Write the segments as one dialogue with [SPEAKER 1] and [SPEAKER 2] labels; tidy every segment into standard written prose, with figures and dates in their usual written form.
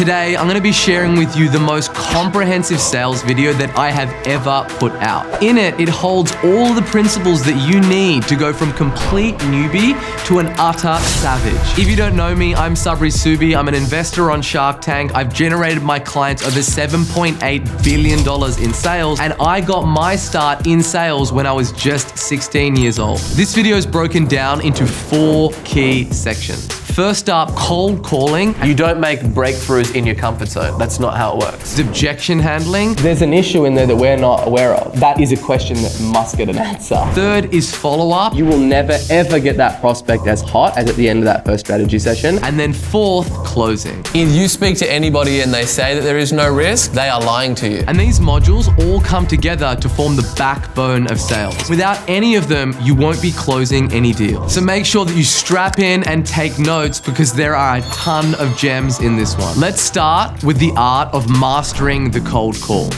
[SPEAKER 1] Today, I'm gonna be sharing with you the most comprehensive sales video that I have ever put out. In it, it holds all the principles that you need to go from complete newbie to an utter savage. If you don't know me, I'm Sabri Subi. I'm an investor on Shark Tank. I've generated my clients over $7.8 billion in sales, and I got my start in sales when I was just 16 years old. This video is broken down into 4 key sections. First up, cold calling. You don't make breakthroughs in your comfort zone. That's not how it works. Objection handling. There's an issue in there that we're not aware of. That is a question that must get an answer. Third is follow-up. You will never ever get that prospect as hot as at the end of that first strategy session. And then fourth, closing.
[SPEAKER 2] If you speak to anybody and they say that there is no risk, they are lying to you.
[SPEAKER 1] And these modules all come together to form the backbone of sales. Without any of them, you won't be closing any deals. So make sure that you strap in and take notes, because there are a ton of gems in this one. Let's start with the art of mastering the cold call.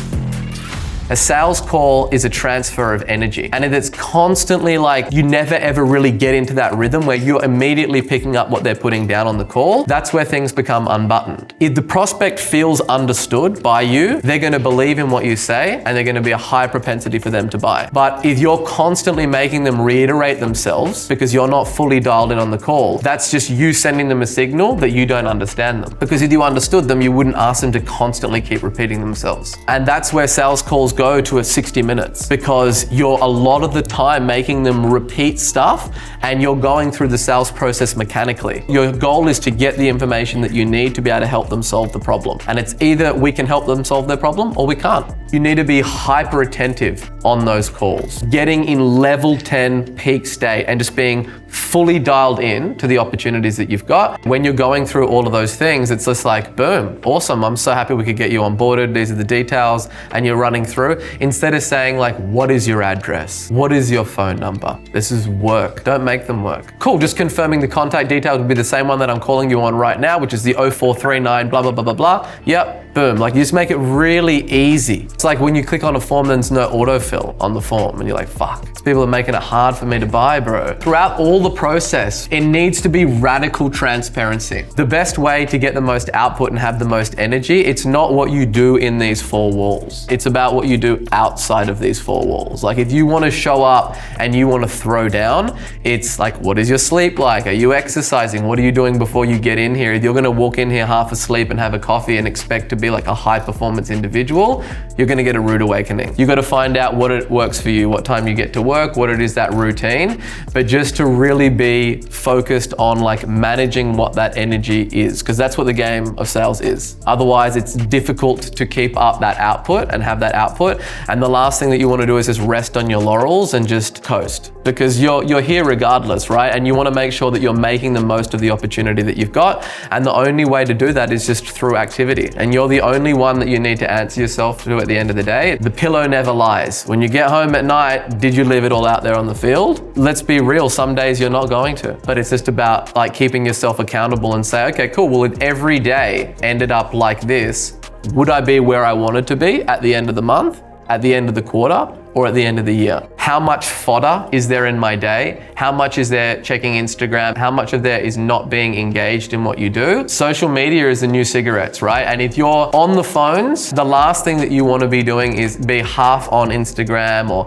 [SPEAKER 1] A sales call is a transfer of energy, and it's constantly like you never ever really get into that rhythm where you're immediately picking up what they're putting down on the call. That's where things become unbuttoned. If the prospect feels understood by you, they're going to believe in what you say, and they're going to be a high propensity for them to buy. But if you're constantly making them reiterate themselves because you're not fully dialed in on the call, that's just you sending them a signal that you don't understand them. Because if you understood them, you wouldn't ask them to constantly keep repeating themselves. And that's where sales calls go to a 60 minutes, because you're a lot of the time making them repeat stuff and you're going through the sales process mechanically. Your goal is to get the information that you need to be able to help them solve the problem. And it's either we can help them solve their problem or we can't. You need to be hyper attentive on those calls. Getting in level 10 peak state and just being fully dialed in to the opportunities that you've got. When you're going through all of those things, it's just like, boom, awesome. I'm so happy we could get you onboarded. These are the details, and you're running through. Instead of saying like, what is your address? What is your phone number? This is work. Don't make them work. Cool, just confirming the contact details would be the same one that I'm calling you on right now, which is the 0439 blah, blah, blah, blah, blah. Yep, boom. Like you just make it really easy. It's like when you click on a form, there's no autofill on the form and you're like, fuck, people are making it hard for me to buy, bro. Throughout all the process, it needs to be radical transparency. The best way to get the most output and have the most energy, it's not what you do in these 4 walls. It's about what you do outside of these 4 walls. Like if you want to show up and you want to throw down, it's like, what is your sleep like? Are you exercising? What are you doing before you get in here? If you're going to walk in here half asleep and have a coffee and expect to be like a high performance individual, you're going to get a rude awakening. You got to find out what it works for you, what time you get to work, what it is, that routine, but just to really be focused on like managing what that energy is, because that's what the game of sales is. Otherwise, it's difficult to keep up that output and have that output. And the last thing that you want to do is just rest on your laurels and just coast, because you're here regardless, right? And you want to make sure that you're making the most of the opportunity that you've got. And the only way to do that is just through activity. And you're the only one that you need to answer yourself to at the end of the day. The pillow never lies. When you get home at night, did you leave it all out there on the field? Let's be real, some days you're not going to, but it's just about like keeping yourself accountable and say, okay, cool, well, if every day ended up like this, would I be where I wanted to be at the end of the month, at the end of the quarter, or at the end of the year? How much fodder is there in my day? How much is there checking Instagram? How much of there is not being engaged in what you do? Social media is the new cigarettes, right? And if you're on the phones, the last thing that you want to be doing is be half on Instagram or,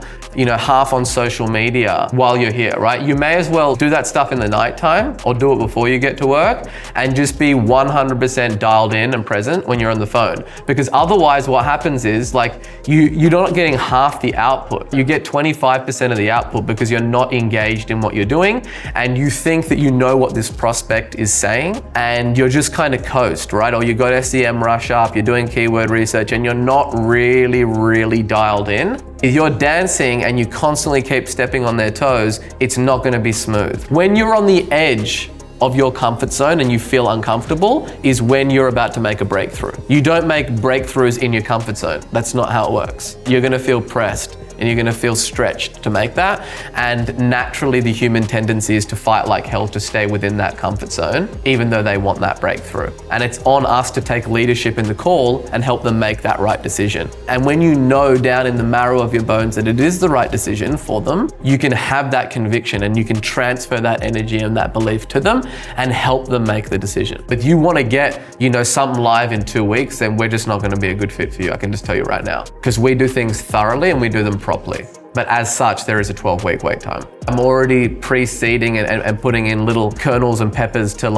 [SPEAKER 1] half on social media while you're here, right? You may as well do that stuff in the nighttime or do it before you get to work and just be 100% dialed in and present when you're on the phone. Because otherwise what happens is like you're not getting half the output. You get 25% of the output because you're not engaged in what you're doing, and you think that you know what this prospect is saying, and you're just kind of coast, right? Or you got SEMrush up, you're doing keyword research, and you're not really dialed in. If you're dancing and you constantly keep stepping on their toes, it's not going to be smooth. When you're on the edge of your comfort zone and you feel uncomfortable is when you're about to make a breakthrough. You don't make breakthroughs in your comfort zone. That's not how it works. You're going to feel pressed.
[SPEAKER 2] and you're gonna feel stretched to make that. And naturally, the human tendency is to fight like hell to stay within that comfort zone, even though they want that breakthrough. And it's on us to take leadership in the call and help them make that right decision. And when you know down in the marrow of your bones that it is the right decision for them, you can have that conviction and you can transfer that energy and that belief to them and help them make the decision. But if you want to get, something live in 2 weeks, then we're just not going to be a good fit for you. I can just tell you right now, because we do things thoroughly and we do them properly. But as such, there is a 12-week wait time. I'm already pre-seeding and putting in little kernels and peppers to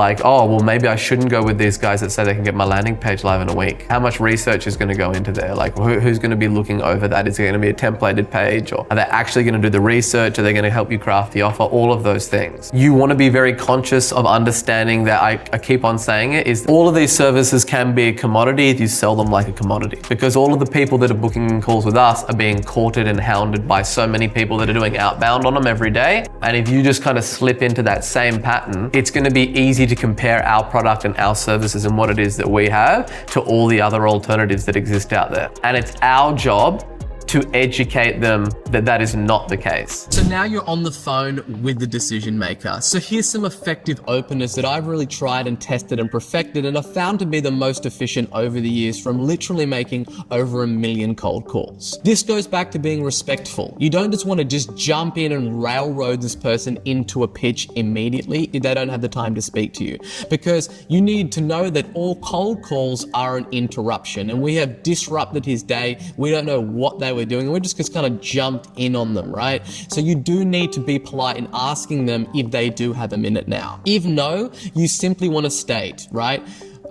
[SPEAKER 2] maybe I shouldn't go with these guys that say they can get my landing page live in a week. How much research is going to go into there? Who's going to be looking over that? Is it going to be a templated page, or are they actually going to do the research? Are they going to help you craft the offer? All of those things. You want to be very conscious of understanding that I keep on saying it, is all of these services can be a commodity if you sell them like a commodity. Because all of the people that are booking calls with us are being courted and hounded by so many people that are doing outbound on them every day. And if you just kind of slip into that same pattern, it's going to be easy to compare our product and our services and what it is that we have to all the other alternatives that exist out there. And it's our job to educate them that that is not the case.
[SPEAKER 3] So now you're on the phone with the decision maker. So here's some effective openers that I've really tried and tested and perfected, and I've found to be the most efficient over the years, from literally making over 1 million cold calls. This goes back to being respectful. You don't just want to just jump in and railroad this person into a pitch immediately if they don't have the time to speak to you, because you need to know that all cold calls are an interruption, and we have disrupted his day. We don't know what they were doing, and we just kind of jumped in on them, right? So you do need to be polite in asking them if they do have a minute now. If no, you simply want to state, right?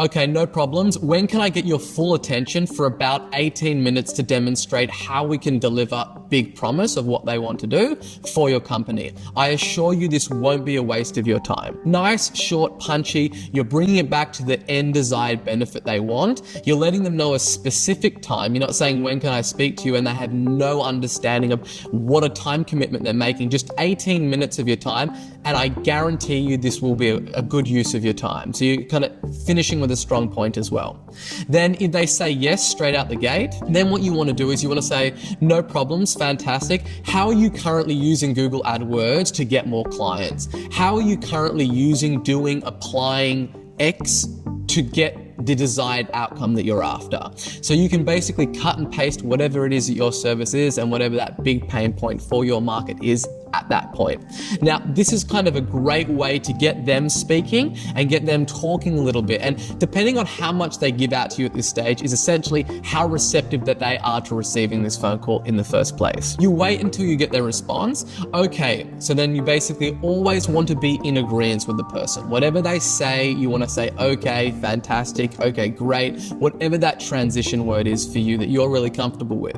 [SPEAKER 3] Okay, no problems. When can I get your full attention for about 18 minutes to demonstrate how we can deliver big promise of what they want to do for your company? I assure you this won't be a waste of your time. Nice, short, punchy. You're bringing it back to the end desired benefit they want. You're letting them know a specific time. You're not saying, when can I speak to you? And they have no understanding of what a time commitment they're making. Just 18 minutes of your time. And I guarantee you this will be a good use of your time. So you're kind of finishing with a strong point as well. Then if they say yes straight out the gate, then what you want to do is you want to say, no problems, fantastic. How are you currently using Google AdWords to get more clients? How are you currently using, doing, applying X to get the desired outcome that you're after? So you can basically cut and paste whatever it is that your service is and whatever that big pain point for your market is at that point. Now, this is kind of a great way to get them speaking and get them talking a little bit. And depending on how much they give out to you at this stage is essentially how receptive that they are to receiving this phone call in the first place. You wait until you get their response. Okay, so then you basically always want to be in agreement with the person. Whatever they say, you want to say, okay, fantastic, okay, great, whatever that transition word is for you that you're really comfortable with.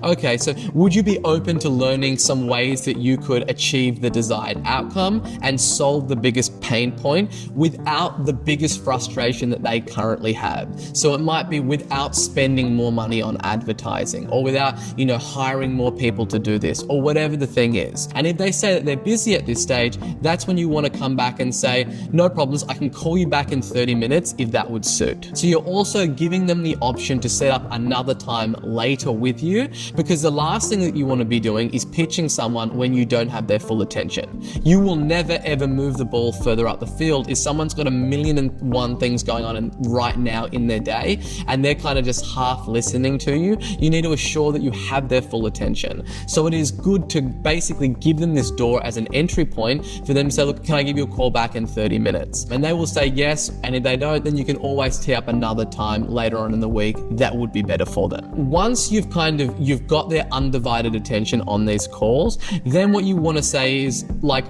[SPEAKER 3] Okay, so would you be open to learning some ways that you could achieve the desired outcome and solve the biggest pain point without the biggest frustration that they currently have? So it might be without spending more money on advertising, or without, hiring more people to do this, or whatever the thing is. And if they say that they're busy at this stage, that's when you want to come back and say, no problems, I can call you back in 30 minutes if that would suit. So you're also giving them the option to set up another time later with you, because the last thing that you want to be doing is pitching someone when you don't have their full attention. You will never ever move the ball further up the field if someone's got 1,000,001 things going on right now in their day and they're kind of just half listening to you. You need to assure that you have their full attention. So it is good to basically give them this door as an entry point for them to say, look, can I give you a call back in 30 minutes? And they will say yes, and if they don't, then you can always tee up another time later on in the week that would be better for them. Once you've got their undivided attention on these calls, then what you want to say is,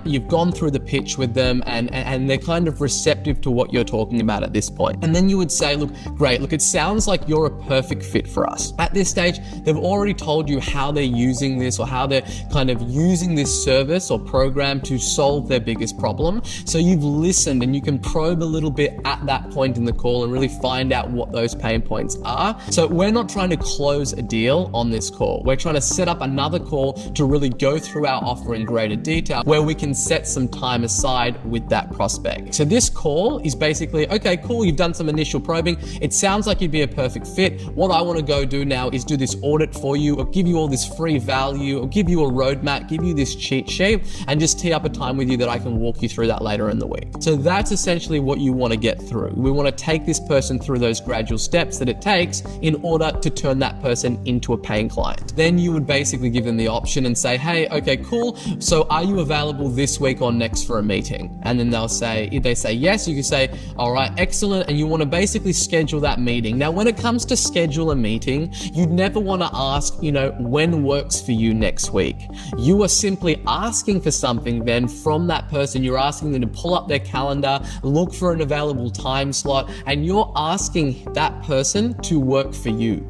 [SPEAKER 3] you've gone through the pitch with them and they're kind of receptive to what you're talking about at this point. And then you would say, look, great, look, it sounds like you're a perfect fit for us. At this stage, they've already told you how they're using this, or how they're kind of using this service or program to solve their biggest problem. So you've listened and you can probe a little bit at that point in the call and really find out what those pain points are. So we're not trying to close a deal on this call. We're trying to set up another call to really go through our offer in greater detail where we can set some time aside with that prospect. So this call is basically, okay, cool, you've done some initial probing. It sounds like you'd be a perfect fit. What I want to go do now is do this audit for you, or give you all this free value, or give you a roadmap, give you this cheat sheet, and just tee up a time with you that I can walk you through that later in the week. So that's essentially what you want to get through. We want to take this person through those gradual steps that it takes in order to turn that person into a paying client. Then you would basically give them the option and say, hey, okay, cool. So are you available this week or next for a meeting? And then they'll say, if they say yes, you can say, all right, excellent. And you want to basically schedule that meeting. Now, when it comes to schedule a meeting, you'd never want to ask, when works for you next week. You are simply asking for something then from that person. You're asking them to pull up their calendar, look for an available time slot, and you're asking that person to work for you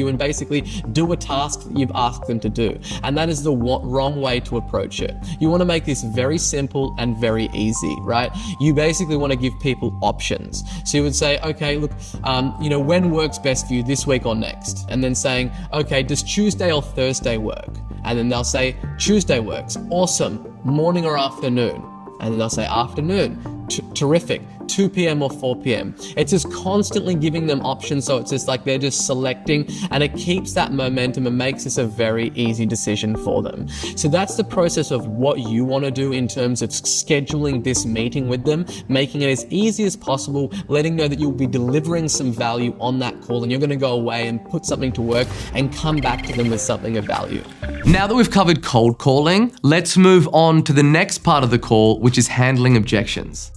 [SPEAKER 3] and basically do a task that you've asked them to do. And that is the wrong way to approach it. You want to make this very simple and very easy, right? You basically want to give people options. So you would say, okay, look, when works best for you, this week or next? And then saying, okay, does Tuesday or Thursday work? And then they'll say, Tuesday works. Awesome. Morning or afternoon? And then they'll say, afternoon. Terrific. 2 p.m. or 4 p.m. It's just constantly giving them options, so it's just like they're just selecting, and it keeps that momentum and makes this a very easy decision for them. So that's the process of what you want to do in terms of scheduling this meeting with them, making it as easy as possible, letting know that you'll be delivering some value on that call, and you're going to go away and put something to work and come back to them with something of value.
[SPEAKER 1] Now that we've covered cold calling, let's move on to the next part of the call, which is handling objections.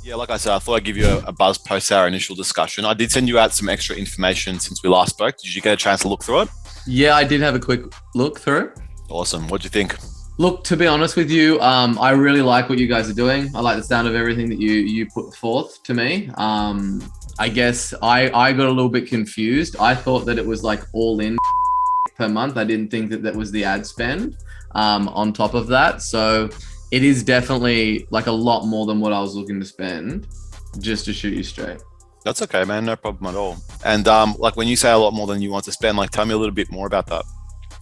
[SPEAKER 4] Yeah, like I said, I thought I'd give you a buzz post our initial discussion. I did send you out some extra information since we last spoke. Did you get a chance to look through it?
[SPEAKER 1] Yeah, I did have a quick look through.
[SPEAKER 4] Awesome. What'd you think?
[SPEAKER 1] Look, to be honest with you, I really like what you guys are doing. I like the sound of everything that you put forth to me. I guess I got a little bit confused. I thought that it was like all in per month. I didn't think that was the ad spend on top of that. So it is definitely like a lot more than what I was looking to spend, just to shoot you straight.
[SPEAKER 4] That's okay, man. No problem at all. And like when you say a lot more than you want to spend, like tell me a little bit more about that.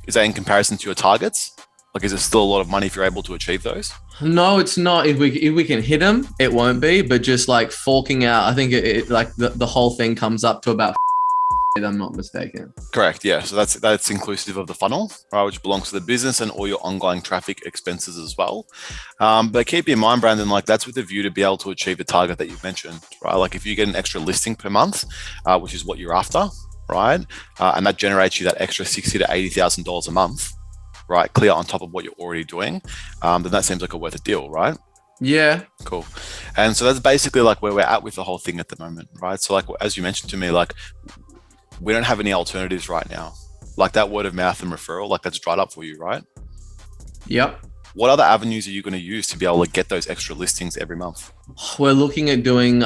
[SPEAKER 4] Is that in comparison to your targets? Like, is it still a lot of money if you're able to achieve those?
[SPEAKER 1] No, it's not. If we can hit them, it won't be. But just like forking out, I think it like the whole thing comes up to about if I'm not mistaken.
[SPEAKER 4] Correct. Yeah. So that's inclusive of the funnel, right, which belongs to the business and all your ongoing traffic expenses as well. But keep in mind, Brandon, like that's with the view to be able to achieve the target that you've mentioned, right? Like if you get an extra listing per month, which is what you're after, right, and that generates you that extra $60,000 to $80,000 a month, right, clear on top of what you're already doing, then that seems like a worth a deal, right?
[SPEAKER 1] Yeah.
[SPEAKER 4] Cool. And so that's basically like where we're at with the whole thing at the moment, right? So like as you mentioned to me, like we don't have any alternatives right now. Like that word of mouth and referral, like that's dried up for you, right?
[SPEAKER 1] Yep.
[SPEAKER 4] What other avenues are you going to use to be able to get those extra listings every month?
[SPEAKER 1] We're looking at doing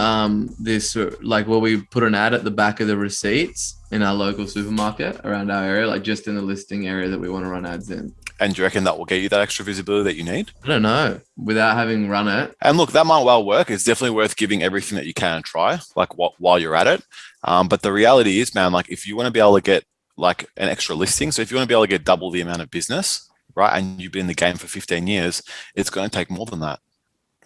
[SPEAKER 1] this, like where we put an ad at the back of the receipts in our local supermarket around our area, like just in the listing area that we want to run ads in.
[SPEAKER 4] And do you reckon that will get you that extra visibility that you need?
[SPEAKER 1] I don't know, without having run it.
[SPEAKER 4] And look, that might well work. It's definitely worth giving everything that you can a try, like while you're at it. But the reality is, man, like if you want to be able to get like an extra listing, so if you want to be able to get double the amount of business, right, and you've been in the game for 15 years, it's going to take more than that,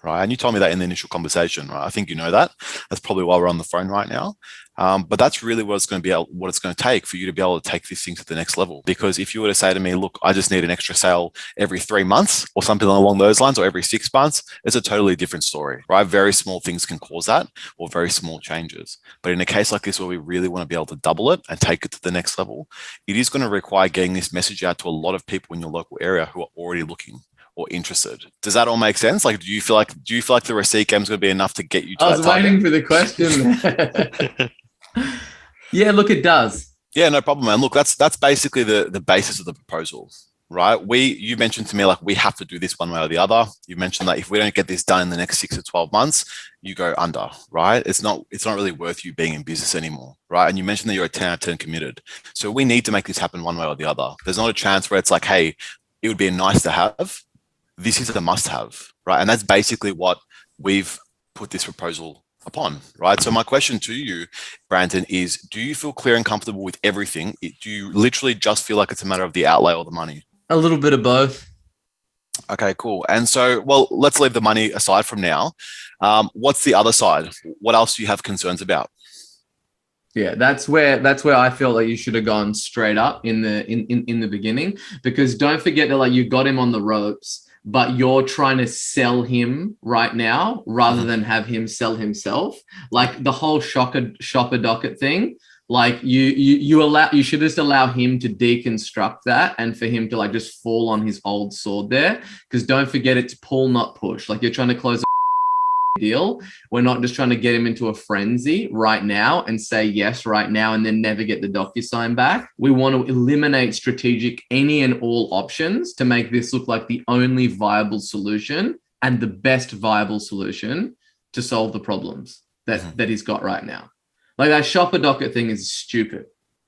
[SPEAKER 4] right? And you told me that in the initial conversation, right? I think you know that. That's probably why we're on the phone right now. But that's really what it's going to take for you to be able to take this thing to the next level. Because if you were to say to me, look, I just need an extra sale every 3 months or something along those lines, or every 6 months, it's a totally different story, right? Very small things can cause that, or very small changes. But in a case like this, where we really want to be able to double it and take it to the next level, it is going to require getting this message out to a lot of people in your local area who are already looking or interested. Does that all make sense? Like, do you feel like the receipt game is going to be enough to get you to
[SPEAKER 1] I was waiting for the question. Yeah, look, it does.
[SPEAKER 4] Yeah, no problem, man. Look, that's basically the basis of the proposal, right? You mentioned to me, like, we have to do this one way or the other. You mentioned that if we don't get this done in the next 6 to 12 months, you go under, right? It's not really worth you being in business anymore, right? And you mentioned that you're a 10 out of 10 committed. So we need to make this happen one way or the other. There's not a chance where it's like, hey, it would be a nice to have. This is a must have, right? And that's basically what we've put this proposal upon, right? So my question to you, Brandon, is do you feel clear and comfortable with everything? Do you literally just feel like it's a matter of the outlay or the money?
[SPEAKER 1] A little bit of both.
[SPEAKER 4] Okay, cool. And so, well, let's leave the money aside from now. What's the other side? What else do you have concerns about?
[SPEAKER 1] Yeah, that's where I feel like you should have gone straight up in the beginning, because don't forget that like you got him on the ropes, but you're trying to sell him right now rather than have him sell himself. Like the whole shopper docket thing. Like you should just allow him to deconstruct that and for him to like just fall on his old sword there. Because don't forget, it's pull, not push. Like you're trying to close a deal. We're not just trying to get him into a frenzy right now and say yes right now and then never get the DocuSign back. We want to eliminate strategic any and all options to make this look like the only viable solution and the best viable solution to solve the problems that he's got right now. Like that shopper docket thing is stupid.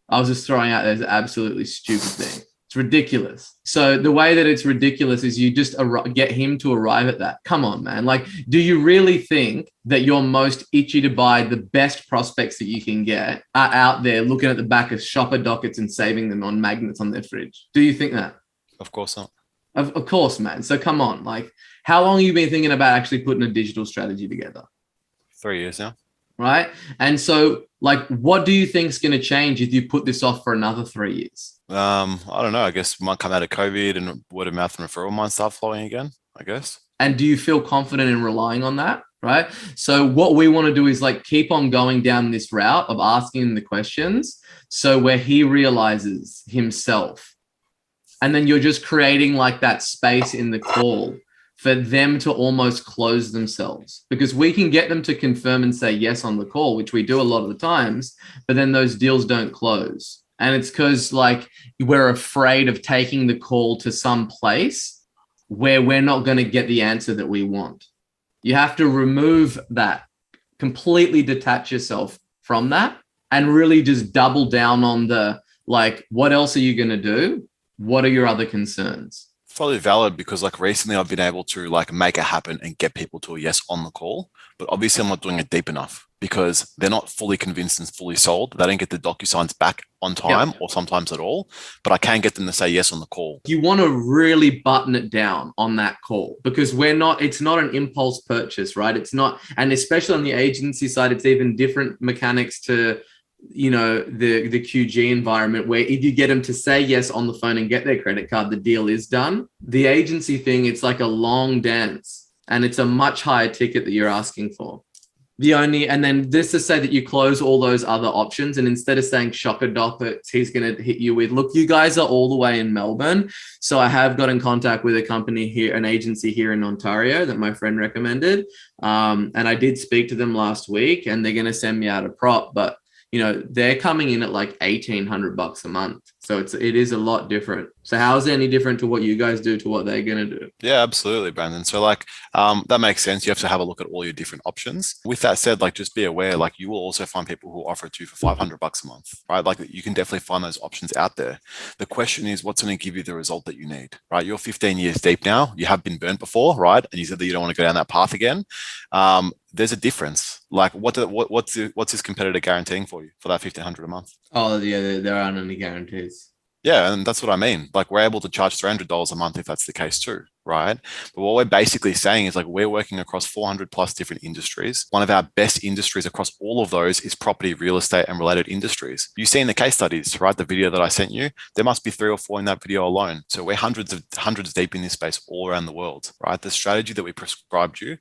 [SPEAKER 1] I was just throwing out there as an absolutely stupid thing. It's ridiculous. So the way that it's ridiculous is you just get him to arrive at that. Come on, man. Like, do you really think that you're most itchy to buy the best prospects that you can get are out there looking at the back of shopper dockets and saving them on magnets on their fridge? Do you think that?
[SPEAKER 4] Of course not.
[SPEAKER 1] Of course, man. So come on. Like, how long have you been thinking about actually putting a digital strategy together?
[SPEAKER 4] 3 years now.
[SPEAKER 1] Right. And so, like, what do you think is going to change if you put this off for another 3 years?
[SPEAKER 4] I don't know. I guess we might come out of COVID and word of mouth and referral might start flowing again, I guess.
[SPEAKER 1] And do you feel confident in relying on that? Right. So what we want to do is like keep on going down this route of asking the questions. So where he realizes himself, and then you're just creating like that space in the call for them to almost close themselves, because we can get them to confirm and say yes on the call, which we do a lot of the times, but then those deals don't close. And it's because like we're afraid of taking the call to some place where we're not going to get the answer that we want. You have to remove that, completely detach yourself from that and really just double down on the, like, what else are you going to do? What are your other concerns?
[SPEAKER 4] Probably valid, because like recently I've been able to like make it happen and get people to a yes on the call, but obviously I'm not doing it deep enough because they're not fully convinced and fully sold. They don't get the DocuSigns back on time or sometimes at all, but I can get them to say yes on the call.
[SPEAKER 1] You want to really button it down on that call, because it's not an impulse purchase, right? It's not, and especially on the agency side, it's even different mechanics to, you know, the QG environment, where if you get them to say yes on the phone and get their credit card, the deal is done. The agency thing, it's like a long dance and it's a much higher ticket that you're asking for. And then this to say that you close all those other options, and instead of saying shopper dockets, he's going to hit you with, look, you guys are all the way in Melbourne. So I have got in contact with a company here, an agency here in Ontario that my friend recommended. And I did speak to them last week and they're going to send me out a prop, but you know, they're coming in at like $1,800 a month. So it is a lot different. So how is it any different to what you guys do to what they're going to do?
[SPEAKER 4] Yeah, absolutely, Brandon. So like that makes sense. You have to have a look at all your different options. With that said, like just be aware, like you will also find people who offer it to you for $500 a month, right? Like you can definitely find those options out there. The question is, what's going to give you the result that you need, right? You're 15 years deep now. You have been burnt before, right? And you said that you don't want to go down that path again. There's a difference. Like what's this competitor guaranteeing for you for that $1,500 a month?
[SPEAKER 1] Oh yeah, there aren't any guarantees.
[SPEAKER 4] Yeah, and that's what I mean. Like we're able to charge $300 a month if that's the case too, right? But what we're basically saying is like we're working across 400 plus different industries. One of our best industries across all of those is property, real estate, and related industries. You've seen the case studies, right? The video that I sent you, there must be 3 or 4 in that video alone. So we're hundreds deep in this space all around the world, right? The strategy that we prescribed you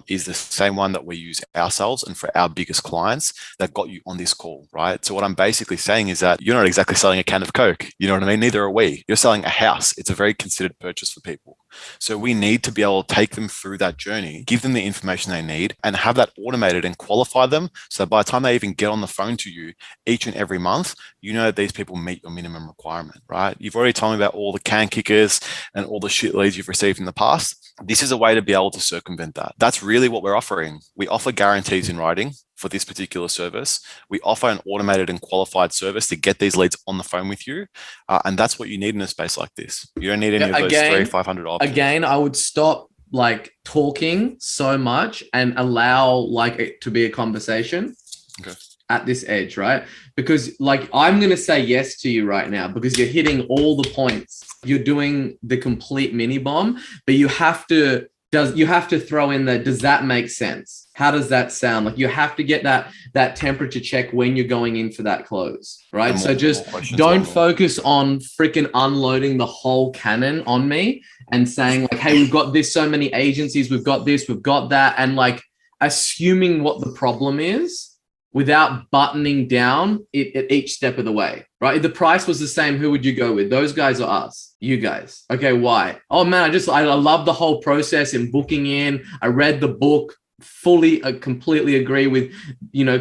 [SPEAKER 4] is the same one that we use ourselves and for our biggest clients that got you on this call, right? So what I'm basically saying is that you're not exactly selling a can of Coke. You know what I mean? Neither are we. You're selling a house. It's a very considered purchase for people. So we need to be able to take them through that journey, give them the information they need, and have that automated and qualify them. So by the time they even get on the phone to you each and every month, you know that these people meet your minimum requirement, right? You've already told me about all the can kickers and all the shit leads you've received in the past. This is a way to be able to circumvent that. That's really what we're offering. We offer guarantees in writing for this particular service. We offer an automated and qualified service to get these leads on the phone with you. And that's what you need in a space like this. You don't need any of those 300-500 options.
[SPEAKER 1] Again, I would stop like talking so much and allow like it to be a conversation
[SPEAKER 4] Okay.
[SPEAKER 1] at this edge, right? Because like I'm going to say yes to you right now because you're hitting all the points. You're doing the complete mini bomb, but you have to throw in that, does that make sense? How does that sound? Like you have to get that temperature check when you're going in for that close, right?
[SPEAKER 4] And
[SPEAKER 1] So just don't focus on freaking unloading the whole cannon on me and saying like, hey, we've got this, so many agencies, we've got this, we've got that, and like assuming what the problem is without buttoning down it at each step of the way, right? If the price was the same, who would you go with? Those guys or us? You guys. Okay, why? Oh man, I love the whole process in booking in. I read the book, fully, completely agree with,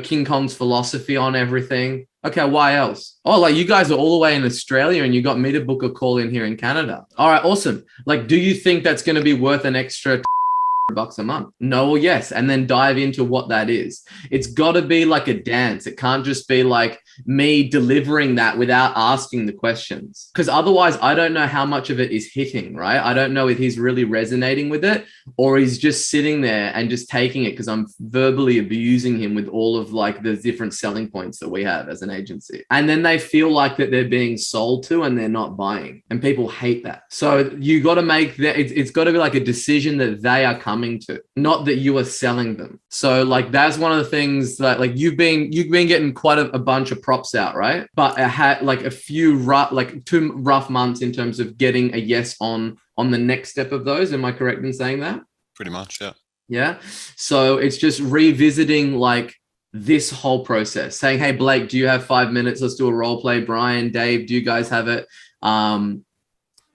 [SPEAKER 1] King Kong's philosophy on everything. Okay, why else? Oh, like you guys are all the way in Australia and you got me to book a call in here in Canada. All right, awesome. Like, do you think that's going to be worth an extra $100 a month? No or yes, and then dive into what that is. It's got to be like a dance. It can't just be like me delivering that without asking the questions, because otherwise I don't know how much of it is hitting, right? I don't know if he's really resonating with it or he's just sitting there and just taking it because I'm verbally abusing him with all of like the different selling points that we have as an agency, and then they feel like that they're being sold to and they're not buying, and people hate that. So you got to make that, it's got to be like a decision that they are coming to, not that you are selling them. So like that's one of the things that like you've been getting quite a bunch of props out, right? But I had like a few two rough months in terms of getting a yes on the next step of those. Am I correct in saying that?
[SPEAKER 4] Pretty much, yeah.
[SPEAKER 1] Yeah. So it's just revisiting like this whole process, saying, hey, Blake, do you have 5 minutes? Let's do a role play. Brian, Dave, do you guys have it?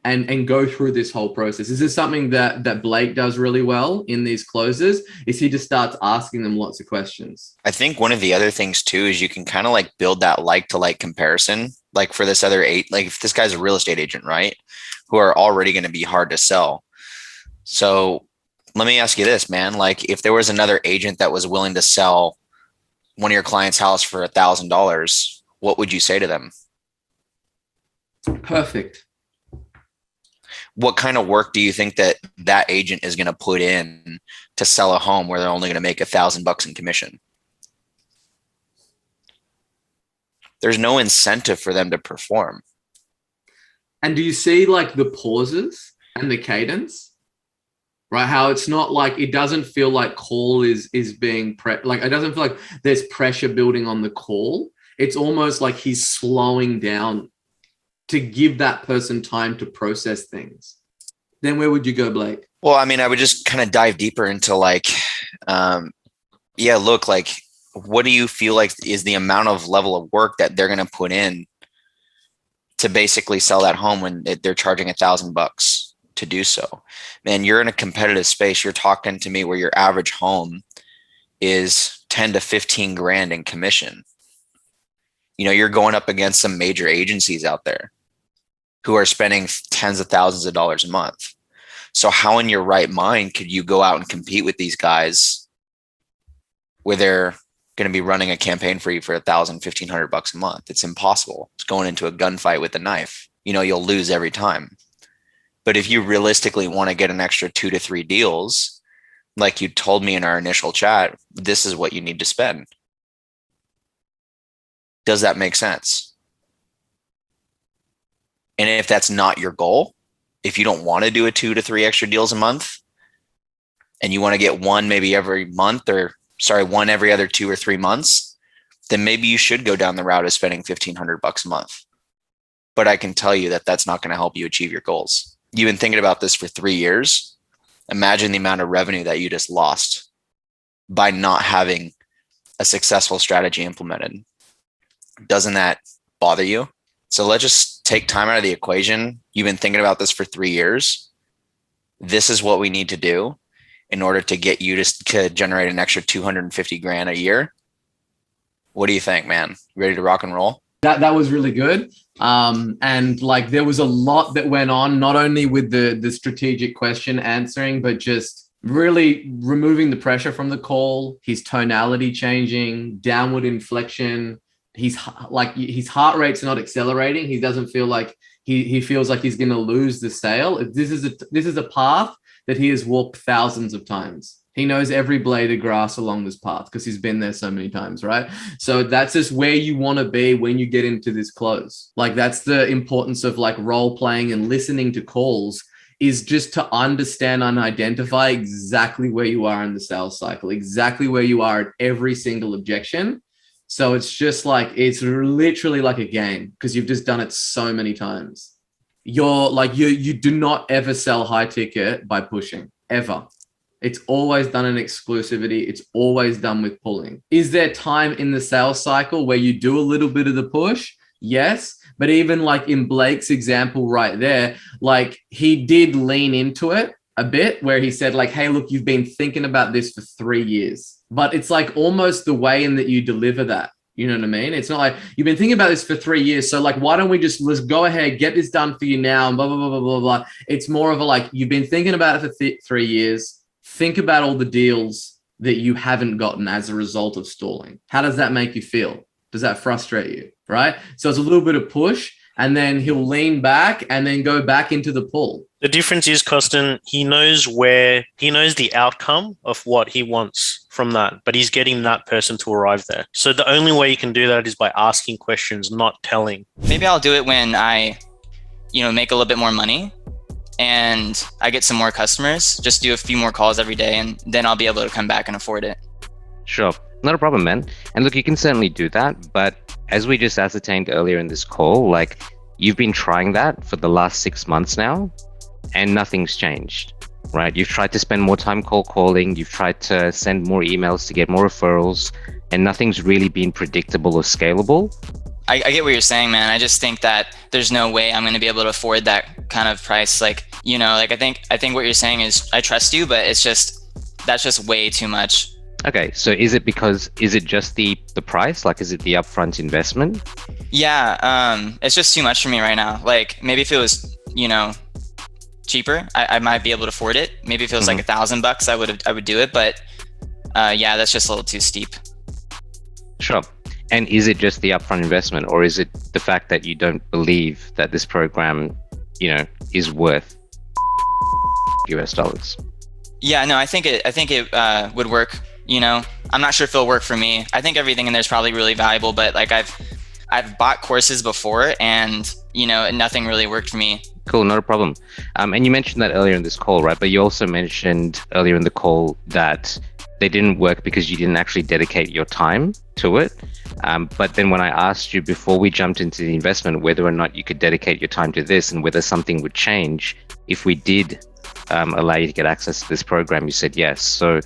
[SPEAKER 1] And go through this whole process. Is this something that Blake does really well in these closes? Is he just starts asking them lots of questions?
[SPEAKER 5] I think one of the other things too is you can kind of like build that like to like comparison. Like for this other like if this guy's a real estate agent, right? Who are already going to be hard to sell. So let me ask you this, man. Like if there was another agent that was willing to sell one of your client's house for $1,000, what would you say to them?
[SPEAKER 1] Perfect.
[SPEAKER 5] What kind of work do you think that agent is going to put in to sell a home where they're only going to make $1,000 in commission? There's no incentive for them to perform.
[SPEAKER 1] And do you see like the pauses and the cadence, right? How it's not like, it doesn't feel like call is being like, it doesn't feel like there's pressure building on the call. It's almost like he's slowing down to give that person time to process things. Then where would you go, Blake?
[SPEAKER 5] Well, I mean, I would just kind of dive deeper into like, look, like, what do you feel like is the amount of level of work that they're going to put in to basically sell that home when they're charging $1,000 to do so? Man, you're in a competitive space. You're talking to me where your average home is 10 to 15 grand in commission. You're going up against some major agencies out there who are spending tens of thousands of dollars a month. So how in your right mind could you go out and compete with these guys where they're going to be running a campaign for you for $1,000, $1,500 a month? It's impossible. It's going into a gunfight with a knife. You'll lose every time. But if you realistically want to get an extra 2 to 3 deals, like you told me in our initial chat, this is what you need to spend. Does that make sense? And if that's not your goal, if you don't want to do a 2 to 3 extra deals a month and you want to get one maybe every month one every other 2 or 3 months, then maybe you should go down the route of spending $1,500 a month. But I can tell you that that's not going to help you achieve your goals. You've been thinking about this for 3 years. Imagine the amount of revenue that you just lost by not having a successful strategy implemented. Doesn't that bother you? So let's just take time out of the equation. You've been thinking about this for 3 years. This is what we need to do in order to get you to generate an extra 250 grand a year. What do you think, man? Ready to rock and roll?
[SPEAKER 1] That was really good. And like there was a lot that went on, not only with the strategic question answering, but just really removing the pressure from the call, his tonality changing, downward inflection. His heart rate's not accelerating. He doesn't feel like he feels like he's going to lose the sale. This is a path that he has walked thousands of times. He knows every blade of grass along this path because he's been there so many times, right? So that's just where you want to be when you get into this close. Like that's the importance of like role playing and listening to calls, is just to understand and identify exactly where you are in the sales cycle, exactly where you are at every single objection. So it's just like, it's literally like a game because you've just done it so many times. You do not ever sell high ticket by pushing, ever. It's always done in exclusivity. It's always done with pulling. Is there time in the sales cycle where you do a little bit of the push? Yes. But even like in Blake's example right there, like he did lean into it a bit where he said like, hey, look, you've been thinking about this for 3 years. But it's like almost the way in that you deliver that. You know what I mean? It's not like you've been thinking about this for 3 years. So like, why don't we just, let's go ahead, get this done for you now and blah, blah, blah, blah, blah, blah. It's more of a like, you've been thinking about it for 3 years. Think about all the deals that you haven't gotten as a result of stalling. How does that make you feel? Does that frustrate you? Right? So it's a little bit of push and then he'll lean back and then go back into the pull.
[SPEAKER 6] The difference is, Costin, he knows the outcome of what he wants from that, but he's getting that person to arrive there. So the only way you can do that is by asking questions, not telling.
[SPEAKER 7] Maybe I'll do it when I, make a little bit more money and I get some more customers, just do a few more calls every day, and then I'll be able to come back and afford it.
[SPEAKER 8] Sure. Not a problem, man. And look, you can certainly do that. But as we just ascertained earlier in this call, like you've been trying that for the last 6 months now and nothing's changed, right? You've tried to spend more time calling. You've tried to send more emails to get more referrals and nothing's really been predictable or scalable.
[SPEAKER 7] I get what you're saying, man. I just think that there's no way I'm going to be able to afford that kind of price. I think what you're saying is I trust you, but that's just way too much.
[SPEAKER 8] Okay, so is it just the price? Like, is it the upfront investment?
[SPEAKER 7] Yeah, it's just too much for me right now. Like, maybe if it was, cheaper, I might be able to afford it. Maybe if it was like $1,000, I would do it. But yeah, that's just a little too steep.
[SPEAKER 8] Sure. And is it just the upfront investment, or is it the fact that you don't believe that this program, is worth US dollars?
[SPEAKER 7] Yeah, no, I think it would work. I'm not sure if it'll work for me. I think everything in there is probably really valuable, but like I've bought courses before and nothing really worked for me.
[SPEAKER 8] Cool, not a problem. And you mentioned that earlier in this call, right? But you also mentioned earlier in the call that they didn't work because you didn't actually dedicate your time to it. But then when I asked you before we jumped into the investment, whether or not you could dedicate your time to this and whether something would change if we did allow you to get access to this program, you said yes. So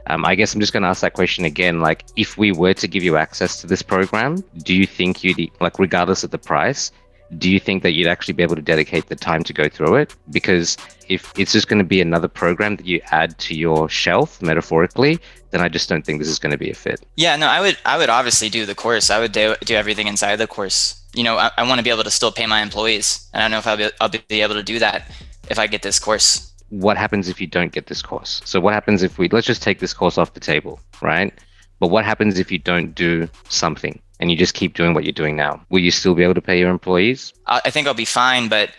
[SPEAKER 8] I guess I'm just going to ask that question again. Like, if we were to give you access to this program, do you think you'd, like, regardless of the price, do you think that you'd actually be able to dedicate the time to go through it? Because if it's just going to be another program that you add to your shelf, metaphorically, then I just don't think this is going to be a fit.
[SPEAKER 7] Yeah, no, I would obviously do the course. I would do everything inside the course. I want to be able to still pay my employees. And I don't know if I'll be able to do that if I get this course.
[SPEAKER 8] What happens if you don't get this course? So what happens if let's just take this course off the table, right? But what happens if you don't do something and you just keep doing what you're doing now? Will you still be able to pay your employees?
[SPEAKER 7] I think I'll be fine, but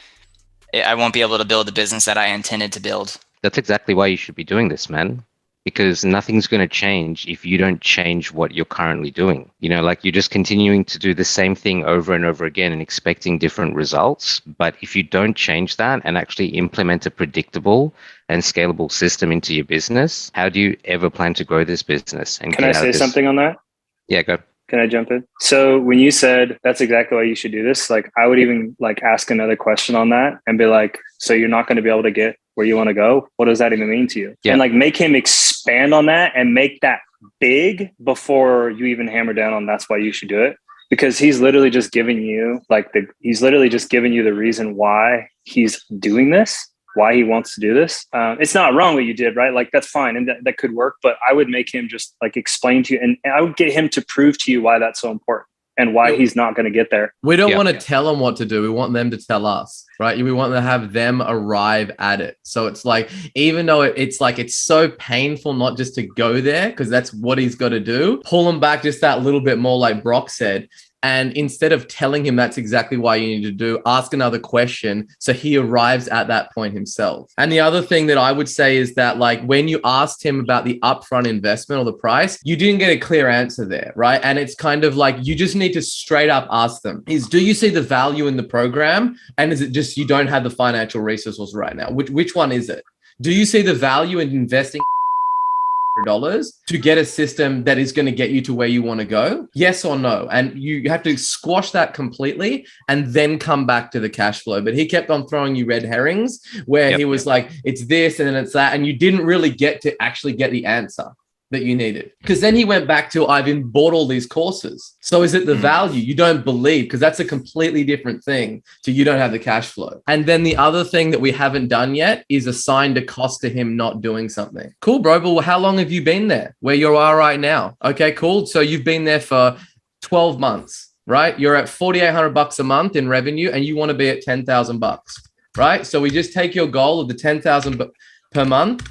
[SPEAKER 7] I won't be able to build the business that I intended to build.
[SPEAKER 8] That's exactly why you should be doing this, man. Because nothing's going to change if you don't change what you're currently doing. Like you're just continuing to do the same thing over and over again and expecting different results. But if you don't change that and actually implement a predictable and scalable system into your business, how do you ever plan to grow this business? And
[SPEAKER 9] can I say something on that?
[SPEAKER 8] Yeah, go.
[SPEAKER 9] Can I jump in? So when you said that's exactly why you should do this, like I would even like ask another question on that and be like, so you're not going to be able to get where you want to go? What does that even mean to you? Yeah. And like make him expand on that and make that big before you even hammer down on that's why you should do it. Because he's literally just giving you the reason why he's doing this, why he wants to do this. It's not wrong what you did, right? Like that's fine. And that could work, but I would make him just like explain to you and I would get him to prove to you why that's so important and why he's not going to get there.
[SPEAKER 1] We don't want to tell them what to do. We want them to tell us, right? We want to have them arrive at it. So it's like, even though it's like, it's so painful not just to go there because that's what he's got to do, pull him back just that little bit more like Brock said. And instead of telling him that's exactly why you need to do, ask another question so he arrives at that point himself. And the other thing that I would say is that, like, when you asked him about the upfront investment or the price, you didn't get a clear answer there, right? And it's kind of like, you just need to straight up ask them is, do you see the value in the program? And is it just you don't have the financial resources right now? Which one is it? Do you see the value in investing dollars to get a system that is going to get you to where you want to go? Yes or no? And you have to squash that completely and then come back to the cash flow. But he kept on throwing you red herrings where he was like, it's this and then it's that. And you didn't really get to actually get the answer that you needed. Because then he went back to, I've bought all these courses. So is it the value? You don't believe, because that's a completely different thing to you don't have the cash flow. And then the other thing that we haven't done yet is assigned a cost to him not doing something. Cool, bro. But how long have you been there where you are right now? Okay, cool. So you've been there for 12 months, right? You're at $4,800 a month in revenue and you want to be at $10,000, right? So we just take your goal of the 10,000 per month.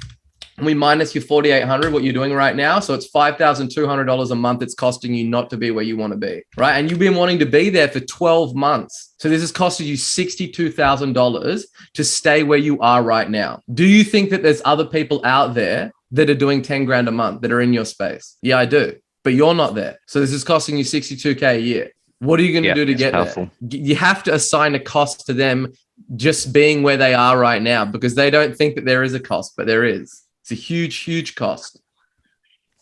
[SPEAKER 1] We minus your 4,800, what you're doing right now. So it's $5,200 a month it's costing you not to be where you want to be, right? And you've been wanting to be there for 12 months. So this has costed you $62,000 to stay where you are right now. Do you think that there's other people out there that are doing 10 grand a month that are in your space? Yeah, I do. But you're not there. So this is costing you $62K a year. What are you going to do to get there? You have to assign a cost to them just being where they are right now, because they don't think that there is a cost, but there is. It's a huge, huge cost.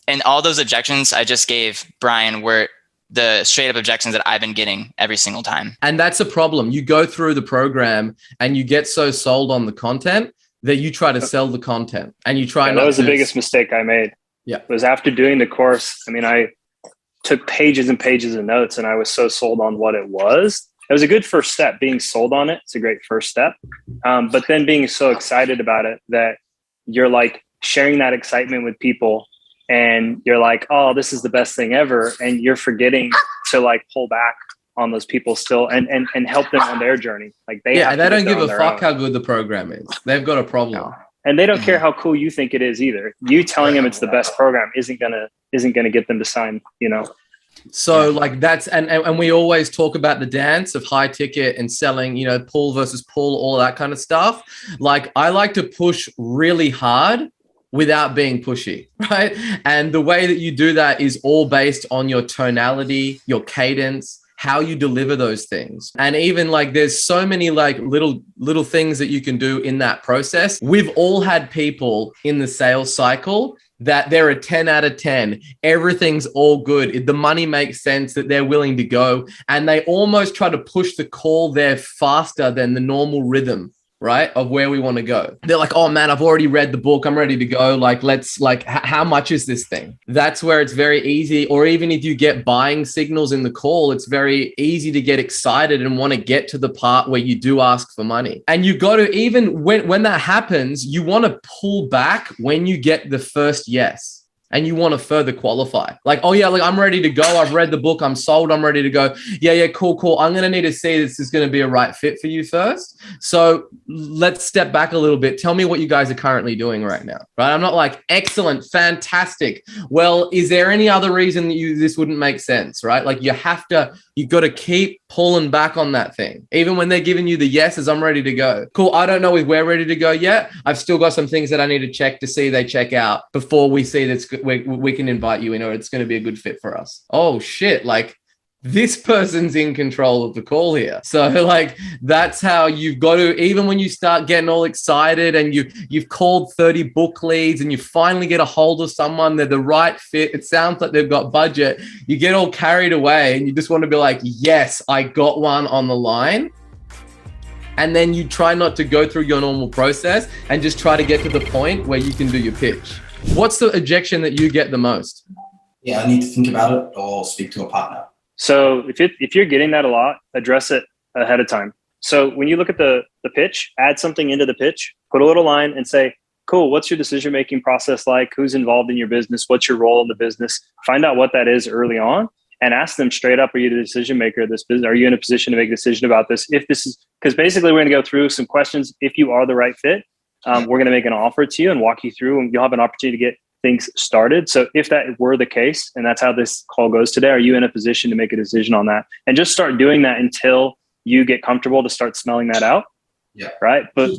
[SPEAKER 7] And all those objections I just gave Brian were the straight up objections that I've been getting every single time.
[SPEAKER 1] And that's a problem. You go through the program and you get so sold on the content that you try to sell the content and you try.
[SPEAKER 9] That was the biggest mistake I made.
[SPEAKER 1] Yeah.
[SPEAKER 9] It was after doing the course. I mean, I took pages and pages of notes and I was so sold on what it was. It was a good first step. Being sold on it, it's a great first step. But then being so excited about it that you're like, sharing that excitement with people and you're like, oh, this is the best thing ever. And you're forgetting to like pull back on those people still and help them on their journey. Like they
[SPEAKER 1] don't give a fuck how good the program is. They've got a problem.
[SPEAKER 9] No. And they don't care how cool you think it is either. You telling them it's the best program isn't gonna get them to sign, you know.
[SPEAKER 1] So like that's, and we always talk about the dance of high ticket and selling, you know, pull versus pull, all that kind of stuff. Like I like to push really hard without being pushy, right? And the way that you do that is all based on your tonality, your cadence, how you deliver those things. And even like there's so many like little things that you can do in that process. We've all had people in the sales cycle that they're a 10 out of 10. Everything's all good. The money makes sense, that they're willing to go. And they almost try to push the call there faster than the normal rhythm, right, of where we want to go. They're like, oh man, I've already read the book. I'm ready to go. Like, let's like, how much is this thing? That's where it's very easy. Or even if you get buying signals in the call, it's very easy to get excited and want to get to the part where you do ask for money. And you got to, even when that happens, you want to pull back when you get the first yes. And you want to further qualify. Like, oh yeah, like I'm ready to go. I've read the book. I'm sold. I'm ready to go. Yeah, cool. I'm going to need to see this is going to be a right fit for you first. So let's step back a little bit. Tell me what you guys are currently doing right now, right? I'm not like, excellent, fantastic. Well, is there any other reason that this wouldn't make sense, right? Like you got to keep pulling back on that thing. Even when they're giving you the yeses, I'm ready to go. Cool. I don't know if we're ready to go yet. I've still got some things that I need to check to see they check out before we see that's good. We can invite you in, or it's going to be a good fit for us. Oh shit. Like this person's in control of the call here. So like, that's how you've got to, even when you start getting all excited and you've called 30 book leads and you finally get a hold of someone, they're the right fit. It sounds like they've got budget. You get all carried away and you just want to be like, yes, I got one on the line. And then you try not to go through your normal process and just try to get to the point where you can do your pitch. What's the objection that you get the most?
[SPEAKER 10] Yeah, I need to think about it or speak to a partner.
[SPEAKER 9] So if you're getting that a lot, address it ahead of time. So when you look at the pitch, add something into the pitch, put a little line and say, cool, what's your decision-making process like? Who's involved in your business? What's your role in the business? Find out what that is early on and ask them straight up, are you the decision maker of this business? Are you in a position to make a decision about this? If this is, because basically we're going to go through some questions. If you are the right fit, we're going to make an offer to you and walk you through, and you'll have an opportunity to get things started. So if that were the case, and that's how this call goes today, are you in a position to make a decision on that? And just start doing that until you get comfortable to start smelling that out.
[SPEAKER 10] Yeah.
[SPEAKER 9] Right. But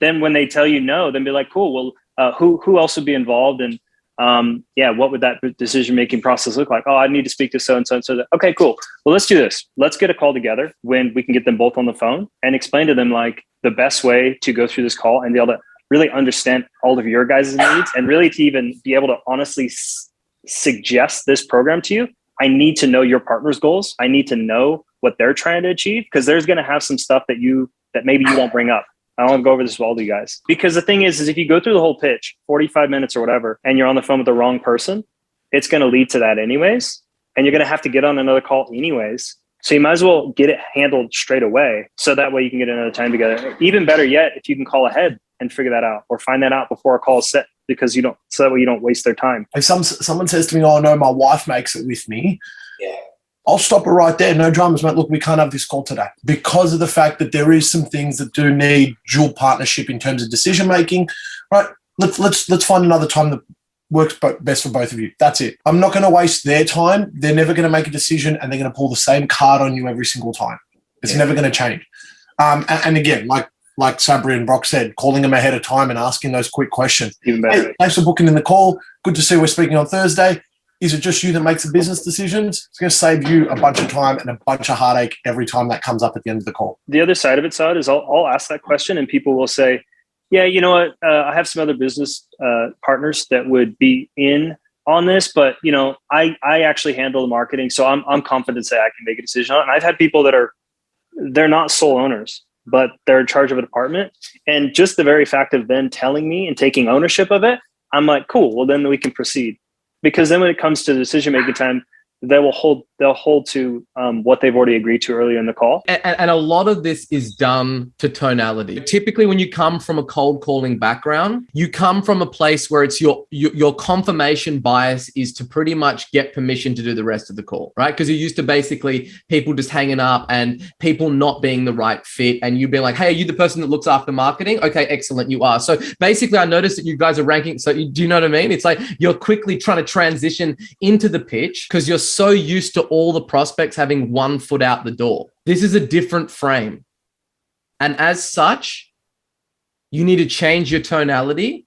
[SPEAKER 9] then when they tell you no, then be like, cool. Well, who else would be involved? And what would that decision-making process look like? Oh, I need to speak to so-and-so and so. Okay, cool. Well, let's do this. Let's get a call together when we can get them both on the phone and explain to them like the best way to go through this call and be able to really understand all of your guys' needs and really to even be able to honestly suggest this program to you. I need to know your partner's goals. I need to know what they're trying to achieve, because there's going to have some stuff that maybe you won't bring up. I don't want to go over this with all of you guys, because the thing is if you go through the whole pitch, 45 minutes or whatever, and you're on the phone with the wrong person, it's going to lead to that anyways. And you're going to have to get on another call anyways. So you might as well get it handled straight away. So that way you can get another time together. Even better yet, if you can call ahead and figure that out or find that out before a call is set, because so that way you don't waste their time.
[SPEAKER 11] If someone says to me, oh no, my wife makes it with me.
[SPEAKER 10] Yeah.
[SPEAKER 11] I'll stop it right there. No dramas, mate. Look, we can't have this call today because of the fact that there is some things that do need dual partnership in terms of decision making. Right? Let's find another time that works best for both of you. That's it. I'm not going to waste their time. They're never going to make a decision, and they're going to pull the same card on you every single time. It's never going to change. And again, like Sabri and Brock said, calling them ahead of time and asking those quick questions.
[SPEAKER 9] Even better.
[SPEAKER 11] Hey, thanks for booking in the call. Good to see we're speaking on Thursday. Is it just you that makes the business decisions? It's going to save you a bunch of time and a bunch of heartache every time that comes up at the end of the call.
[SPEAKER 9] The other side of it, Saad, is I'll ask that question and people will say, yeah, you know what? I have some other business partners that would be in on this, but I actually handle the marketing. So I'm confident to say I can make a decision on it. And I've had people that they're not sole owners, but they're in charge of a department. And just the very fact of them telling me and taking ownership of it, I'm like, cool, well, then we can proceed. Because then when it comes to decision-making time, they'll hold to what they've already agreed to earlier in the call.
[SPEAKER 1] And a lot of this is done to tonality. Typically, when you come from a cold calling background, you come from a place where it's your confirmation bias is to pretty much get permission to do the rest of the call, right? Because you're used to basically people just hanging up and people not being the right fit, and you being like, hey, are you the person that looks after marketing? Okay, excellent, you are. So basically, I noticed that you guys are ranking. So do you know what I mean? It's like you're quickly trying to transition into the pitch because you're so used to all the prospects having one foot out the door. This is a different frame. And as such, you need to change your tonality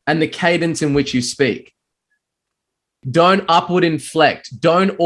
[SPEAKER 1] and the cadence in which you speak. Don't upward inflect. Don't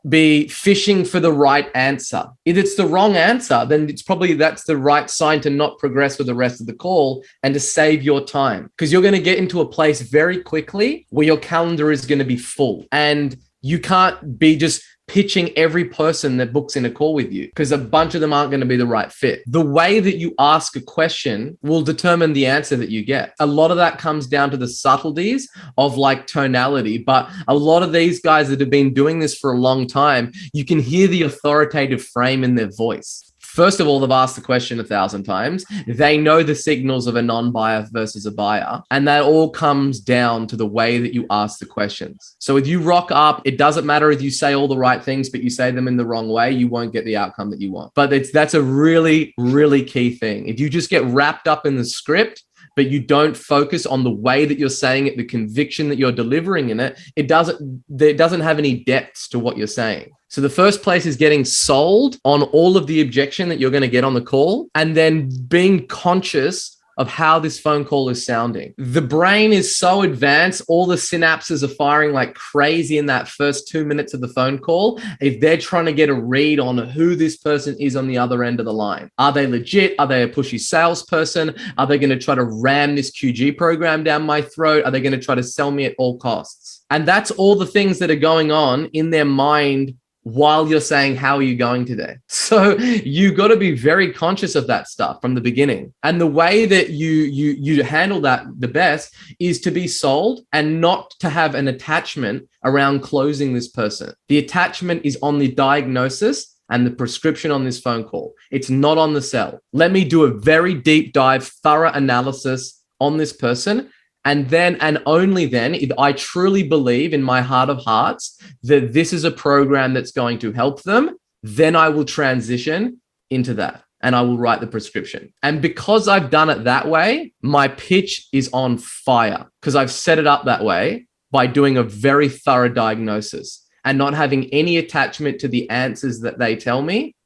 [SPEAKER 1] be fishing for the right answer. If it's the wrong answer, then that's the right sign to not progress with the rest of the call and to save your time, because you're going to get into a place very quickly where your calendar is going to be full and you can't be just pitching every person that books in a call with you because a bunch of them aren't going to be the right fit. The way that you ask a question will determine the answer that you get. A lot of that comes down to the subtleties of like tonality, but a lot of these guys that have been doing this for a long time, you can hear the authoritative frame in their voice. First of all, they've asked the question 1,000 times. They know the signals of a non-buyer versus a buyer. And that all comes down to the way that you ask the questions. So if you rock up, it doesn't matter if you say all the right things, but you say them in the wrong way, you won't get the outcome that you want. But that's a really, really key thing. If you just get wrapped up in the script, but you don't focus on the way that you're saying it, the conviction that you're delivering in it, it doesn't have any depths to what you're saying. So the first place is getting sold on all of the objection that you're going to get on the call, and then being conscious of how this phone call is sounding. The brain is so advanced, all the synapses are firing like crazy in that first 2 minutes of the phone call. If they're trying to get a read on who this person is on the other end of the line, are they legit? Are they a pushy salesperson? Are they going to try to ram this QG program down my throat? Are they going to try to sell me at all costs? And that's all the things that are going on in their mind while you're saying, how are you going today? So you got to be very conscious of that stuff from the beginning. And the way that you handle that the best is to be sold and not to have an attachment around closing this person. The attachment is on the diagnosis and the prescription on this phone call. It's not on the sell. Let me do a very deep dive, thorough analysis on this person. And then, and only then, if I truly believe in my heart of hearts that this is a program that's going to help them, then I will transition into that.
[SPEAKER 3] and I will write the prescription. And because I've done it that way, my pitch is on fire because I've set it up that way by doing a very thorough diagnosis and not having any attachment to the answers that they tell me.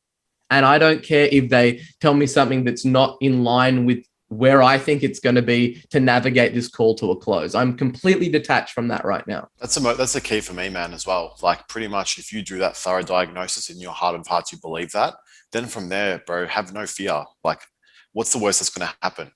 [SPEAKER 3] And I don't care if they tell me something that's not in line with where I think it's going to be to navigate this call to a close. I'm completely detached from that right now.
[SPEAKER 4] That's the key for me, man, as well. Like pretty much if you do that thorough diagnosis in your heart of hearts, you believe that, then from there, bro, have no fear. Like what's the worst that's going to happen?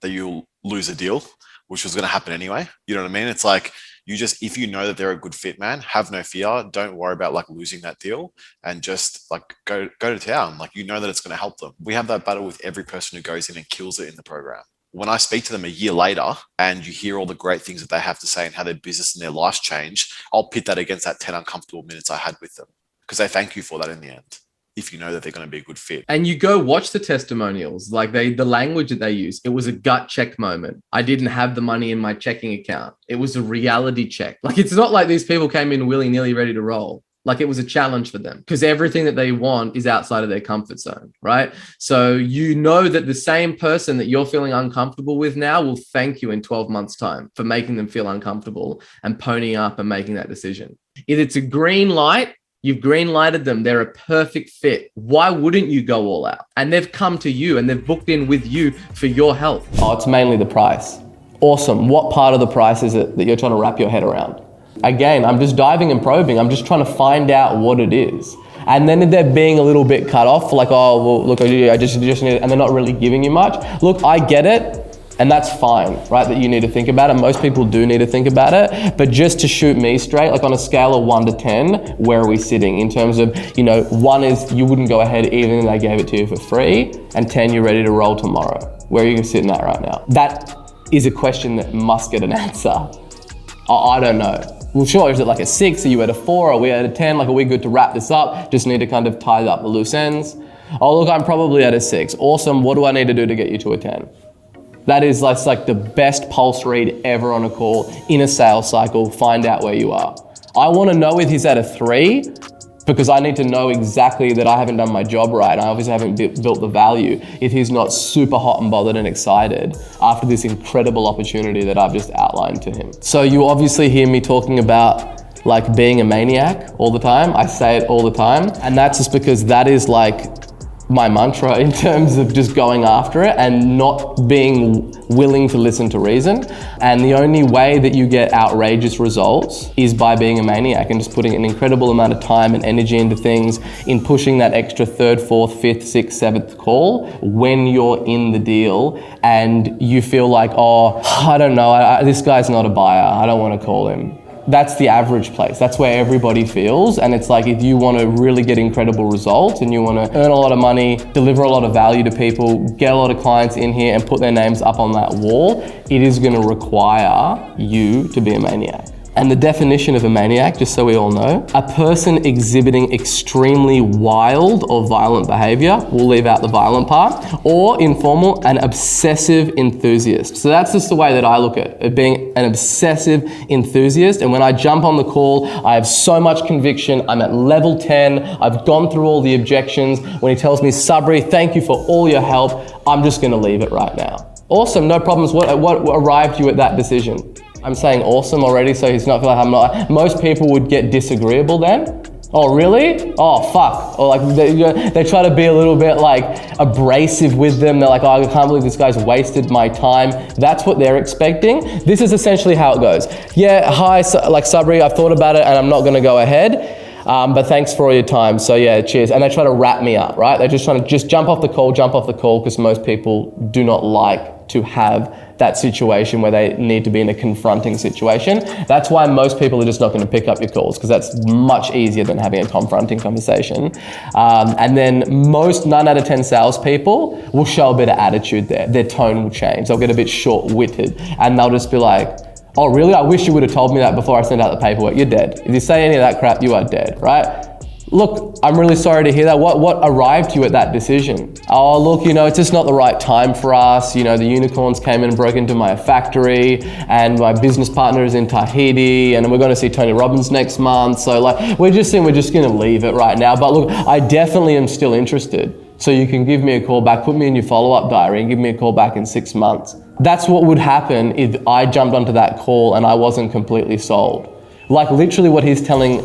[SPEAKER 4] That you'll lose a deal, which was going to happen anyway. You know what I mean? It's like if you know that they're a good fit, man, have no fear. Don't worry about like losing that deal and just like go to town. Like, you know that it's going to help them. We have that battle with every person who goes in and kills it in the program. When I speak to them a year later and you hear all the great things that they have to say and how their business and their lives changed, I'll pit that against that 10 uncomfortable minutes I had with them because they thank you for that in the end, if you know that they're going to be a good fit.
[SPEAKER 3] And you go watch the testimonials, like the language that they use. It was a gut check moment. I didn't have the money in my checking account. It was a reality check. Like, it's not like these people came in willy-nilly ready to roll. Like, it was a challenge for them because everything that they want is outside of their comfort zone, right? So you know that the same person that you're feeling uncomfortable with now will thank you in 12 months' time for making them feel uncomfortable and ponying up and making that decision. If it's a green light, you've green lighted them. They're a perfect fit. Why wouldn't you go all out? And they've come to you and they've booked in with you for your help. Oh, it's mainly the price. Awesome. What part of the price is it that you're trying to wrap your head around? Again, I'm just diving and probing. I'm just trying to find out what it is. And then they're being a little bit cut off, like, oh, well, look, I just need it, and they're not really giving you much. Look, I get it. And that's fine, right? That you need to think about it. Most people do need to think about it. But just to shoot me straight, like on a scale of 1 to 10, where are we sitting in terms of, 1 is you wouldn't go ahead even if they gave it to you for free, and 10, you're ready to roll tomorrow. Where are you sitting at right now? That is a question that must get an answer. I don't know. Well, sure, is it like a 6? Are you at a 4? Are we at a 10? Like, are we good to wrap this up? Just need to kind of tie up the loose ends. Oh, look, I'm probably at a 6. Awesome. What do I need to do to get you to a 10? That is like the best pulse read ever on a call in a sales cycle. Find out where you are. I want to know if he's at a 3 because I need to know exactly that I haven't done my job right. I obviously haven't built the value if he's not super hot and bothered and excited after this incredible opportunity that I've just outlined to him. So you obviously hear me talking about like being a maniac all the time. I say it all the time. And that's just because that is like my mantra in terms of just going after it and not being willing to listen to reason. And the only way that you get outrageous results is by being a maniac and just putting an incredible amount of time and energy into things, in pushing that extra 3rd, 4th, 5th, 6th, 7th call when you're in the deal and you feel like, oh, I don't know, this guy's not a buyer, I don't want to call him. That's the average place. That's where everybody feels. And it's like, if you want to really get incredible results and you want to earn a lot of money, deliver a lot of value to people, get a lot of clients in here and put their names up on that wall, it is going to require you to be a maniac. And the definition of a maniac, just so we all know, a person exhibiting extremely wild or violent behavior, we'll leave out the violent part, or informal, an obsessive enthusiast. So that's just the way that I look at it, being an obsessive enthusiast. And when I jump on the call, I have so much conviction. I'm at level 10. I've gone through all the objections. When he tells me, Sabri, thank you for all your help, I'm just gonna leave it right now. Awesome, no problems. What arrived you at that decision? I'm saying awesome already, so he's not feel like I'm not. Most people would get disagreeable then. Oh, really? Oh, fuck. Or like they try to be a little bit like abrasive with them. They're like, oh, I can't believe this guy's wasted my time. That's what they're expecting. This is essentially how it goes. Yeah, hi, like Sabri, I've thought about it and I'm not gonna go ahead. But thanks for all your time. So yeah, cheers. And they try to wrap me up, right? They're just trying to just jump off the call because most people do not like to have that situation where they need to be in a confronting situation. That's why most people are just not going to pick up your calls, because that's much easier than having a confronting conversation. And then most 9 out of 10 salespeople will show a bit of attitude there. Their tone will change. They'll get a bit short-witted and they'll just be like, oh really? I wish you would have told me that before I sent out the paperwork. You're dead. If you say any of that crap, you are dead, right? Look, I'm really sorry to hear that. What arrived you at that decision? Oh, look, it's just not the right time for us. The unicorns came in and broke into my factory and my business partner is in Tahiti and we're going to see Tony Robbins next month. So like, we're just going to leave it right now. But look, I definitely am still interested.
[SPEAKER 1] So you can give me a call back, put me in your follow-up diary and give me a call back in 6 months. That's what would happen if I jumped onto that call and I wasn't completely sold. Like literally what he's telling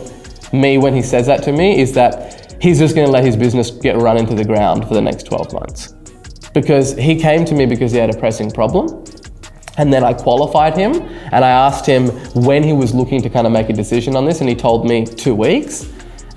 [SPEAKER 1] me when he says that to me is that he's just gonna let his business get run into the ground for the next 12 months. Because he came to me because he had a pressing problem. And then I qualified him and I asked him when he was looking to kind of make a decision on this, and he told me 2 weeks.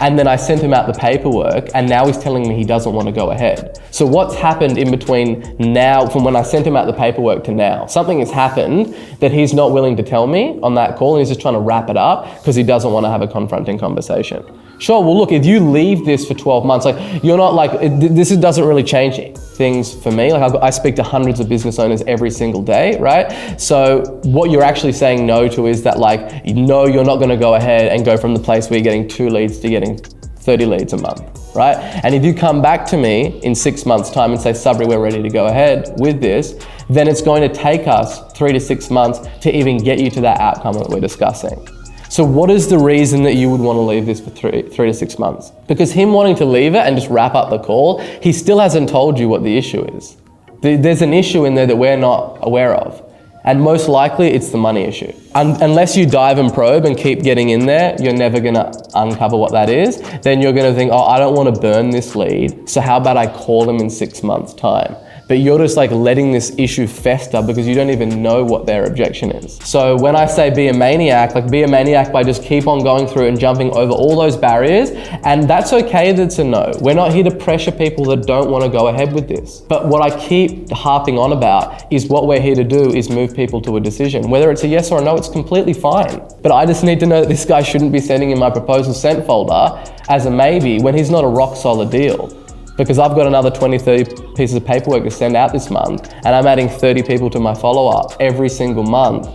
[SPEAKER 1] And then I sent him out the paperwork and now he's telling me he doesn't want to go ahead. So what's happened in between now, from when I sent him out the paperwork to now? Something has happened that he's not willing to tell me on that call, and he's just trying to wrap it up because he doesn't want to have a confronting conversation. Sure, well look, if you leave this for 12 months, like you're not like, this doesn't really change things for me. Like I speak to hundreds of business owners every single day, right? So what you're actually saying no to is that like, no, you're not gonna go ahead and go from the place where you're getting 2 leads to getting 30 leads a month, right? And if you come back to me in 6 months time and say, Sabri, we're ready to go ahead with this, then it's going to take us 3 to 6 months to even get you to that outcome that we're discussing. So what is the reason that you would want to leave this for three to 6 months? Because him wanting to leave it and just wrap up the call, he still hasn't told you what the issue is. There's an issue in there that we're not aware of. And most likely it's the money issue. Unless you dive and probe and keep getting in there, you're never gonna uncover what that is. Then you're gonna think, oh, I don't wanna burn this lead, so how about I call them in 6 months' time? But you're just like letting this issue fester because you don't even know what their objection is. So when I say be a maniac, like be a maniac by just keep on going through and jumping over all those barriers, and that's okay that's a no. We're not here to pressure people that don't want to go ahead with this. But what I keep harping on about is what we're here to do is move people to a decision. Whether it's a yes or a no, it's completely fine. But I just need to know that this guy shouldn't be sending in my proposal sent folder as a maybe when he's not a rock solid deal. Because I've got another 20, 30 pieces of paperwork to send out this month, and I'm adding 30 people to my follow-up every single month.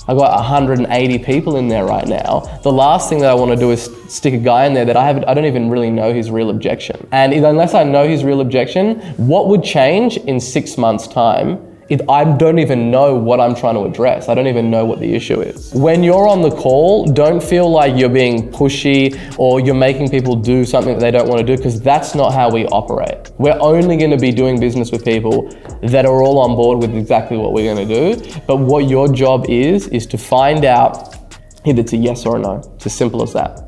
[SPEAKER 1] I've got 180 people in there right now. The last thing that I want to do is stick a guy in there that I don't even really know his real objection. And unless I know his real objection, what would change in 6 months' time if I don't even know what I'm trying to address? I don't even know what the issue is. When you're on the call, don't feel like you're being pushy or you're making people do something that they don't want to do, because that's not how we operate. We're only going to be doing business with people that are all on board with exactly what we're going to do. But what your job is to find out if it's a yes or a no. It's as simple as that.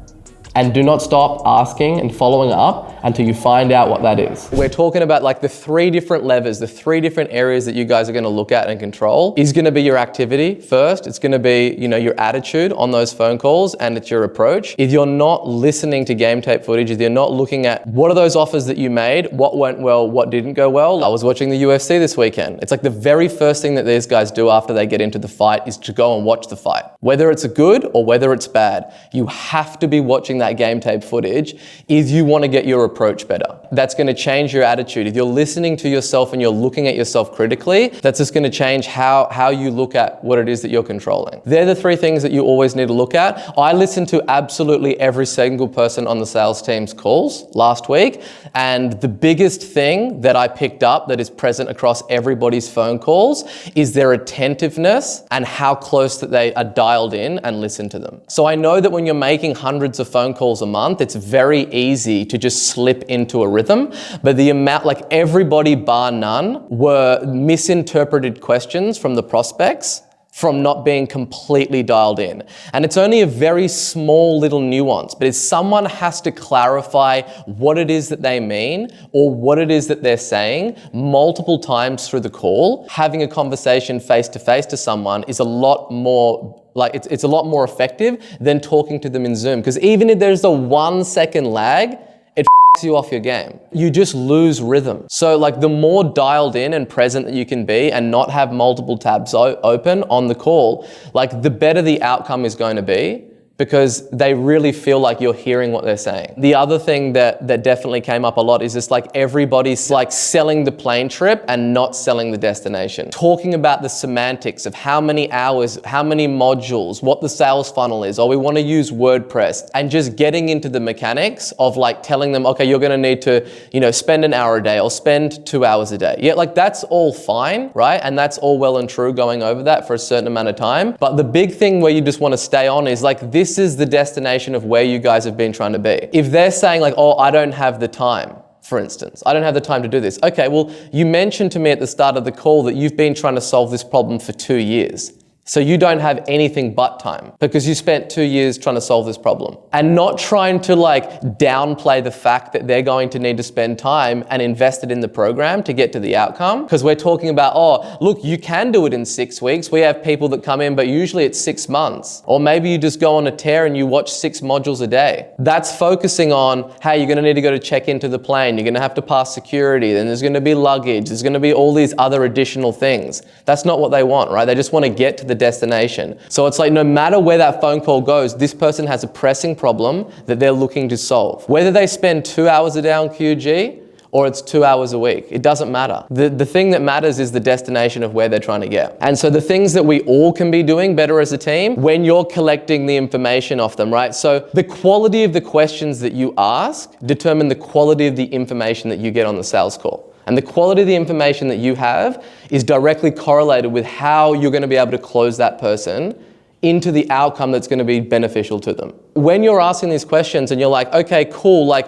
[SPEAKER 1] And do not stop asking and following up until you find out what that is. We're talking about like the 3 different levers, the 3 different areas that you guys are gonna look at and control. Is gonna be your activity first. It's gonna be, your attitude on those phone calls, and it's your approach. If you're not listening to game tape footage, if you're not looking at what are those offers that you made, what went well, what didn't go well. I was watching the UFC this weekend. It's like the very first thing that these guys do after they get into the fight is to go and watch the fight. Whether it's good or whether it's bad, you have to be watching that game tape footage if you want to get your approach better. That's going to change your attitude. If you're listening to yourself and you're looking at yourself critically, that's just going to change how you look at what it is that you're controlling. They're the 3 things that you always need to look at. I listened to absolutely every single person on the sales team's calls last week, and the biggest thing that I picked up that is present across everybody's phone calls is their attentiveness and how close that they are dialed in and listen to them. So I know that when you're making hundreds of phone calls a month, it's very easy to just slip into a rhythm. But the amount, like everybody bar none, were misinterpreted questions from the prospects from not being completely dialed in. And it's only a very small little nuance, but if someone has to clarify what it is that they mean or what it is that they're saying multiple times through the call, having a conversation face to face to someone is a lot more it's a lot more effective than talking to them in Zoom. Because even if there's a 1 second lag, it you off your game. You just lose rhythm. So like the more dialed in and present that you can be and not have multiple tabs open on the call, like the better the outcome is going to be, because they really feel like you're hearing what they're saying. The other thing that definitely came up a lot is just like everybody's like selling the plane trip and not selling the destination. Talking about the semantics of how many hours, how many modules, what the sales funnel is, or we want to use WordPress, and just getting into the mechanics of like telling them, okay, you're going to need to, spend an hour a day or spend 2 hours a day. Yeah, like that's all fine, right? And that's all well and true going over that for a certain amount of time. But the big thing where you just want to stay on is like, this is the destination of where you guys have been trying to be. If they're saying like, oh, I don't have the time,
[SPEAKER 2] for instance. I don't have the time to do this. Okay, well, you mentioned to me at the start of the call that you've been trying to solve this problem for 2 years. So you don't have anything but time because you spent 2 years trying to solve this problem, and not trying to like downplay the fact that they're going to need to spend time and invest it in the program to get to the outcome. Because we're talking about, oh, look, you can do it in 6 weeks. We have people that come in, but usually it's 6 months. Or maybe you just go on a tear and you watch 6 modules a day. That's focusing on, hey, you're going to need to go to check into the plane. You're going to have to pass security. Then there's going to be luggage. There's going to be all these other additional things. That's not what they want, right? They just want to get to the destination. So it's like no matter where that phone call goes, this person has a pressing problem that they're looking to solve. Whether they spend 2 hours a day on QG or it's 2 hours a week, it doesn't matter. The thing that matters is the destination of where they're trying to get. And so the things that we all can be doing better as a team when you're collecting the information off them, right? So the quality of the questions that you ask determine the quality of the information that you get on the sales call. And the quality of the information that you have is directly correlated with how you're going to be able to close that person into the outcome that's going to be beneficial to them. When you're asking these questions and you're like, okay, cool, like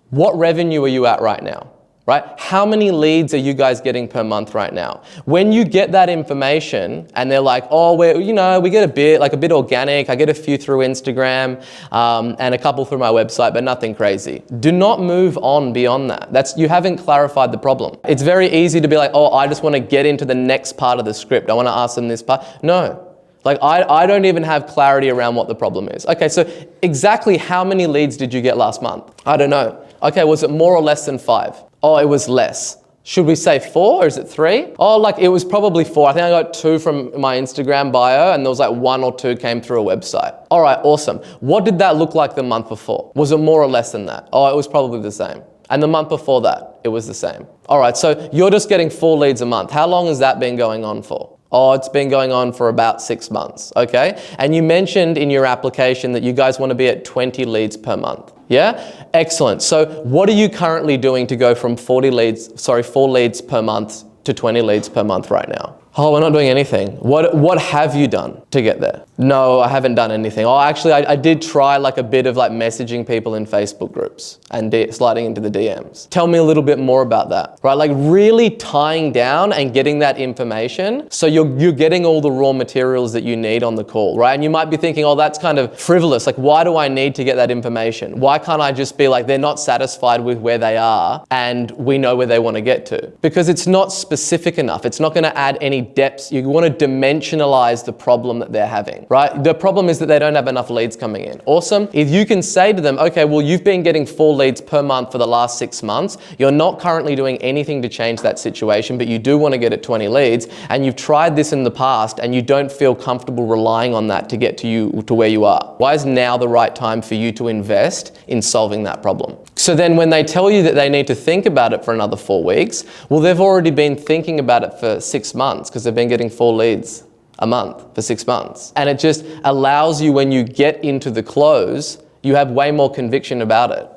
[SPEAKER 2] what revenue are you at right now? Right? How many leads are you guys getting per month right now? When you get that information and they're like, oh, we get a bit organic. I get a few through Instagram and a couple through my website, but nothing crazy. Do not move on beyond that. You haven't clarified the problem. It's very easy to be like, oh, I just want to get into the next part of the script. I want to ask them this part. No. Like I don't even have clarity around what the problem is. Okay, so exactly how many leads did you get last month? I don't know. Okay, was it more or less than 5? Oh, it was less. Should we say 4 or is it 3? Oh, like it was probably 4. I think I got 2 from my Instagram bio and there was like 1 or 2 came through a website. All right, awesome. What did that look like the month before? Was it more or less than that? Oh, it was probably the same. And the month before that, it was the same. All right, so you're just getting 4 leads a month. How long has that been going on for? Oh, it's been going on for about 6 months, okay? And you mentioned in your application that you guys want to be at 20 leads per month. Yeah? Excellent. So what are you currently doing to go from 4 leads per month to 20 leads per month right now? Oh, we're not doing anything. What have you done to get there? No, I haven't done anything. Oh, actually, I did try like a bit of like messaging people in Facebook groups and sliding into the DMs. Tell me a little bit more about that, right? Like really tying down and getting that information so you're getting all the raw materials that you need on the call, right? And you might be thinking, oh, that's kind of frivolous. Like, why do I need to get that information? Why can't I just be like, they're not satisfied with where they are and we know where they want to get to? Because it's not specific enough. It's not going to add any depths. You want to dimensionalize the problem that they're having, right? The problem is that they don't have enough leads coming in. Awesome. If you can say to them, okay, well, you've been getting 4 leads per month for the last 6 months. You're not currently doing anything to change that situation, but you do want to get at 20 leads and you've tried this in the past and you don't feel comfortable relying on that to get to where you are. Why is now the right time for you to invest in solving that problem? So then when they tell you that they need to think about it for another 4 weeks, well, they've already been thinking about it for 6 months because they've been getting 4 leads a month for 6 months. And it just allows you, when you get into the close, you have way more conviction about it.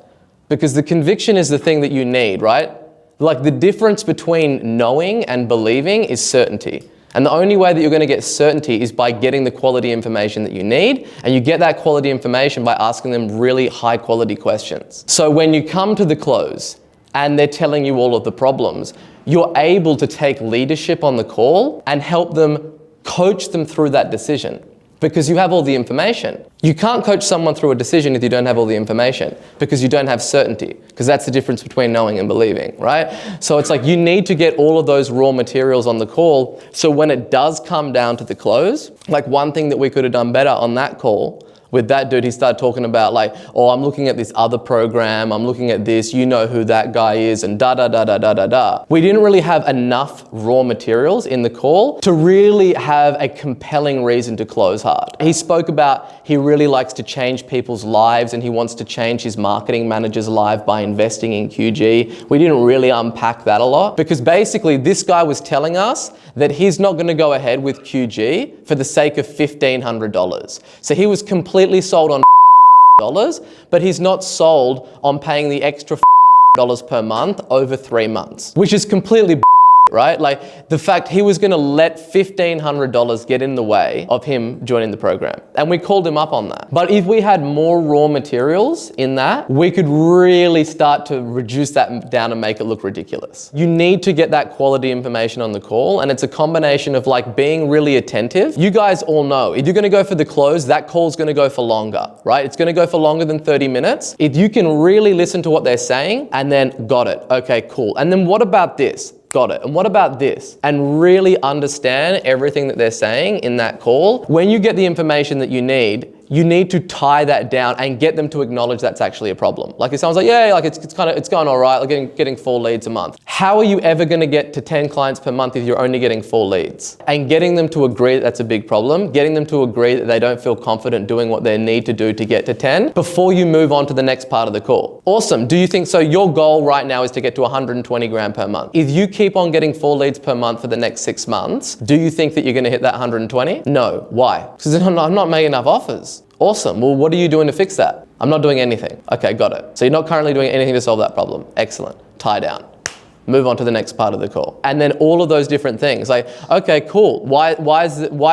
[SPEAKER 2] Because the conviction is the thing that you need, right? Like the difference between knowing and believing is certainty. And the only way that you're going to get certainty is by getting the quality information that you need. And you get that quality information by asking them really high quality questions. So when you come to the close and they're telling you all of the problems, you're able to take leadership on the call and help them, coach them through that decision. Because you have all the information. You can't coach someone through a decision if you don't have all the information, because you don't have certainty, because that's the difference between knowing and believing, right? So it's like you need to get all of those raw materials on the call, so when it does come down to the close, like one thing that we could have done better on that call with that dude, he started talking about like, oh, I'm looking at this other program, I'm looking at this, you know who that guy is, and da-da-da-da-da-da-da. We didn't really have enough raw materials in the call to really have a compelling reason to close hard. He spoke about he really likes to change people's lives and he wants to change his marketing manager's life by investing in QG. We didn't really unpack that a lot because basically this guy was telling us that he's not going to go ahead with QG for the sake of $1,500. So he was completely sold on dollars, but he's not sold on paying the extra dollars per month over 3 months, which is completely right? Like the fact he was gonna let $1,500 get in the way of him joining the program. And we called him up on that. But if we had more raw materials in that, we could really start to reduce that down and make it look ridiculous. You need to get that quality information on the call, and it's a combination of like being really attentive. You guys all know, if you're gonna go for the close, that call's gonna go for longer, right? It's gonna go for longer than 30 minutes. If you can really listen to what they're saying and then got it, okay, cool. And then what about this? Got it. And what about this? And really understand everything that they're saying in that call. When you get the information that you need to tie that down and get them to acknowledge that's actually a problem. Like if someone's like, yeah, like it's going all right, like getting 4 leads a month. How are you ever going to get to 10 clients per month if you're only getting 4 leads? And getting them to agree that that's a big problem, getting them to agree that they don't feel confident doing what they need to do to get to 10 before you move on to the next part of the call. Awesome. Do you think so? Your goal right now is to get to 120 grand per month. If you keep on getting 4 leads per month for the next 6 months, do you think that you're going to hit that 120? No. Why? Because I'm not making enough offers. Awesome. Well, what are you doing to fix that? I'm not doing anything. Okay, got it. So you're not currently doing anything to solve that problem. Excellent. Tie down. Move on to the next part of the call. And then all of those different things, like, okay, cool. Why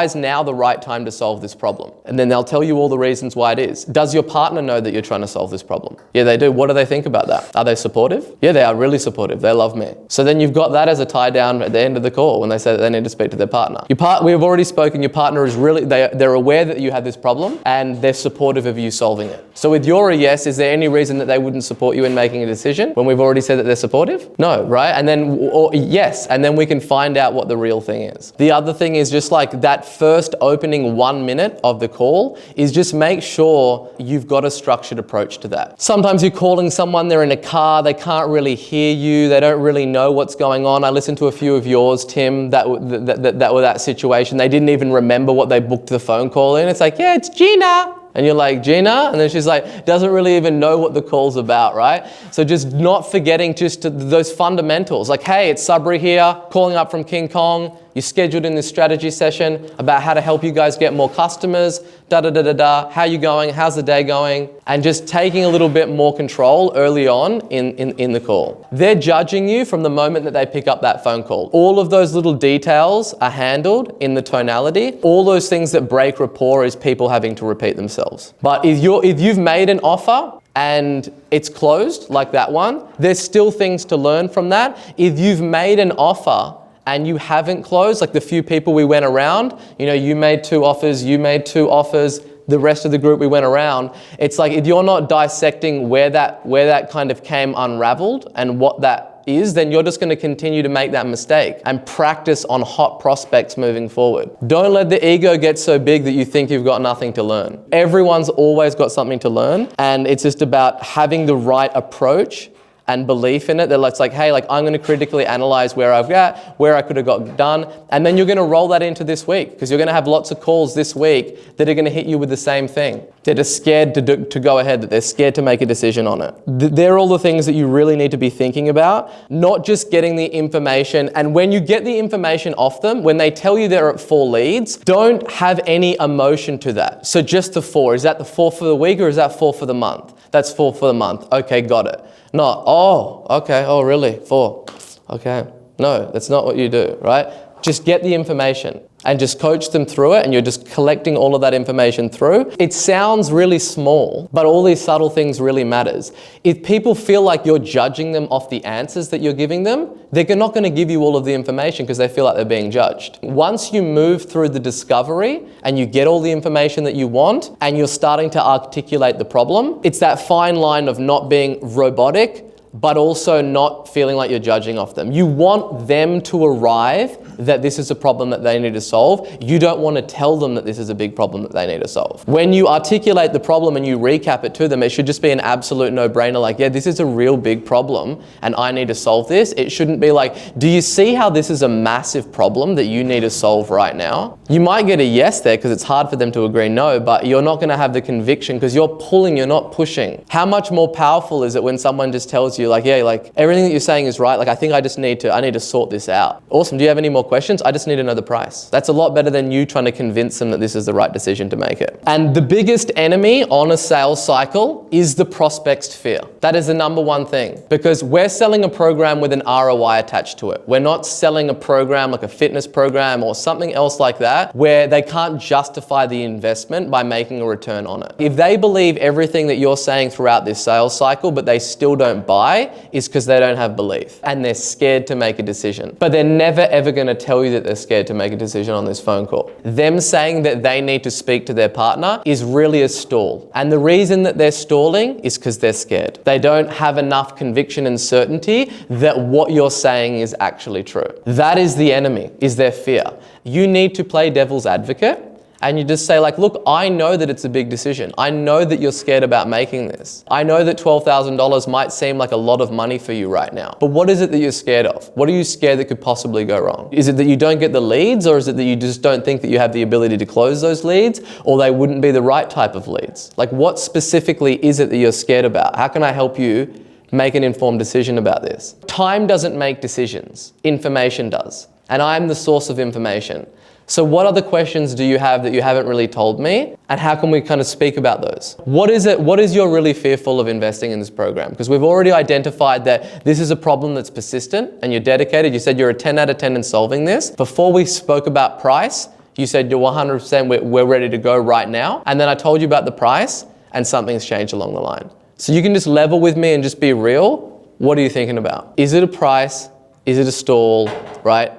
[SPEAKER 2] is now the right time to solve this problem? And then they'll tell you all the reasons why it is. Does your partner know that you're trying to solve this problem? Yeah, they do. What do they think about that? Are they supportive? Yeah, they are really supportive. They love me. So then you've got that as a tie down at the end of the call when they say that they need to speak to their partner. We've already spoken. Your partner is really, they're aware that you have this problem and they're supportive of you solving it. So with your yes, is there any reason that they wouldn't support you in making a decision when we've already said that they're supportive? No, right? And then, yes, and then we can find out what the real thing is. The other thing is just like that first opening 1 minute of the call is just make sure you've got a structured approach to that. Sometimes you're calling someone, they're in a car, they can't really hear you, they don't really know what's going on. I listened to a few of yours, Tim, that were that situation. They didn't even remember what they booked the phone call in. It's like, yeah, it's Gina. And you're like, Gina? And then she's like, doesn't really even know what the call's about, right? So just not forgetting just those fundamentals. Like, hey, it's Sabri here, calling up from King Kong. You scheduled in this strategy session about how to help you guys get more customers, da-da-da-da-da. How you going? How's the day going? And just taking a little bit more control early on in the call. They're judging you from the moment that they pick up that phone call. All of those little details are handled in the tonality. All those things that break rapport is people having to repeat themselves. But if you've made an offer and it's closed, like that one, there's still things to learn from that. If you've made an offer and you haven't closed, like the few people we went around, you made 2 offers, you made 2 offers, the rest of the group we went around, it's like if you're not dissecting where that kind of came unraveled and what that is, then you're just going to continue to make that mistake and practice on hot prospects moving forward. Don't let the ego get so big that you think you've got nothing to learn. Everyone's always got something to learn, and it's just about having the right approach and belief in it. That it's like, hey, like I'm going to critically analyze where I've got, where I could have got done. And then you're going to roll that into this week because you're going to have lots of calls this week that are going to hit you with the same thing. They're just scared to go ahead, that they're scared to make a decision on it. They're all the things that you really need to be thinking about, not just getting the information. And when you get the information off them, when they tell you they're at 4 leads, don't have any emotion to that. So just the 4, is that the 4 for the week or is that 4 for the month? That's 4 for the month. Okay, got it. Not, oh, okay, oh really, 4. Okay, no, that's not what you do, right? Just get the information and just coach them through it, and you're just collecting all of that information through. It sounds really small, but all these subtle things really matters. If people feel like you're judging them off the answers that you're giving them, they're not going to give you all of the information because they feel like they're being judged. Once you move through the discovery and you get all the information that you want and you're starting to articulate the problem, it's that fine line of not being robotic, but also not feeling like you're judging off them. You want them to arrive that this is a problem that they need to solve. You don't want to tell them that this is a big problem that they need to solve. When you articulate the problem and you recap it to them, it should just be an absolute no-brainer, like, yeah, this is a real big problem and I need to solve this. It shouldn't be like, do you see how this is a massive problem that you need to solve right now? You might get a yes there because it's hard for them to agree no, but you're not going to have the conviction because you're pulling, you're not pushing. How much more powerful is it when someone just tells to you, like, yeah, like everything that you're saying is right. Like, I think I need to sort this out. Awesome. Do you have any more questions? I just need to know the price. That's a lot better than you trying to convince them that this is the right decision to make it. And the biggest enemy on a sales cycle is the prospect's fear. That is the number one thing, because we're selling a program with an ROI attached to it. We're not selling a program like a fitness program or something else like that where they can't justify the investment by making a return on it. If they believe everything that you're saying throughout this sales cycle, but they still don't buy, is because they don't have belief and they're scared to make a decision. But they're never ever going to tell you that they're scared to make a decision on this phone call. Them saying that they need to speak to their partner is really a stall. And the reason that they're stalling is because they're scared. They don't have enough conviction and certainty that what you're saying is actually true. That is the enemy, is their fear. You need to play devil's advocate. And you just say like, look, I know that it's a big decision. I know that you're scared about making this. I know that $12,000 might seem like a lot of money for you right now. But what is it that you're scared of? What are you scared that could possibly go wrong? Is it that you don't get the leads, or is it that you just don't think that you have the ability to close those leads, or they wouldn't be the right type of leads? Like, what specifically is it that you're scared about? How can I help you make an informed decision about this? Time doesn't make decisions. Information does. And I'm the source of information. So what other questions do you have that you haven't really told me? And how can we kind of speak about those? What is you're really fearful of investing in this program? Because we've already identified that this is a problem that's persistent and you're dedicated. You said you're a 10 out of 10 in solving this. Before we spoke about price, you said you're 100%, we're ready to go right now. And then I told you about the price and something's changed along the line. So you can just level with me and just be real. What are you thinking about? Is it a price? Is it a stall, right?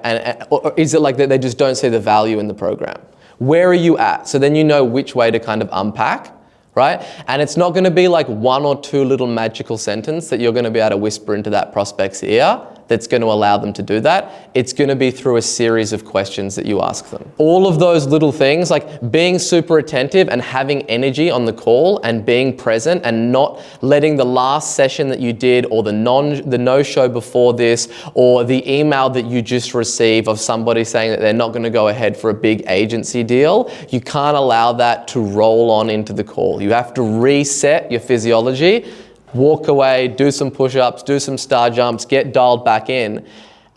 [SPEAKER 2] Or is it like that they just don't see the value in the program? Where are you at? So then you know which way to kind of unpack, right? And it's not going to be like one or two little magical sentence that you're going to be able to whisper into that prospect's ear that's going to allow them to do that. It's going to be through a series of questions that you ask them. All of those little things, like being super attentive and having energy on the call and being present and not letting the last session that you did or the no-show before this or the email that you just received of somebody saying that they're not going to go ahead for a big agency deal, you can't allow that to roll on into the call. You have to reset your physiology, walk away, do some push-ups, do some star jumps, get dialed back in.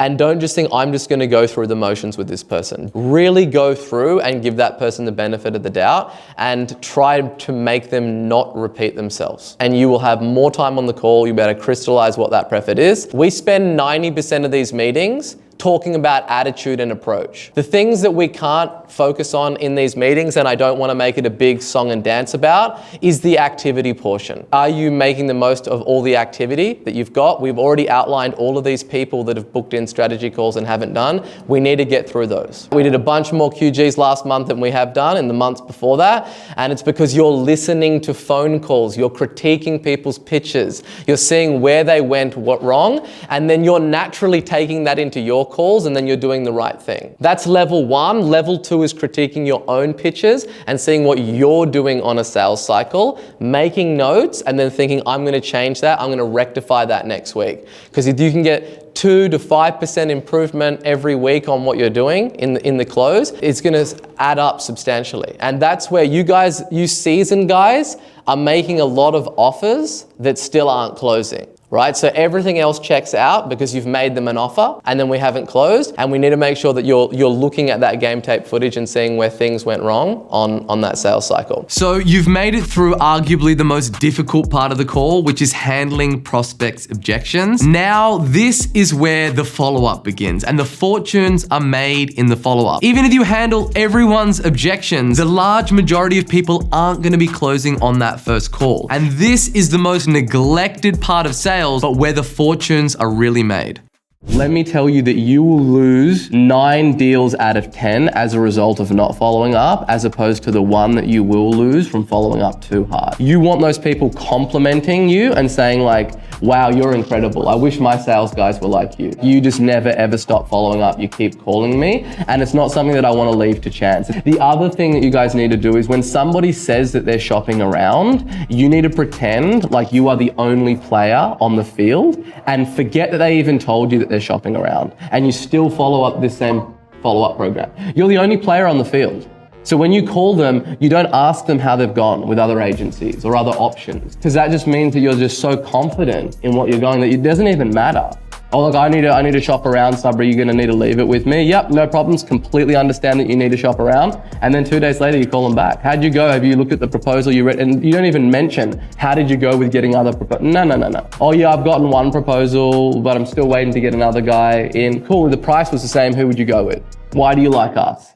[SPEAKER 2] And don't just think, I'm just going to go through the motions with this person. Really go through and give that person the benefit of the doubt and try to make them not repeat themselves. And you will have more time on the call. You'll be able to crystallize what that preferred is. We spend 90% of these meetings talking about attitude and approach. The things that we can't focus on in these meetings, and I don't want to make it a big song and dance about, is the activity portion. Are you making the most of all the activity that you've got? We've already outlined all of these people that have booked in strategy calls and haven't done. We need to get through those. We did a bunch more QGs last month than we have done in the months before that, and it's because you're listening to phone calls, you're critiquing people's pitches, you're seeing where they went wrong, and then you're naturally taking that into your calls, and then you're doing the right thing. That's level one. Level two is critiquing your own pitches and seeing what you're doing on a sales cycle, making notes, and then thinking, I'm going to change that. I'm going to rectify that next week. Because if you can get 2 to 5% improvement every week on what you're doing in the close, it's going to add up substantially. And that's where you seasoned guys are making a lot of offers that still aren't closing. Right? So everything else checks out because you've made them an offer and then we haven't closed, and we need to make sure that you're looking at that game tape footage and seeing where things went wrong on that sales cycle.
[SPEAKER 1] So you've made it through arguably the most difficult part of the call, which is handling prospects' objections. Now this is where the follow-up begins, and the fortunes are made in the follow-up. Even if you handle everyone's objections, the large majority of people aren't going to be closing on that first call. And this is the most neglected part of sales, but where the fortunes are really made. Let me tell you that you will lose 9 deals out of 10 as a result of not following up, as opposed to the 1 that you will lose from following up too hard. You want those people complimenting you and saying like, wow, you're incredible. I wish my sales guys were like you. You just never ever stop following up. You keep calling me, and it's not something that I want to leave to chance. The other thing that you guys need to do is when somebody says that they're shopping around, you need to pretend like you are the only player on the field and forget that they even told you that they're shopping around, and you still follow up this same follow-up program. You're the only player on the field. So when you call them, you don't ask them how they've gone with other agencies or other options, because that just means that you're just so confident in what you're going that it doesn't even matter. Oh, look, I need to shop around, Sabri, you're gonna need to leave it with me. Yep, no problems, completely understand that you need to shop around. And then 2 days later, you call them back. How'd you go? Have you looked at the proposal you read? And you don't even mention, how did you go with getting other proposals? No. Oh yeah, I've gotten one proposal, but I'm still waiting to get another guy in. Cool, the price was the same, who would you go with? Why do you like us?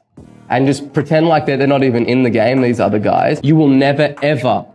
[SPEAKER 1] And just pretend like they're not even in the game, these other guys. You will never, ever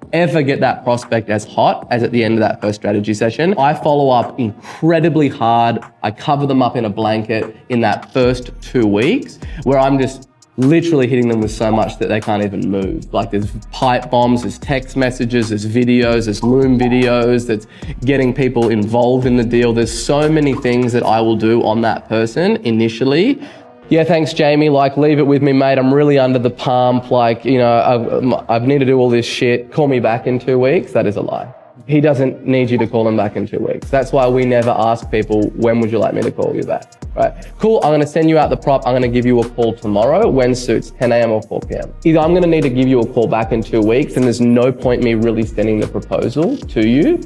[SPEAKER 1] get that prospect as hot as at the end of that first strategy session. I follow up incredibly hard. I cover them up in a blanket in that first 2 weeks, where I'm just literally hitting them with so much that they can't even move. Like there's pipe bombs, there's text messages, there's videos, there's Loom videos, that's getting people involved in the deal. There's so many things that I will do on that person initially. Yeah, thanks, Jamie. Like, leave it with me, mate. I'm really under the pump. Like, you know, I need to do all this shit. Call me back in 2 weeks. That is a lie. He doesn't need you to call him back in 2 weeks. That's why we never ask people, when would you like me to call you back? Right? Cool, I'm gonna send you out the prop. I'm gonna give you a call tomorrow. When suits, 10 a.m. or 4 p.m. Either I'm gonna need to give you a call back in 2 weeks, and there's no point me really sending the proposal to you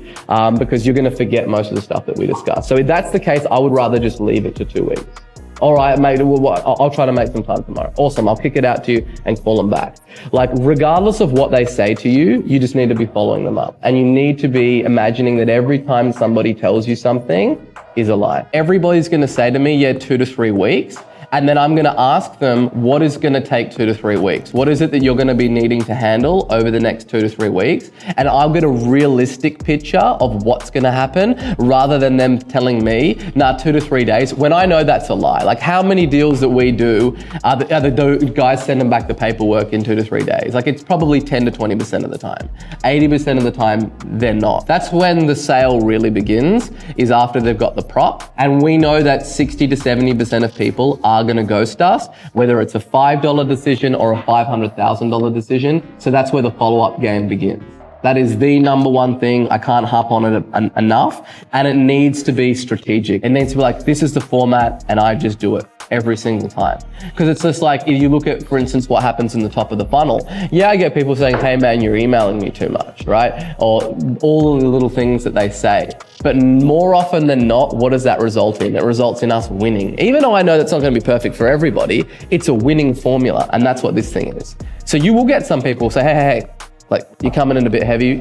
[SPEAKER 1] because you're gonna forget most of the stuff that we discussed. So if that's the case, I would rather just leave it to 2 weeks. All right, mate, I'll try to make some time tomorrow. Awesome, I'll kick it out to you and call them back. Like, regardless of what they say to you, you just need to be following them up. And you need to be imagining that every time somebody tells you something is a lie. Everybody's gonna say to me, yeah, 2 to 3 weeks. And then I'm gonna ask them, what is gonna take 2 to 3 weeks? What is it that you're gonna be needing to handle over the next 2 to 3 weeks? And I'll get a realistic picture of what's gonna happen rather than them telling me, nah, 2 to 3 days, when I know that's a lie. Like, how many deals that we do are the guys sending back the paperwork in 2 to 3 days? Like, it's probably 10 to 20% of the time. 80% of the time, they're not. That's when the sale really begins, is after they've got the prop. And we know that 60 to 70% of people are going to ghost us, whether it's a $5 decision or a $500,000 decision. So that's where the follow-up game begins. That is the number one thing. I can't harp on it enough. And it needs to be strategic. It needs to be like, this is the format, and I just do it every single time. Because it's just like, if you look at, for instance, what happens in the top of the funnel, yeah, I get people saying, hey man, you're emailing me too much, right? Or all the little things that they say. But more often than not, what does that result in? It results in us winning. Even though I know that's not going to be perfect for everybody, it's a winning formula, and that's what this thing is. So you will get some people say, hey, like, you're coming in a bit heavy.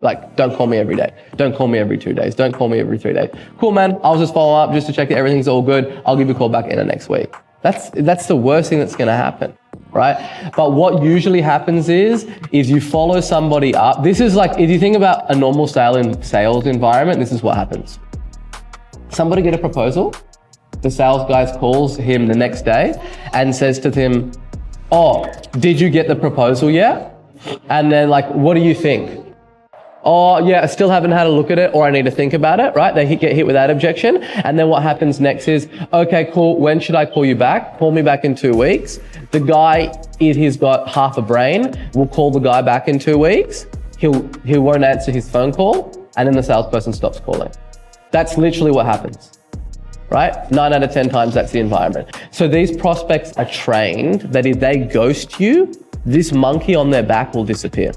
[SPEAKER 1] Like, don't call me every day. Don't call me every 2 days. Don't call me every 3 days. Cool, man. I'll just follow up just to check that everything's all good. I'll give you a call back in the next week. That's the worst thing that's going to happen, right? But what usually happens is you follow somebody up. This is like, if you think about a normal sales environment, this is what happens. Somebody get a proposal. The sales guy calls him the next day and says to him, oh, did you get the proposal yet? And then, like, what do you think? Oh, yeah, I still haven't had a look at it, or I need to think about it, right? They get hit with that objection. And then what happens next is, okay, cool, when should I call you back? Call me back in 2 weeks. The guy, if he's got half a brain, will call the guy back in 2 weeks. He won't answer his phone call, and then the salesperson stops calling. That's literally what happens, right? 9 out of 10 times, that's the environment. So these prospects are trained that if they ghost you, this monkey on their back will disappear,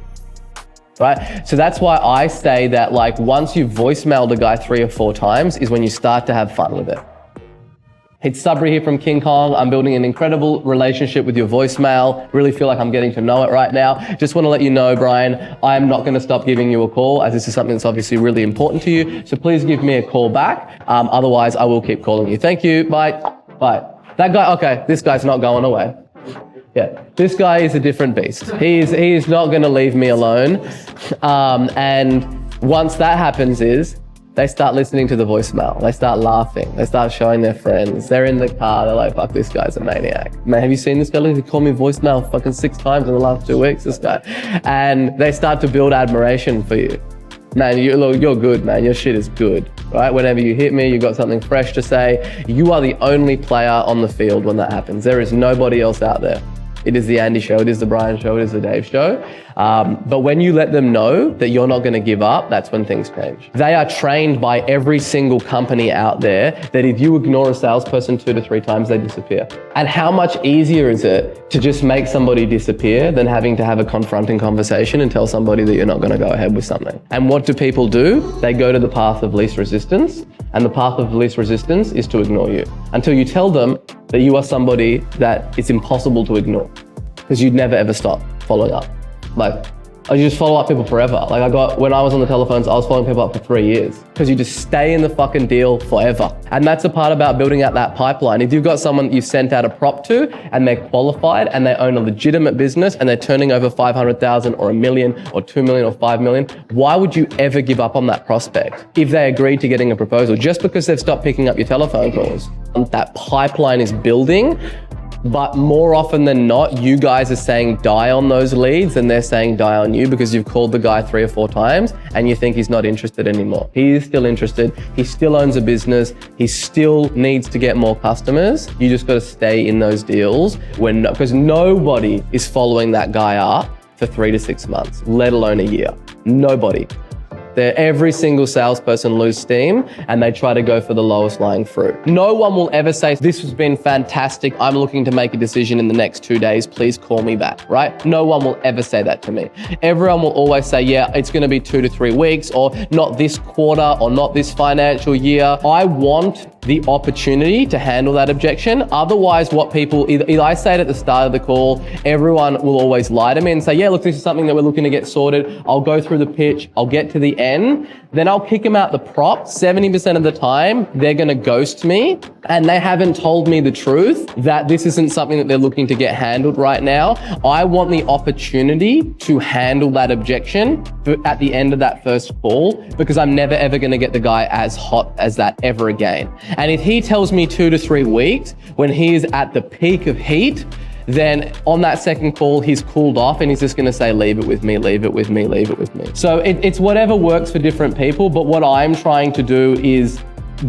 [SPEAKER 1] right? So that's why I say that, like, once you've voicemailed a guy 3 or 4 times is when you start to have fun with it. It's Sabri here from King Kong. I'm building an incredible relationship with your voicemail. Really feel like I'm getting to know it right now. Just want to let you know, Brian, I'm not going to stop giving you a call, as this is something that's obviously really important to you. So please give me a call back. Otherwise, I will keep calling you. Thank you. Bye. Bye. That guy, okay, this guy's not going away. Yeah, this guy is a different beast. He is not going to leave me alone. And once that happens they start listening to the voicemail. They start laughing. They start showing their friends. They're in the car. They're like, fuck, this guy's a maniac. Man, have you seen this guy? He called me voicemail fucking 6 times in the last 2 weeks, this guy. And they start to build admiration for you. Man, you're good, man. Your shit is good, right? Whenever you hit me, you've got something fresh to say. You are the only player on the field when that happens. There is nobody else out there. It is the Andy show, it is the Brian show, it is the Dave show.
[SPEAKER 2] But when you let them know that you're not going to give up, that's when things change. They are trained by every single company out there that if you ignore a salesperson 2 to 3 times, they disappear. And how much easier is it to just make somebody disappear than having to have a confronting conversation and tell somebody that you're not going to go ahead with something? And what do people do? They go to the path of least resistance. And the path of least resistance is to ignore you until you tell them that you are somebody that it's impossible to ignore, because you'd never ever stop following up. Like, you just follow up people forever. Like when I was on the telephones, I was following people up for 3 years because you just stay in the fucking deal forever. And that's the part about building out that pipeline. If you've got someone that you've sent out a prop to and they're qualified and they own a legitimate business and they're turning over 500,000 or $1 million or 2 million or 5 million, why would you ever give up on that prospect if they agreed to getting a proposal just because they've stopped picking up your telephone calls? That pipeline is building. But more often than not, you guys are saying die on those leads and they're saying die on you because you've called the guy 3 or 4 times and you think he's not interested anymore. He is still interested. He still owns a business. He still needs to get more customers. You just got to stay in those deals because nobody is following that guy up for 3 to 6 months, let alone a year. Nobody. Every single salesperson lose steam and they try to go for the lowest lying fruit. No one will ever say, this has been fantastic. I'm looking to make a decision in the next 2 days. Please call me back, right? No one will ever say that to me. Everyone will always say, yeah, it's going to be 2 to 3 weeks or not this quarter or not this financial year. I want the opportunity to handle that objection. Otherwise, what people, either I say it at the start of the call, everyone will always lie to me and say, yeah, look, this is something that we're looking to get sorted. I'll go through the pitch. I'll get to the end. Then I'll kick them out the prop. 70% of the time, they're going to ghost me and they haven't told me the truth that this isn't something that they're looking to get handled right now. I want the opportunity to handle that objection at the end of that first call because I'm never ever going to get the guy as hot as that ever again. And if he tells me 2 to 3 weeks when he is at the peak of heat, then on that second call, he's cooled off and he's just going to say, leave it with me, leave it with me, leave it with me. So it's whatever works for different people. But what I'm trying to do is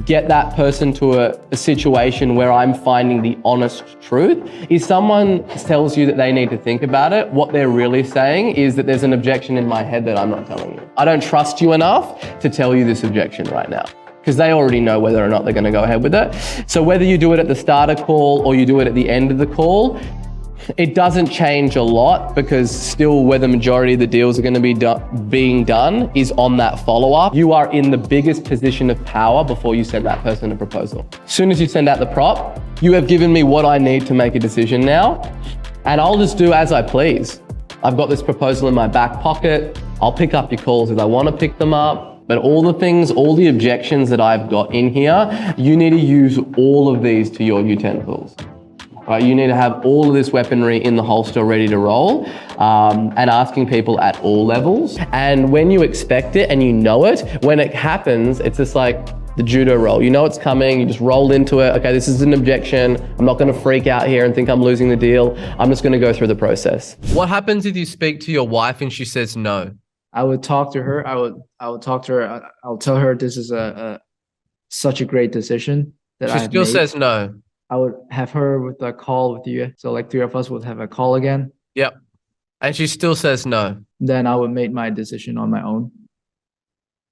[SPEAKER 2] get that person to a situation where I'm finding the honest truth. If someone tells you that they need to think about it, what they're really saying is that there's an objection in my head that I'm not telling you. I don't trust you enough to tell you this objection right now, because they already know whether or not they're going to go ahead with it. So whether you do it at the start of call or you do it at the end of the call, it doesn't change a lot because still where the majority of the deals are going to be being done is on that follow-up. You are in the biggest position of power before you send that person a proposal. As soon as you send out the prop, you have given me what I need to make a decision now, and I'll just do as I please. I've got this proposal in my back pocket. I'll pick up your calls if I want to pick them up. But all the things, all the objections that I've got in here, you need to use all of these to your utensils. Right? You need to have all of this weaponry in the holster ready to roll, and asking people at all levels. And when you expect it and you know it, when it happens, it's just like the judo roll. You know it's coming, you just roll into it. Okay, this is an objection. I'm not going to freak out here and think I'm losing the deal. I'm just going to go through the process.
[SPEAKER 1] What happens if you speak to your wife and she says no?
[SPEAKER 12] I would talk to her. I would talk to her. I'll tell her this is such a great decision that
[SPEAKER 1] she still says no.
[SPEAKER 12] I would have her with a call with you. So like 3 of us would have a call again.
[SPEAKER 1] Yep. And she still says no.
[SPEAKER 12] Then I would make my decision on my own.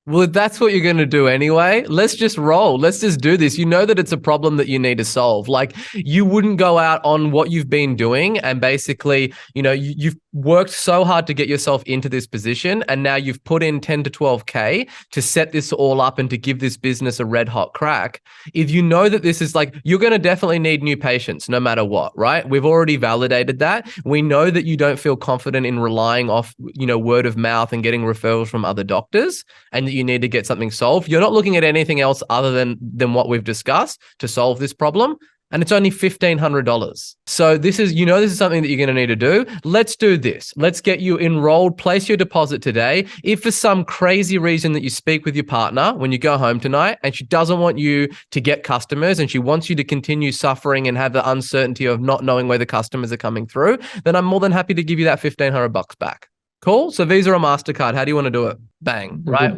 [SPEAKER 1] Well, that's what you're going to do anyway. Let's just roll. Let's just do this. You know that it's a problem that you need to solve. Like, you wouldn't go out on what you've been doing and basically, you know, you've worked so hard to get yourself into this position, and now you've put in 10 to 12K to set this all up and to give this business a red hot crack. If you know that this is like, you're going to definitely need new patients no matter what, right? We've already validated that. We know that you don't feel confident in relying off, you know, word of mouth and getting referrals from other doctors, and that you need to get something solved. You're not looking at anything else other than what we've discussed to solve this problem. And it's only $1,500. So this is something that you're going to need to do. Let's do this. Let's get you enrolled. Place your deposit today. If for some crazy reason that you speak with your partner when you go home tonight and she doesn't want you to get customers and she wants you to continue suffering and have the uncertainty of not knowing where the customers are coming through, then I'm more than happy to give you that $1,500 back. Cool. So Visa or MasterCard, how do you want to do it? bang, right?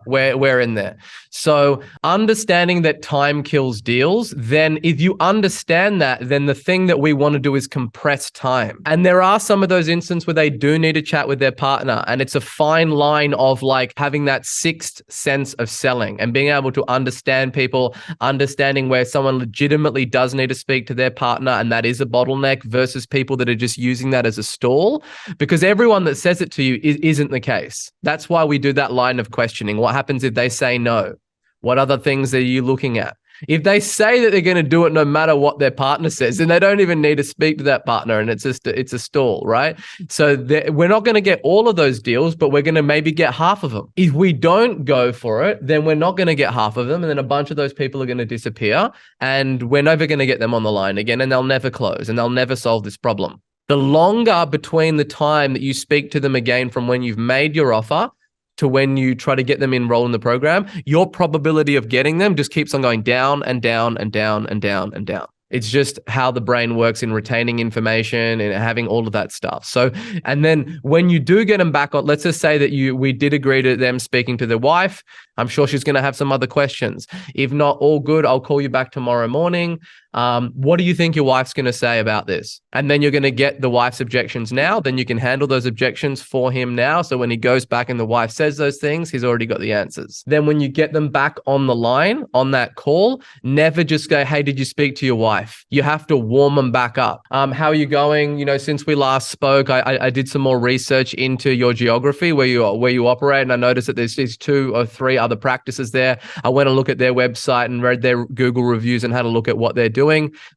[SPEAKER 1] We're in there. So understanding that time kills deals, then if you understand that, then the thing that we want to do is compress time. And there are some of those instances where they do need to chat with their partner, and it's a fine line of like having that sixth sense of selling and being able to understand people, understanding where someone legitimately does need to speak to their partner and that is a bottleneck versus people that are just using that as a stall, because everyone that says it to you isn't the case. That's why we do that line of questioning. What happens if they say no? What other things are you looking at? If they say that they're going to do it no matter what their partner says, then they don't even need to speak to that partner, and it's a stall, right? So we're not going to get all of those deals, but we're going to maybe get half of them. If we don't go for it, then we're not going to get half of them, and then a bunch of those people are going to disappear, and we're never going to get them on the line again, and they'll never close, and they'll never solve this problem. The longer between the time that you speak to them again from when you've made your offer to when you try to get them enrolled in the program, your probability of getting them just keeps on going down and down and down and down and down. It's just how the brain works in retaining information and having all of that stuff. So, and then when you do get them back on, let's just say that we did agree to them speaking to their wife. I'm sure she's going to have some other questions. If not, all good. I'll call you back tomorrow morning. What do you think your wife's going to say about this? And then you're going to get the wife's objections now. Then you can handle those objections for him now. So when he goes back and the wife says those things, he's already got the answers. Then when you get them back on the line, on that call, never just go, hey, did you speak to your wife? You have to warm them back up. How are you going? You know, since we last spoke, I did some more research into your geography where you operate. And I noticed that there's 2 or 3 other practices there. I went and looked at their website and read their Google reviews and had a look at what they're doing.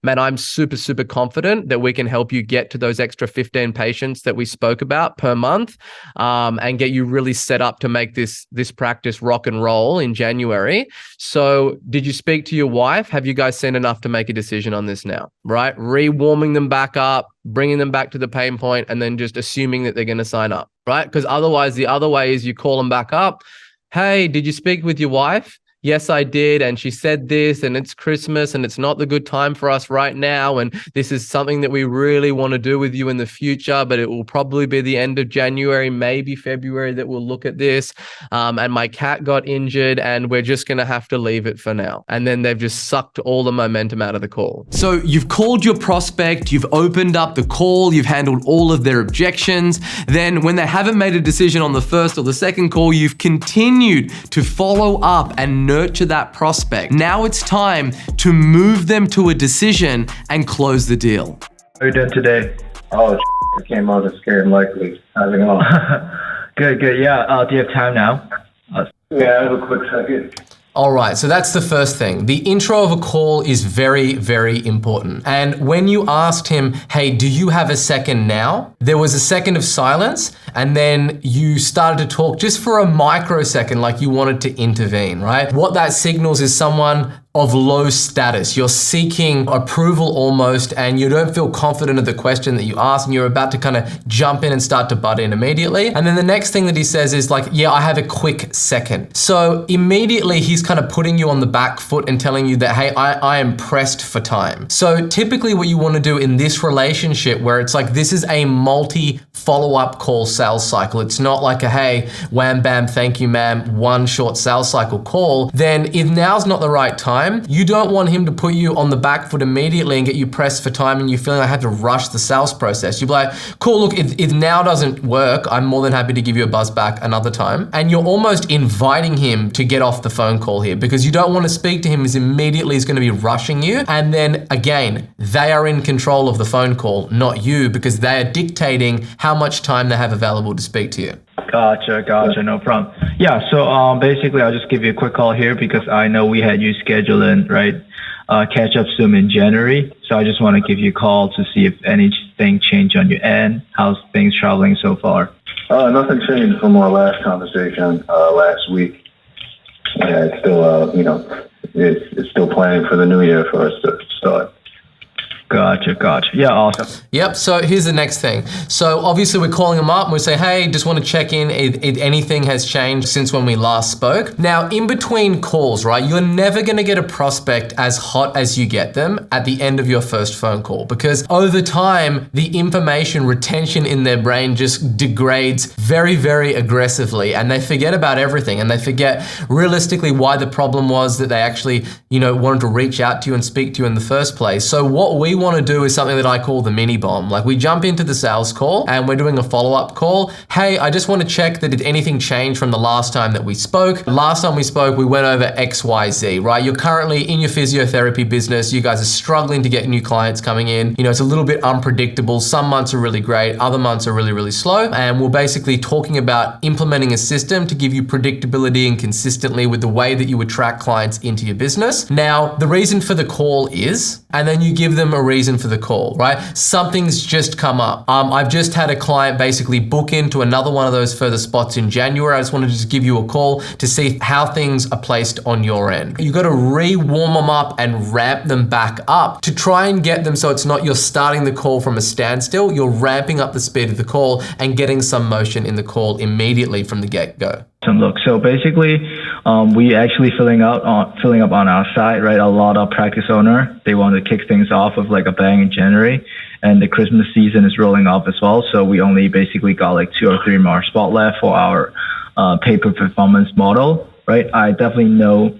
[SPEAKER 1] Man, I'm super, super confident that we can help you get to those extra 15 patients that we spoke about per month, and get you really set up to make this practice rock and roll in January. So did you speak to your wife? Have you guys seen enough to make a decision on this now, right? Re-warming them back up, bringing them back to the pain point, and then just assuming that they're going to sign up, right? Because otherwise the other way is you call them back up. Hey, did you speak with your wife? Yes, I did. And she said this, and it's Christmas and it's not the good time for us right now. And this is something that we really want to do with you in the future, but it will probably be the end of January, maybe February that we'll look at this. And my cat got injured and we're just going to have to leave it for now. And then they've just sucked all the momentum out of the call. So you've called your prospect, you've opened up the call, you've handled all of their objections. Then when they haven't made a decision on the first or the second call, you've continued to follow up and nurture that prospect. Now it's time to move them to a decision and close the deal.
[SPEAKER 13] How are you doing today? Oh, I came out as scared and likely. How's it going? Good. Yeah. Do you have time now? Yeah, I have a quick second.
[SPEAKER 1] All right, so that's the first thing. The intro of a call is very, very important. And when you asked him, hey, do you have a second now? There was a second of silence, and then you started to talk just for a microsecond like you wanted to intervene, right? What that signals is someone of low status. You're seeking approval almost, and you don't feel confident of the question that you asked, and you're about to kind of jump in and start to butt in immediately. And then the next thing that he says is like, yeah, I have a quick second. So immediately he's kind of putting you on the back foot and telling you that, hey, I am pressed for time. So typically what you want to do in this relationship where it's like, this is a multi follow-up call sales cycle. It's not like a, hey, wham, bam, thank you, ma'am, one short sales cycle call. Then if now's not the right time, you don't want him to put you on the back foot immediately and get you pressed for time and you feeling like I have to rush the sales process. You'll be like, cool, look, if now doesn't work, I'm more than happy to give you a buzz back another time. And you're almost inviting him to get off the phone call here because you don't want to speak to him as immediately he's going to be rushing you. And then again, they are in control of the phone call, not you, because they are dictating how much time they have available to speak to you.
[SPEAKER 13] Gotcha, no problem. Yeah, so basically I'll just give you a quick call here because I know we had you scheduled in, right? Catch up soon in January. So I just want to give you a call to see if anything changed on your end. How's things traveling so far?
[SPEAKER 14] Nothing changed from our last conversation last week. Yeah, it's still, it's still planning for the new year for us to start.
[SPEAKER 13] Gotcha. Yeah, awesome.
[SPEAKER 1] Yep. So here's the next thing. So obviously we're calling them up and we say, hey, just want to check in if anything has changed since when we last spoke. Now, in between calls, right, you're never going to get a prospect as hot as you get them at the end of your first phone call, because over time, the information retention in their brain just degrades very, very aggressively, and they forget about everything, and they forget realistically why the problem was that they actually, wanted to reach out to you and speak to you in the first place. So what we want to do is something that I call the mini bomb. Like, we jump into the sales call and we're doing a follow-up call. Hey, I just want to check that did anything change from the last time that we spoke? Last time we spoke, we went over XYZ, right? You're currently in your physiotherapy business. You guys are struggling to get new clients coming in. It's a little bit unpredictable. Some months are really great. Other months are really, really slow. And we're basically talking about implementing a system to give you predictability and consistently with the way that you attract clients into your business. Now, the reason for the call is, and then you give them a reason for the call, right? Something's just come up. I've just had a client basically book into another one of those further spots in January. I just wanted to just give you a call to see how things are placed on your end. You got to re-warm them up and ramp them back up to try and get them so it's not you're starting the call from a standstill, you're ramping up the speed of the call and getting some motion in the call immediately from the get-go.
[SPEAKER 13] Look, so basically, we actually filling up on our side, right? A lot of practice owner, they want to kick things off with like a bang in January, and the Christmas season is rolling off as well. So we only basically got like 2 or 3 more spot left for our pay-per-performance model, right? I definitely know,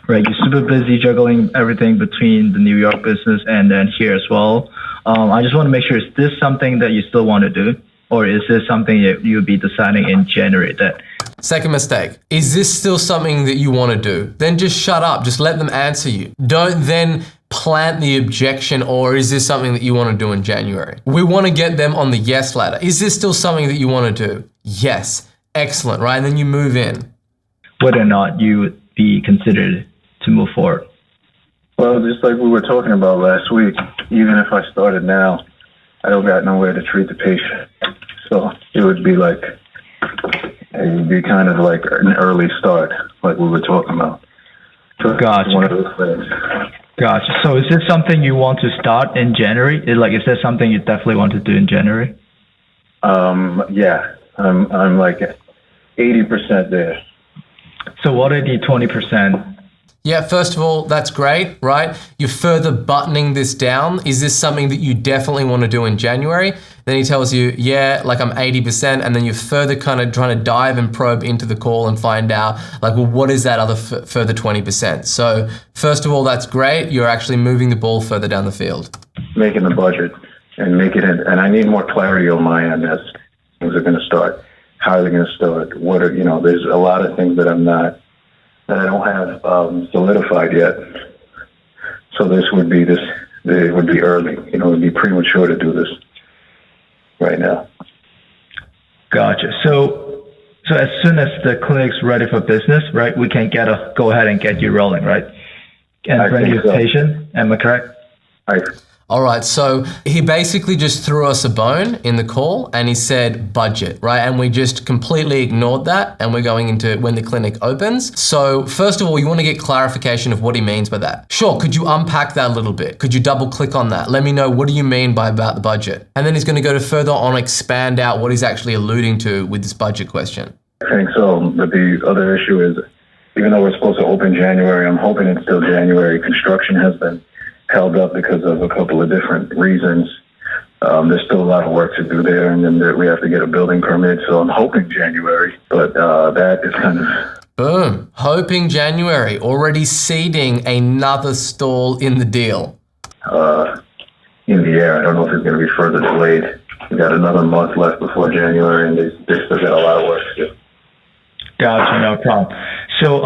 [SPEAKER 13] right? You're super busy juggling everything between the New York business and then here as well. I just want to make sure, is this something that you still want to do? Or is this something that you'll be deciding in January? That
[SPEAKER 1] second mistake. Is this still something that you want to do? Then just shut up. Just let them answer you. Don't then plant the objection, or is this something that you want to do in January? We want to get them on the yes ladder. Is this still something that you want to do? Yes. Excellent, right? And then you move in.
[SPEAKER 13] Whether or not you would be considered to move forward.
[SPEAKER 14] Well, just like we were talking about last week, even if I started now, I don't got nowhere to treat the patient. So it would be kind of like an early start, like we were talking about. So
[SPEAKER 13] gotcha.
[SPEAKER 14] One of those things.
[SPEAKER 13] Gotcha. So is this something you want to start in January? Is that something you definitely want to do in January?
[SPEAKER 14] Yeah, I'm like 80% there.
[SPEAKER 13] So what are the 20%?
[SPEAKER 1] Yeah, first of all, that's great, right? You're further buttoning this down. Is this something that you definitely want to do in January? Then he tells you, yeah, like I'm 80%. And then you're further kind of trying to dive and probe into the call and find out, like, well, what is that other further 20%? So first of all, that's great. You're actually moving the ball further down the field.
[SPEAKER 14] Making the budget and and I need more clarity on my end as things are going to start. How are they going to start? There's a lot of things that I don't have solidified yet. So it would be early. It would be premature to do this right now.
[SPEAKER 13] Gotcha. So as soon as the clinic's ready for business, right, we can go ahead and get you rolling, right? And bring you a patient. Am I correct?
[SPEAKER 1] All right, so he basically just threw us a bone in the call and he said budget, right? And we just completely ignored that and we're going into when the clinic opens. So first of all, you want to get clarification of what he means by that. Sure, could you unpack that a little bit? Could you double click on that? Let me know, what do you mean by about the budget? And then he's going to go further on, expand out what he's actually alluding to with this budget question.
[SPEAKER 14] I think so, but the other issue is, even though we're supposed to open January, I'm hoping it's still January. Construction has been held up because of a couple of different reasons. There's still a lot of work to do there, and then we have to get a building permit, so I'm hoping January, but that is kind of...
[SPEAKER 1] Boom. Hoping January. Already seeding another stall in the deal.
[SPEAKER 14] In the air. I don't know if it's going to be further delayed. We got another month left before January, and they still got a lot of work to do.
[SPEAKER 13] Gotcha, no problem. So,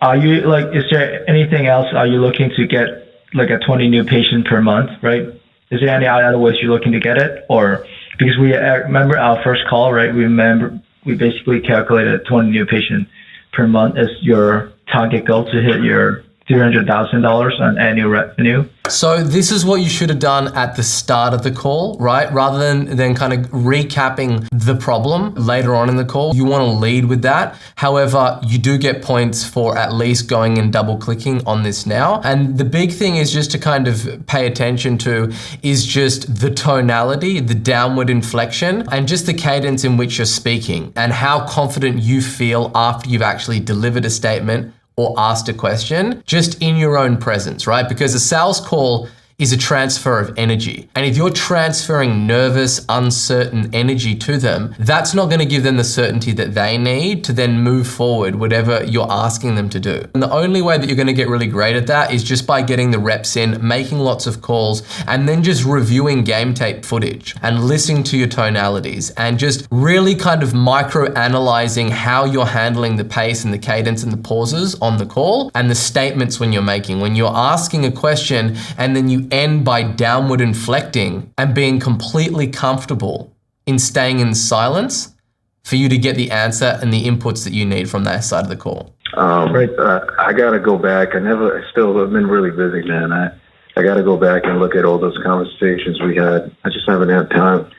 [SPEAKER 13] are you, is there anything else? Are you looking to get a 20 new patient per month, right? Is there any other ways you're looking to get it? Or because we remember our first call, right? We basically calculated 20 new patient per month as your target goal to hit your $300,000 on annual revenue.
[SPEAKER 1] So this is what you should have done at the start of the call, right? Rather than kind of recapping the problem later on in the call, you want to lead with that. However, you do get points for at least going and double clicking on this now. And the big thing is just to kind of pay attention to is just the tonality, the downward inflection, and just the cadence in which you're speaking and how confident you feel after you've actually delivered a statement or asked a question, just in your own presence, right? Because a sales call is a transfer of energy. And if you're transferring nervous, uncertain energy to them, that's not going to give them the certainty that they need to then move forward, whatever you're asking them to do. And the only way that you're going to get really great at that is just by getting the reps in, making lots of calls, and then just reviewing game tape footage and listening to your tonalities and just really kind of micro-analyzing how you're handling the pace and the cadence and the pauses on the call and the statements when you're making. When you're asking a question and then you end by downward inflecting and being completely comfortable in staying in silence for you to get the answer and the inputs that you need from that side of the call.
[SPEAKER 14] I got to go back. I've been really busy, man. I got to go back and look at all those conversations we had. I just haven't had time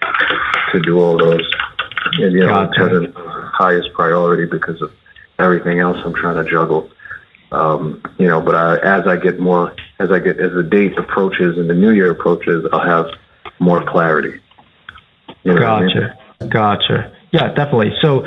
[SPEAKER 14] to do all those. And, you know, it's the highest priority because of everything else I'm trying to juggle. You know, but as the date approaches and the new year approaches, I'll have more clarity. You know
[SPEAKER 13] Gotcha. Gotcha. Yeah, definitely. So,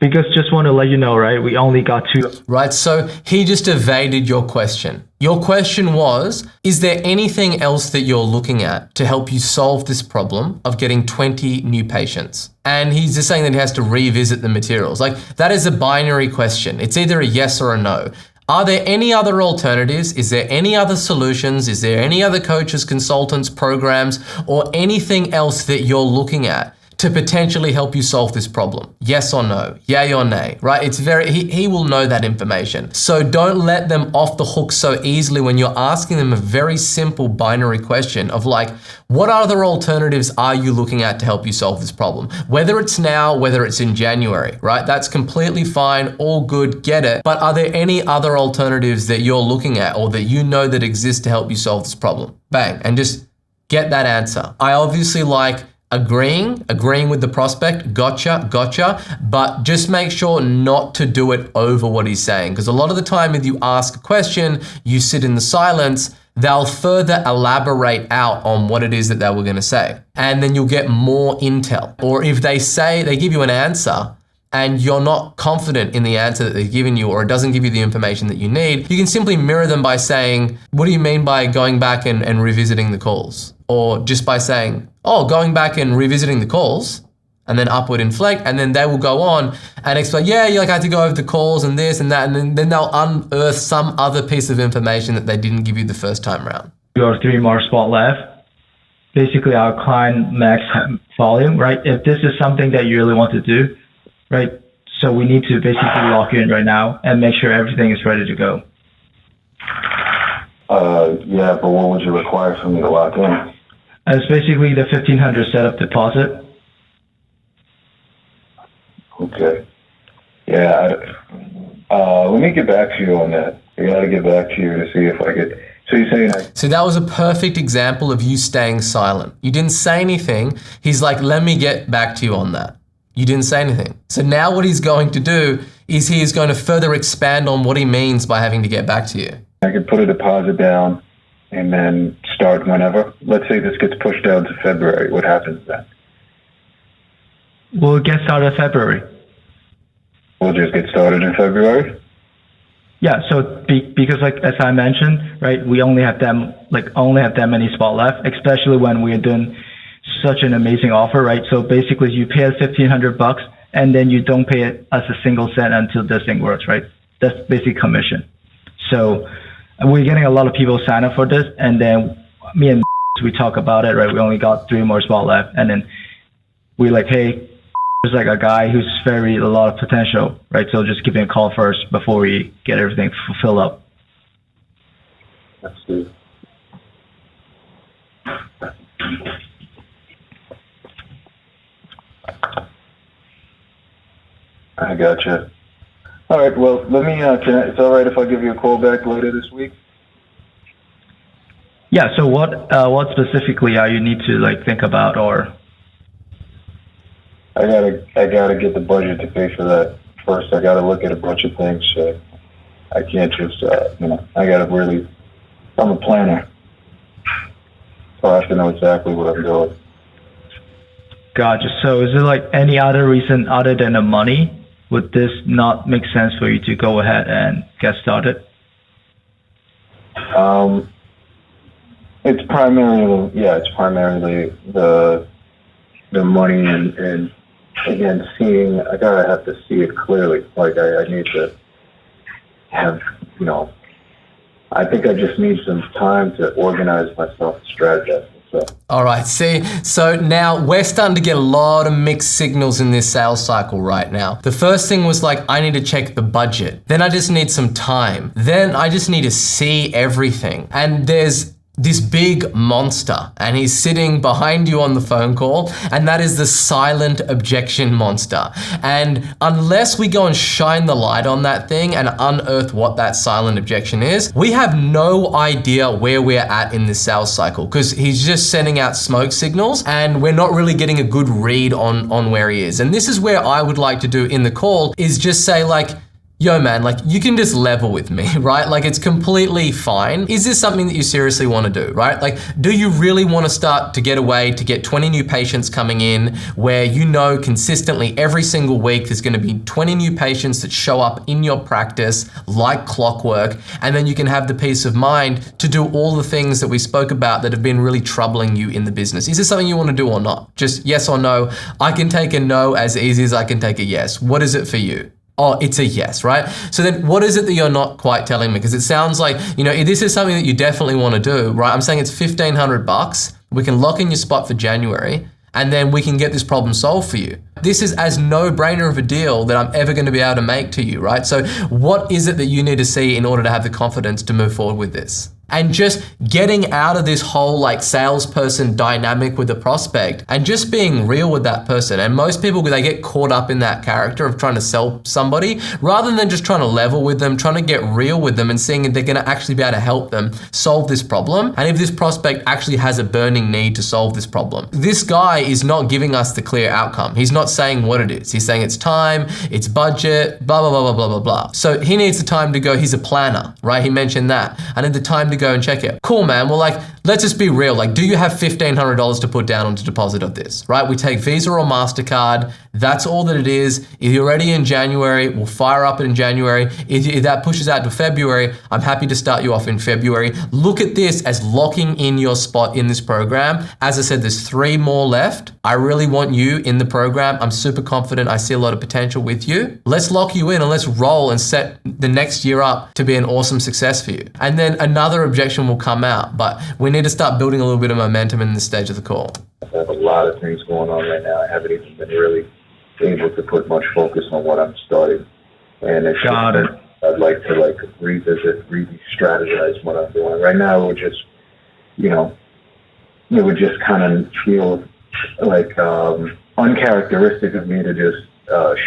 [SPEAKER 13] because just want to let you know, right? We only got 2.
[SPEAKER 1] Right. So he just evaded your question. Your question was, is there anything else that you're looking at to help you solve this problem of getting 20 new patients? And he's just saying that he has to revisit the materials. Like, that is a binary question. It's either a yes or a no. Are there any other alternatives? Is there any other solutions? Is there any other coaches, consultants, programs, or anything else that you're looking at to potentially help you solve this problem? Yes or no, yay or nay, right? It's he will know that information. So don't let them off the hook so easily when you're asking them a very simple binary question of like, what other alternatives are you looking at to help you solve this problem? Whether it's now, whether it's in January, right? That's completely fine, all good, get it. But are there any other alternatives that you're looking at or that you know that exist to help you solve this problem? Bang, and just get that answer. I obviously like agreeing with the prospect, gotcha, but just make sure not to do it over what he's saying. Because a lot of the time, if you ask a question, you sit in the silence, they'll further elaborate out on what it is that they were going to say. And then you'll get more intel. Or if they give you an answer and you're not confident in the answer that they've given you, or it doesn't give you the information that you need, you can simply mirror them by saying, what do you mean by going back and revisiting the calls? Or just by saying, oh, going back and revisiting the calls, and then upward inflect, and then they will go on and explain, I had to go over the calls and this and that, and then they'll unearth some other piece of information that they didn't give you the first time around.
[SPEAKER 13] Your 3 more spot left. Basically, our client max volume, right? If this is something that you really want to do, right? So we need to basically lock you in right now and make sure everything is ready to go.
[SPEAKER 14] Yeah, but what would you require from me to lock in?
[SPEAKER 13] It's basically the $1,500 setup deposit.
[SPEAKER 14] Okay. Yeah. Let me get back to you on that. I got to get back to you to see if I could. So you're saying
[SPEAKER 1] So that was a perfect example of you staying silent. You didn't say anything. He's like, let me get back to you on that. You didn't say anything. So now what he's going to do is he is going to further expand on what he means by having to get back to you.
[SPEAKER 14] I could put a deposit down and then start whenever. Let's say this gets pushed out to February. What happens then?
[SPEAKER 13] We'll get started in February.
[SPEAKER 14] We'll just get started in February?
[SPEAKER 13] Yeah, so because like as I mentioned, right, we only have that many spots left, especially when we're doing such an amazing offer, right? So basically you pay us $1,500 and then you don't pay us a single cent until this thing works, right? That's basic commission. So we're getting a lot of people sign up for this, and then me and we talk about it, right? We only got 3 more spots left, and then we're like, hey, there's like a guy who's a lot of potential, right? So just give him a call first before we get everything filled up.
[SPEAKER 14] That's good. I gotcha. All right. Well, let me. It's all right if I give you a call back later this week.
[SPEAKER 13] Yeah. So what specifically are you need to like think about, or?
[SPEAKER 14] I gotta get the budget to pay for that first. I gotta look at a bunch of things. I can't just I gotta really. I'm a planner, so I have to know exactly what I'm doing.
[SPEAKER 13] Gotcha. So is there like any other reason other than the money? Would this not make sense for you to go ahead and get started?
[SPEAKER 14] It's primarily the money and again, I gotta have to see it clearly. Like I need to have, I think I just need some time to organize myself and strategize.
[SPEAKER 1] All right, see, so now we're starting to get a lot of mixed signals in this sales cycle right now. The first thing was like, I need to check the budget. Then I just need some time. Then I just need to see everything. And there's this big monster and he's sitting behind you on the phone call, and that is the silent objection monster. And unless we go and shine the light on that thing and unearth what that silent objection is, we have no idea where we're at in this sales cycle, because he's just sending out smoke signals and we're not really getting a good read on where he is. And this is where I would like to do in the call is just say like, yo man, like you can just level with me, right? Like it's completely fine. Is this something that you seriously want to do, right? Like, do you really want to start to get away to get 20 new patients coming in where you know consistently every single week there's going to be 20 new patients that show up in your practice like clockwork, and then you can have the peace of mind to do all the things that we spoke about that have been really troubling you in the business? Is this something you want to do or not? Just yes or no. I can take a no as easy as I can take a yes. What is it for you? Oh, it's a yes, right? So then what is it that you're not quite telling me? Because it sounds like, this is something that you definitely want to do, right? I'm saying it's $1,500. We can lock in your spot for January, and then we can get this problem solved for you. This is as no-brainer of a deal that I'm ever going to be able to make to you, right? So what is it that you need to see in order to have the confidence to move forward with this? And just getting out of this whole like salesperson dynamic with the prospect and just being real with that person. And most people, they get caught up in that character of trying to sell somebody rather than just trying to level with them, trying to get real with them and seeing if they're going to actually be able to help them solve this problem. And if this prospect actually has a burning need to solve this problem. This guy is not giving us the clear outcome. He's not saying what it is. He's saying it's time, it's budget, blah, blah, blah, blah, blah, blah, blah. So he needs the time to go. He's a planner, right? He mentioned that. I need the time to go and check it. Cool, man. Well, like, let's just be real. Like, do you have $1,500 to put down onto deposit of this, right? We take Visa or MasterCard. That's all that it is. If you're ready in January, we'll fire up in January. If that pushes out to February, I'm happy to start you off in February. Look at this as locking in your spot in this program. As I said, there's 3 more left. I really want you in the program. I'm super confident. I see a lot of potential with you. Let's lock you in and let's roll and set the next year up to be an awesome success for you. And then another objection will come out, but we need to start building a little bit of momentum in this stage of the call.
[SPEAKER 14] I have a lot of things going on right now. I haven't even been really able to put much focus on what I'm starting. And it's
[SPEAKER 13] Got it.
[SPEAKER 14] I'd like to revisit, re-strategize what I'm doing. Right now, it would just, it would just kind of feel like uncharacteristic of me to just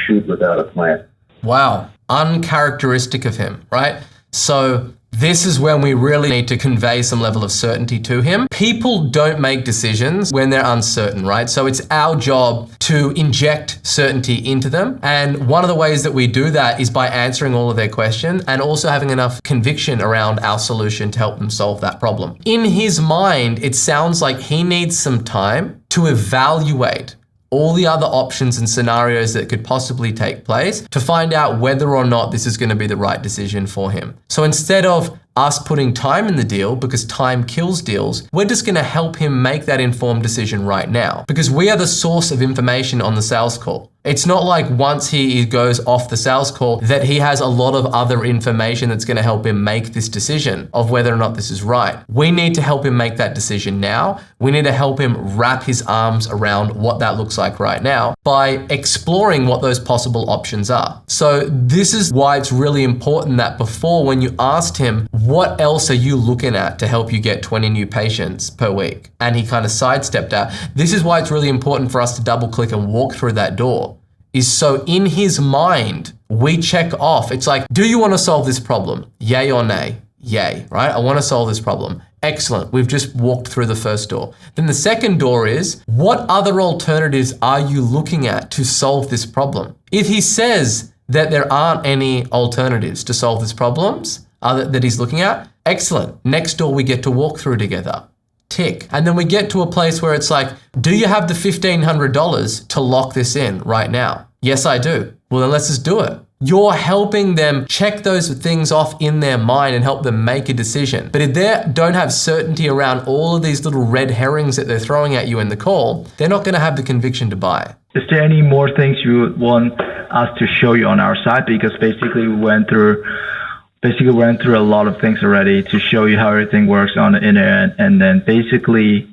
[SPEAKER 14] shoot without a plan.
[SPEAKER 1] Wow, uncharacteristic of him, right? So this is when we really need to convey some level of certainty to him. People don't make decisions when they're uncertain, right? So it's our job to inject certainty into them. And one of the ways that we do that is by answering all of their questions and also having enough conviction around our solution to help them solve that problem. In his mind, it sounds like he needs some time to evaluate all the other options and scenarios that could possibly take place to find out whether or not this is going to be the right decision for him. So instead of us putting time in the deal, because time kills deals, we're just going to help him make that informed decision right now, because we are the source of information on the sales call. It's not like once he goes off the sales call that he has a lot of other information that's going to help him make this decision of whether or not this is right. We need to help him make that decision now. We need to help him wrap his arms around what that looks like right now by exploring what those possible options are. So this is why it's really important that before, when you asked him, what else are you looking at to help you get 20 new patients per week? And he kind of sidestepped out. This is why it's really important for us to double click and walk through that door. Is so in his mind, we check off. It's like, do you want to solve this problem? Yay or nay? Yay, right? I want to solve this problem. Excellent. We've just walked through the first door. Then the second door is, what other alternatives are you looking at to solve this problem? If he says that there aren't any alternatives to solve this problems that he's looking at, excellent. Next door we get to walk through together. Tick. And then we get to a place where it's like, do you have the $1,500 to lock this in right now? Yes, I do. Well, then let's just do it. You're helping them check those things off in their mind and help them make a decision. But if they don't have certainty around all of these little red herrings that they're throwing at you in the call, they're not going to have the conviction to buy.
[SPEAKER 13] Is there any more things you would want us to show you on our side? Because basically we went through a lot of things already to show you how everything works on the internet, and then basically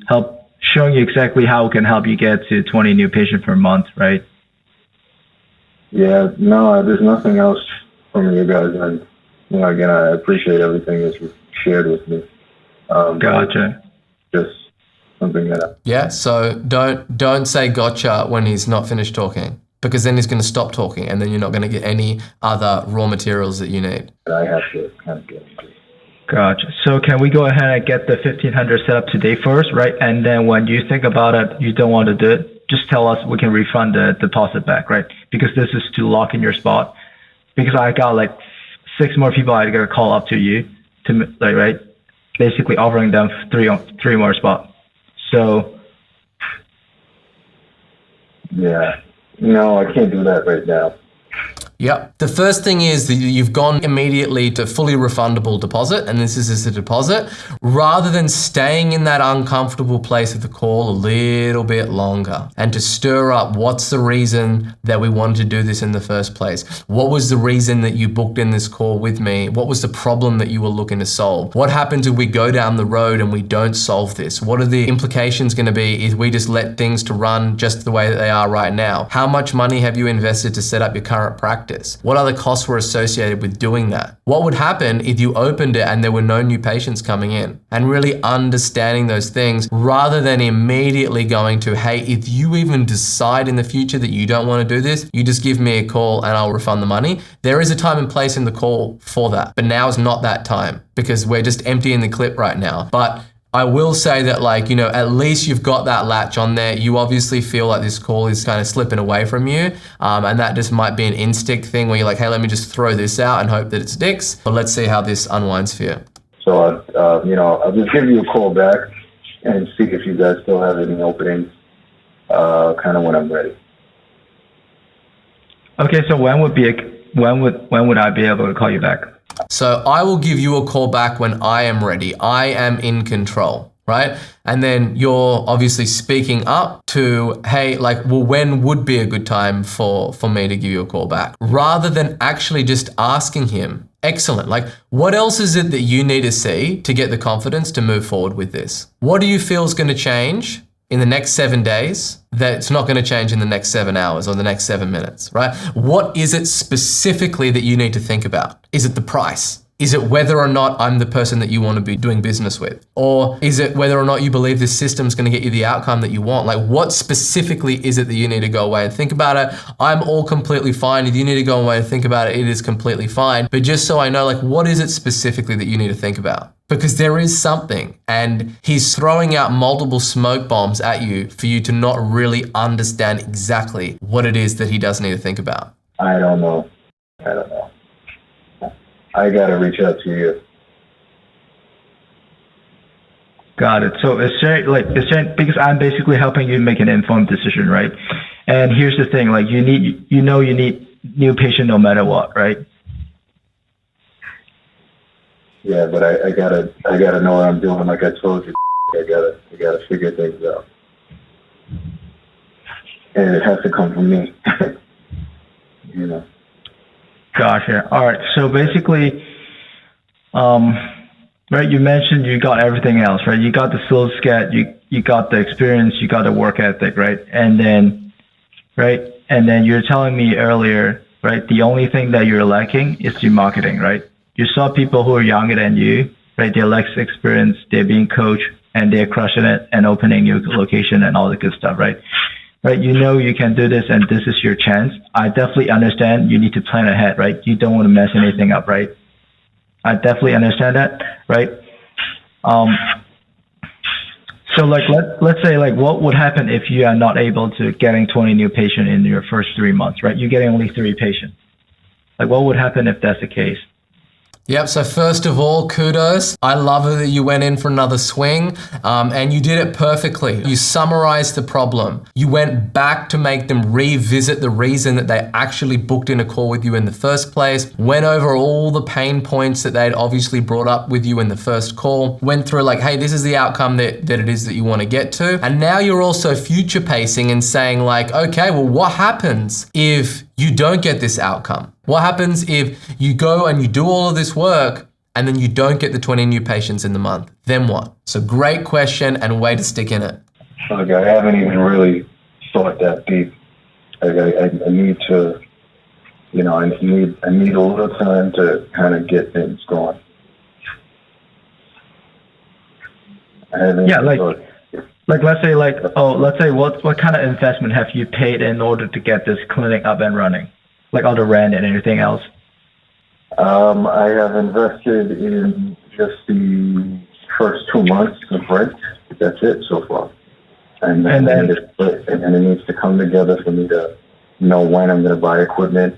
[SPEAKER 13] showing you exactly how we can help you get to 20 new patients per month, right?
[SPEAKER 14] Yeah, no, there's nothing else from you guys. And, again, I appreciate everything that you've shared with me.
[SPEAKER 13] Gotcha.
[SPEAKER 14] Just something that
[SPEAKER 1] Yeah, so don't say gotcha when he's not finished talking, because then he's going to stop talking and then you're not going to get any other raw materials that you need.
[SPEAKER 14] I have to kind of get into.
[SPEAKER 13] Gotcha. So can we go ahead and get the 1,500 set up today first, right? And then when you think about it, you don't want to do it, just tell us, we can refund the deposit back, right? Because this is to lock in your spot. Because I got like 6 more people I got to call up to you to, like, right? Basically offering them three more spots. So.
[SPEAKER 14] Yeah. No, I can't do that right now.
[SPEAKER 1] Yep. The first thing is that you've gone immediately to fully refundable deposit, and this is a deposit, rather than staying in that uncomfortable place of the call a little bit longer and to stir up what's the reason that we wanted to do this in the first place? What was the reason that you booked in this call with me? What was the problem that you were looking to solve? What happens if we go down the road and we don't solve this? What are the implications going to be if we just let things to run just the way that they are right now? How much money have you invested to set up your current practice? What other costs were associated with doing that? What would happen if you opened it and there were no new patients coming in? And really understanding those things rather than immediately going to, hey, if you even decide in the future that you don't want to do this, you just give me a call and I'll refund the money. There is a time and place in the call for that, but now is not that time because we're just emptying the clip right now. But I will say that, like, at least you've got that latch on there. You obviously feel like this call is kind of slipping away from you. And that just might be an instinct thing where you're like, hey, let me just throw this out and hope that it sticks. But let's see how this unwinds for you.
[SPEAKER 14] So, I'll just give you a call back and see if you guys still have any openings, kind of when I'm ready.
[SPEAKER 13] Okay, so when would I be able to call you back?
[SPEAKER 1] So I will give you a call back when I am ready. I am in control, right? And then you're obviously speaking up to, hey, like, well, when would be a good time for me to give you a call back? Rather than actually just asking him, excellent, like, what else is it that you need to see to get the confidence to move forward with this? What do you feel is going to change in the next 7 days that's not going to change in the next 7 hours or the next 7 minutes, right? What is it specifically that you need to think about? Is it the price? Is it whether or not I'm the person that you want to be doing business with? Or is it whether or not you believe this system's going to get you the outcome that you want? Like, what specifically is it that you need to go away and think about it? I'm all completely fine. If you need to go away and think about it, it is completely fine. But just so I know, like, what is it specifically that you need to think about? Because there is something, and he's throwing out multiple smoke bombs at you for you to not really understand exactly what it is that he does need to think about.
[SPEAKER 14] I don't know. I got to reach out to you.
[SPEAKER 13] Got it. So because I'm basically helping you make an informed decision, right? And here's the thing, like, you need new patient no matter what, right?
[SPEAKER 14] Yeah, but I gotta know what I'm doing. Like I told you, I gotta figure things out, and it has to come from me.
[SPEAKER 13] Gotcha. All right. So basically, right? You mentioned you got everything else, right? You got the skills set, you got the experience, you got the work ethic, right? And then, right? And then you're telling me earlier, right? The only thing that you're lacking is your marketing, right? You saw people who are younger than you, right? They're less experienced, they're being coached, and they're crushing it and opening new location and all the good stuff, right? right? You know you can do this and this is your chance. I definitely understand you need to plan ahead, right? You don't want to mess anything up, right? I definitely understand that, right? So like let's say like what would happen if you are not able to getting 20 new patients in your first 3 months, right? You're getting only 3 patients. Like what would happen if that's the case?
[SPEAKER 1] Yep, so first of all, kudos. I love it that you went in for another swing and you did it perfectly. You summarized the problem. You went back to make them revisit the reason that they actually booked in a call with you in the first place, went over all the pain points that they'd obviously brought up with you in the first call, went through like, hey, this is the outcome that it is that you want to get to. And now you're also future pacing and saying like, okay, well, what happens if you don't get this outcome? What happens if you go and you do all of this work and then you don't get the 20 new patients in the month? Then what? So great question and a way to stick in it.
[SPEAKER 14] Like I haven't even really thought that deep. Like I need to, you know, I need a little time to kind of get things going.
[SPEAKER 13] Yeah, like let's say what kind of investment have you paid in order to get this clinic up and running? Like all the rent and everything else?
[SPEAKER 14] I have invested in just the first 2 months of rent. That's it so far. And then it needs to come together for me to know when I'm going to buy equipment,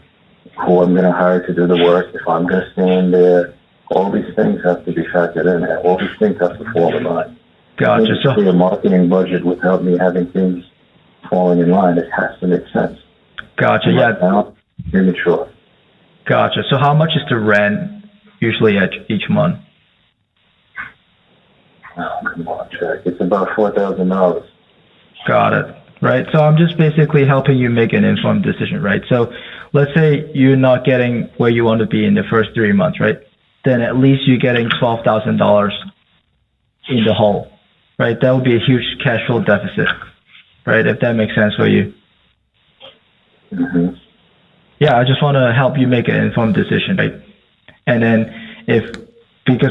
[SPEAKER 14] who I'm going to hire to do the work, if I'm going to stay in there. All these things have to be factored in. All these things have to fall in line.
[SPEAKER 13] Gotcha.
[SPEAKER 14] So a marketing budget without me having things falling in line, it has to make sense.
[SPEAKER 13] Gotcha. Yeah.
[SPEAKER 14] Now, immature.
[SPEAKER 13] Gotcha. So how much is the rent usually at each month?
[SPEAKER 14] Oh, come on, Jack. It's about $4,000.
[SPEAKER 13] Got it. Right. So I'm just basically helping you make an informed decision, right? So let's say you're not getting where you want to be in the first 3 months, right? Then at least you're getting $12,000 in the hole, right? That would be a huge cash flow deficit, right? If that makes sense for you.
[SPEAKER 14] Mm-hmm.
[SPEAKER 13] Yeah, I just want to help you make an informed decision, right? And then because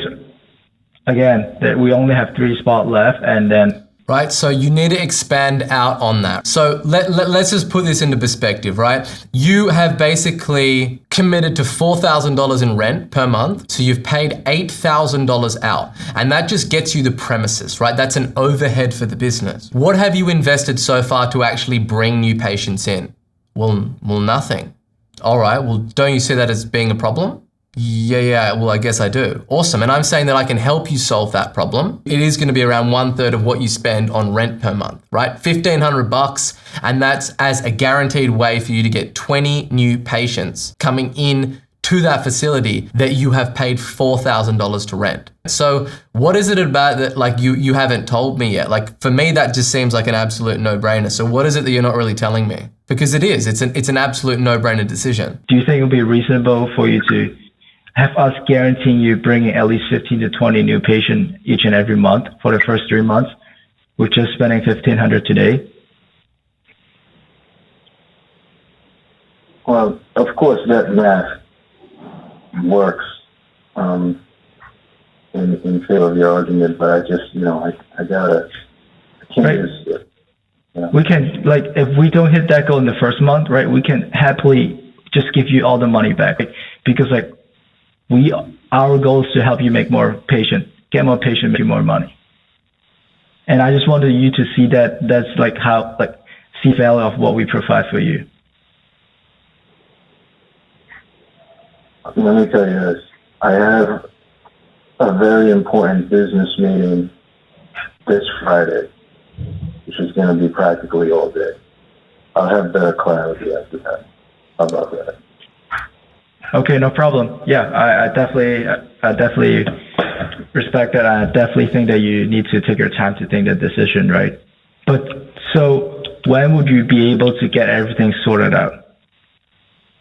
[SPEAKER 13] again, that we only have 3 spots left, and then
[SPEAKER 1] right? So you need to expand out on that. So let's just put this into perspective, right? You have basically committed to $4,000 in rent per month. So you've paid $8,000 out, and that just gets you the premises, right? That's an overhead for the business. What have you invested so far to actually bring new patients in? Well, nothing. All right, well, don't you see that as being a problem? Yeah, well, I guess I do. Awesome, and I'm saying that I can help you solve that problem. It is gonna be around 1/3 of what you spend on rent per month, right? $1,500, and that's as a guaranteed way for you to get 20 new patients coming in to that facility that you have paid $4,000 to rent. So what is it about that like you haven't told me yet? Like for me, that just seems like an absolute no-brainer. So what is it that you're not really telling me? Because it is, it's an absolute no-brainer decision.
[SPEAKER 13] Do you think it would be reasonable for you to have us guaranteeing you bringing at least 15 to 20 new patients each and every month for the first 3 months with just spending $1,500 today?
[SPEAKER 14] Well, of course, that math works in favor of your argument, but I just, I can't just.
[SPEAKER 13] We can, like, if we don't hit that goal in the first month, right, we can happily just give you all the money back. Because, like, our goal is to help you make more patients, get more patients, make you more money. And I just wanted you to see that's like how, like, see value of what we provide for you.
[SPEAKER 14] Let me tell you this. I have a very important business meeting this Friday, which is going to be practically all day. I'll have better clarity after that. How about that?
[SPEAKER 13] Okay, no problem. Yeah, I definitely respect that. I definitely think that you need to take your time to think the decision, right? But so when would you be able to get everything sorted out?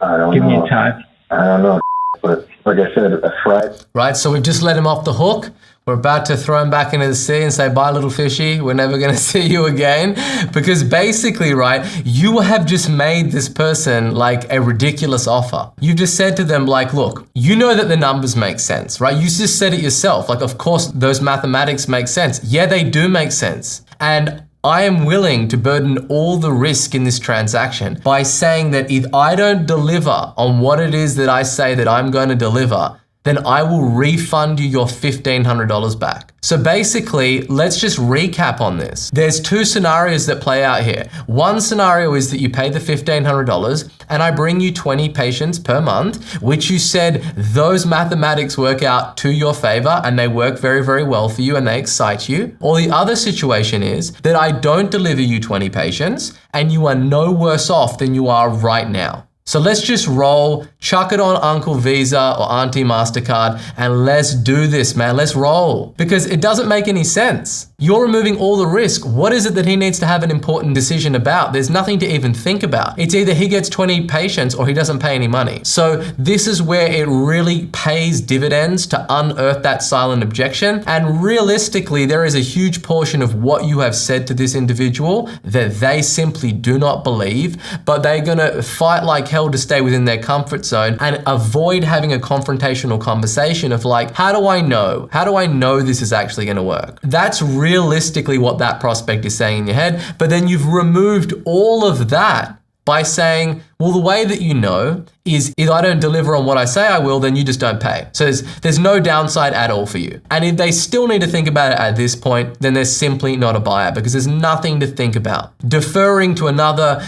[SPEAKER 14] I don't know.
[SPEAKER 13] Give me time.
[SPEAKER 14] I don't know. But like I said, a Friday.
[SPEAKER 1] Right, so we've just let him off the hook. We're about to throw him back into the sea and say, bye, little fishy. We're never going to see you again. Because basically, right, you have just made this person like a ridiculous offer. You've just said to them, like, look, you know that the numbers make sense, right? You just said it yourself. Like, of course, those mathematics make sense. Yeah, they do make sense. And I am willing to burden all the risk in this transaction by saying that if I don't deliver on what it is that I say that I'm going to deliver, then I will refund you your $1,500 back. So basically, let's just recap on this. There's two scenarios that play out here. One scenario is that you pay the $1,500 and I bring you 20 patients per month, which you said those mathematics work out to your favor and they work very, very well for you and they excite you. Or the other situation is that I don't deliver you 20 patients and you are no worse off than you are right now. So let's just roll, chuck it on Uncle Visa or Auntie MasterCard, and let's do this, man. Let's roll. Because it doesn't make any sense. You're removing all the risk. What is it that he needs to have an important decision about? There's nothing to even think about. It's either he gets 20 patients or he doesn't pay any money. So this is where it really pays dividends to unearth that silent objection. And realistically, there is a huge portion of what you have said to this individual that they simply do not believe, but they're gonna fight like hell to stay within their comfort zone and avoid having a confrontational conversation of like, how do I know? How do I know this is actually gonna work? That's realistically what that prospect is saying in your head, but then you've removed all of that by saying, well, the way that you know is if I don't deliver on what I say I will, then you just don't pay. So there's no downside at all for you. And if they still need to think about it at this point, then they're simply not a buyer because there's nothing to think about. Deferring to another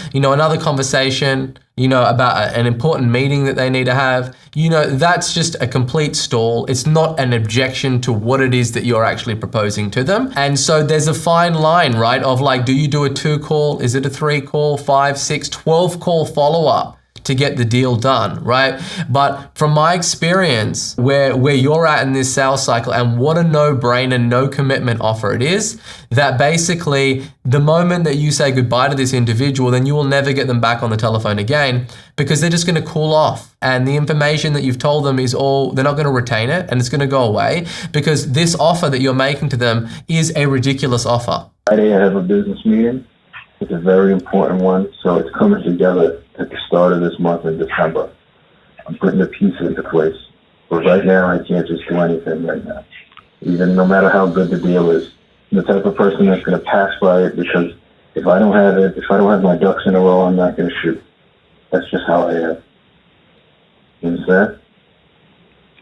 [SPEAKER 1] conversation, about an important meeting that they need to have, that's just a complete stall. It's not an objection to what it is that you're actually proposing to them. And so there's a fine line, right? Of like, do you do a 2 call? Is it a 3 call, 5, 6, 12 call follow-up to get the deal done, right? But from my experience, where you're at in this sales cycle and what a no-brainer, no commitment offer it is, that basically the moment that you say goodbye to this individual, then you will never get them back on the telephone again because they're just gonna cool off. And the information that you've told them is they're not gonna retain it and it's gonna go away because this offer that you're making to them is a ridiculous offer.
[SPEAKER 14] Friday I have a business meeting. It's a very important one, so it's coming together at the start of this month in December. I'm putting the pieces into place. But right now, I can't just do anything right now. Even no matter how good the deal is. I'm the type of person that's going to pass by it because if I don't have my ducks in a row, I'm not going to shoot. That's just how I am. You understand?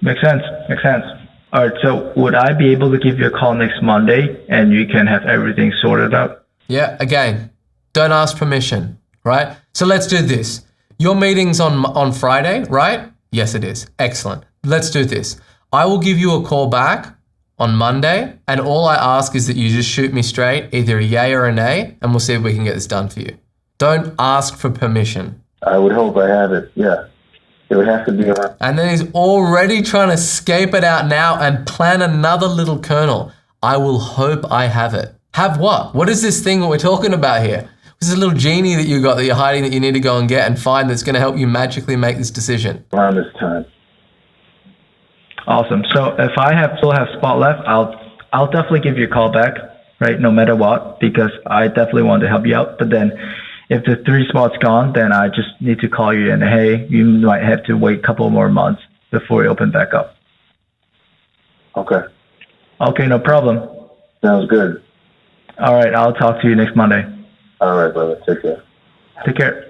[SPEAKER 13] Makes sense. All right, so would I be able to give you a call next Monday and you can have everything sorted out?
[SPEAKER 1] Yeah, again, don't ask permission, right? So let's do this. Your meeting's on Friday, right? Yes, it is. Excellent. Let's do this. I will give you a call back on Monday, and all I ask is that you just shoot me straight, either a yay or a nay, and we'll see if we can get this done for you. Don't ask for permission.
[SPEAKER 14] I would hope I have it, yeah. It would have to be around.
[SPEAKER 1] And then he's already trying to scape it out now and plan another little kernel. I will hope I have it. Have what? What is this thing that we're talking about here? This is a little genie that you got that you're hiding that you need to go and get and find that's going to help you magically make this decision.
[SPEAKER 14] Around this time.
[SPEAKER 13] Awesome. So if I still have spot left, I'll definitely give you a call back, right? No matter what, because I definitely want to help you out. But then if the 3 spots gone, then I just need to call you and hey, you might have to wait a couple more months before you open back up.
[SPEAKER 14] Okay.
[SPEAKER 13] Okay, no problem.
[SPEAKER 14] Sounds good.
[SPEAKER 13] All right, I'll talk to you next Monday.
[SPEAKER 14] All right, brother. Take care.
[SPEAKER 13] Take care.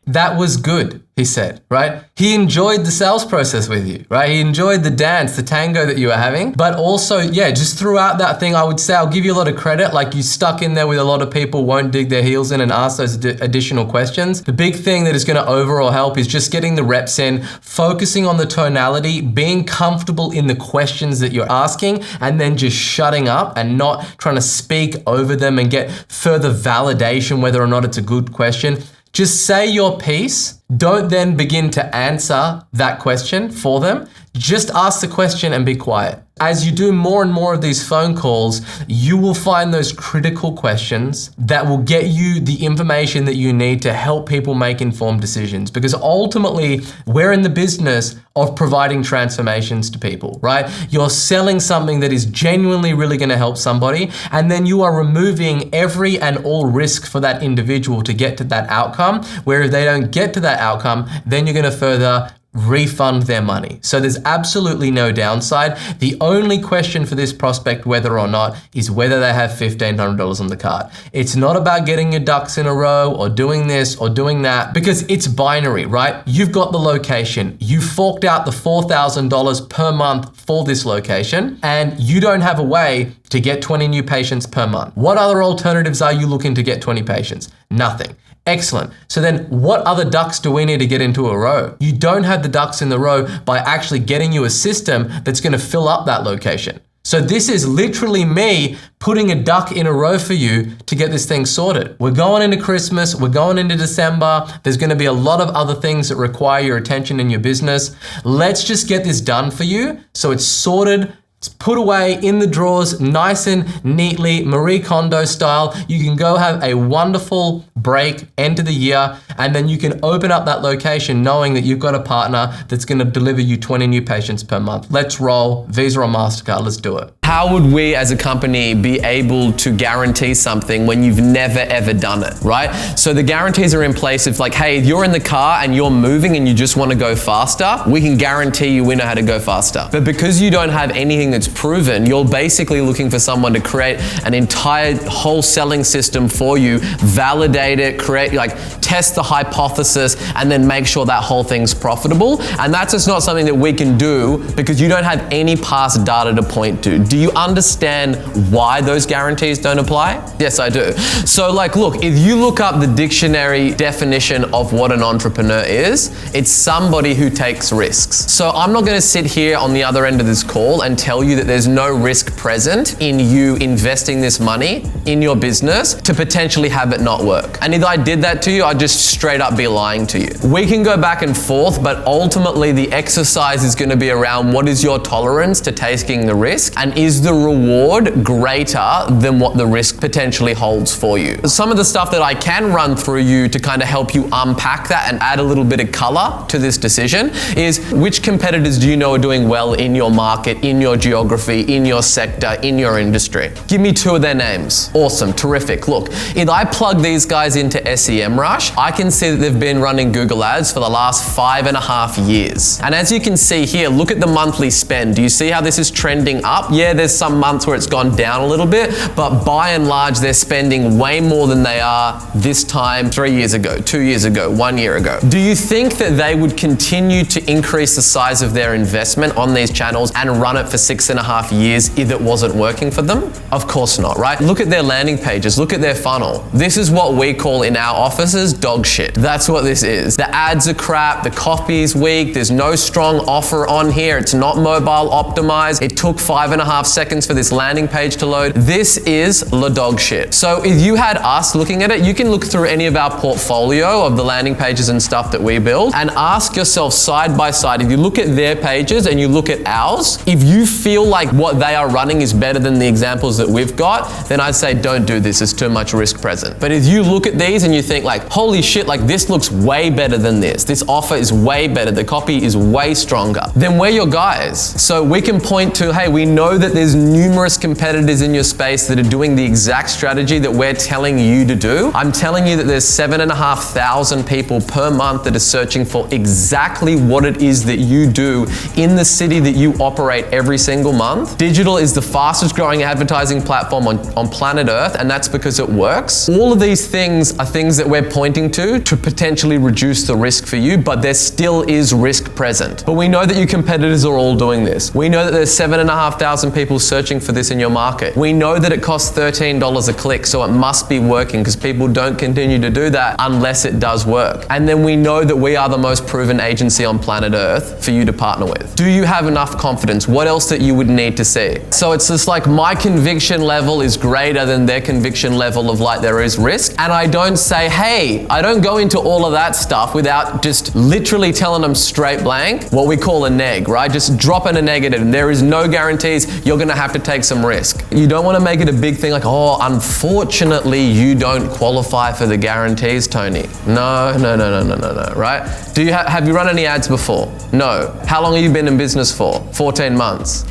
[SPEAKER 1] That was good, he said, right? He enjoyed the sales process with you, right? He enjoyed the dance, the tango that you were having. But also, yeah, just throughout that thing, I would say I'll give you a lot of credit. Like you stuck in there with a lot of people, won't dig their heels in and ask those additional questions. The big thing that is going to overall help is just getting the reps in, focusing on the tonality, being comfortable in the questions that you're asking, and then just shutting up and not trying to speak over them and get further validation whether or not it's a good question. Just say your piece. Don't then begin to answer that question for them. Just ask the question and be quiet. As you do more and more of these phone calls, you will find those critical questions that will get you the information that you need to help people make informed decisions. Because ultimately, we're in the business of providing transformations to people, right? You're selling something that is genuinely really going to help somebody, and then you are removing every and all risk for that individual to get to that outcome, where if they don't get to that outcome, then you're going to further refund their money. So there's absolutely no downside. The only question for this prospect, whether or not, is whether they have $1,500 on the card. It's not about getting your ducks in a row or doing this or doing that, because it's binary, right? You've got the location. You forked out the $4,000 per month for this location, and you don't have a way to get 20 new patients per month. What other alternatives are you looking to get 20 patients? Nothing. Excellent. So then what other ducks do we need to get into a row? You don't have the ducks in the row by actually getting you a system that's going to fill up that location. So this is literally me putting a duck in a row for you to get this thing sorted. We're going into Christmas, we're going into December. There's going to be a lot of other things that require your attention in your business. Let's just get this done for you so it's sorted. It's put away in the drawers, nice and neatly, Marie Kondo style. You can go have a wonderful break, end of the year, and then you can open up that location knowing that you've got a partner that's going to deliver you 20 new patients per month. Let's roll. Visa or MasterCard, let's do it. How would we as a company be able to guarantee something when you've never ever done it, right? So the guarantees are in place if like, hey, if you're in the car and you're moving and you just want to go faster, we can guarantee you we know how to go faster. But because you don't have anything that's proven, you're basically looking for someone to create an entire whole selling system for you, validate it, create, like test the hypothesis, and then make sure that whole thing's profitable. And that's just not something that we can do because you don't have any past data to point to. Do you understand why those guarantees don't apply? Yes, I do. So like, look, if you look up the dictionary definition of what an entrepreneur is, it's somebody who takes risks. So I'm not going to sit here on the other end of this call and tell you that there's no risk present in you investing this money in your business to potentially have it not work. And if I did that to you, I'd just straight up be lying to you. We can go back and forth, but ultimately the exercise is going to be around what is your tolerance to taking the risk, and is the reward greater than what the risk potentially holds for you. Some of the stuff that I can run through you to kind of help you unpack that and add a little bit of color to this decision is, which competitors do you know are doing well in your market, in your geography, in your sector, in your industry? Give me 2 of their names. Awesome, terrific. Look, if I plug these guys into SEMrush, I can see that they've been running Google Ads for the last 5.5 years. And as you can see here, look at the monthly spend. Do you see how this is trending up? Yeah, there's some months where it's gone down a little bit, but by and large, they're spending way more than they are this time 3 years ago, 2 years ago, 1 year ago. Do you think that they would continue to increase the size of their investment on these channels and run it for 6.5 years if it wasn't working for them? Of course not, right? Look at their landing pages, look at their funnel. This is what we call in our offices dog shit. That's what this is. The ads are crap, the copy is weak, there's no strong offer on here, it's not mobile optimized, it took 5.5 seconds for this landing page to load. This is la dog shit. So if you had us looking at it, you can look through any of our portfolio of the landing pages and stuff that we build and ask yourself side by side, if you look at their pages and you look at ours, if you feel like what they are running is better than the examples that we've got, then I'd say don't do this, it's too much risk present. But if you look at these and you think like, holy shit, like this looks way better than this offer is way better, the copy is way stronger, then we're your guys. So we can point to, hey, we know that there's numerous competitors in your space that are doing the exact strategy that we're telling you to do. I'm telling you that there's 7,500 people per month that are searching for exactly what it is that you do in the city that you operate every single month. Digital is the fastest growing advertising platform on planet Earth, and that's because it works. All of these things are things that we're pointing to potentially reduce the risk for you, but there still is risk present. But we know that your competitors are all doing this. We know that there's 7,500 people searching for this in your market. We know that it costs $13 a click, so it must be working because people don't continue to do that unless it does work. And then we know that we are the most proven agency on planet Earth for you to partner with. Do you have enough confidence? What else that you would need to see? So it's just like my conviction level is greater than their conviction level of like there is risk. And I don't say, hey, I don't go into all of that stuff without just literally telling them straight blank, what we call a neg, right? Just dropping a negative. There is no guarantees. You're going to have to take some risk. You don't want to make it a big thing like, oh, unfortunately, you don't qualify for the guarantees, Tony. No, right? Have you run any ads before? No. How long have you been in business for? 14 months.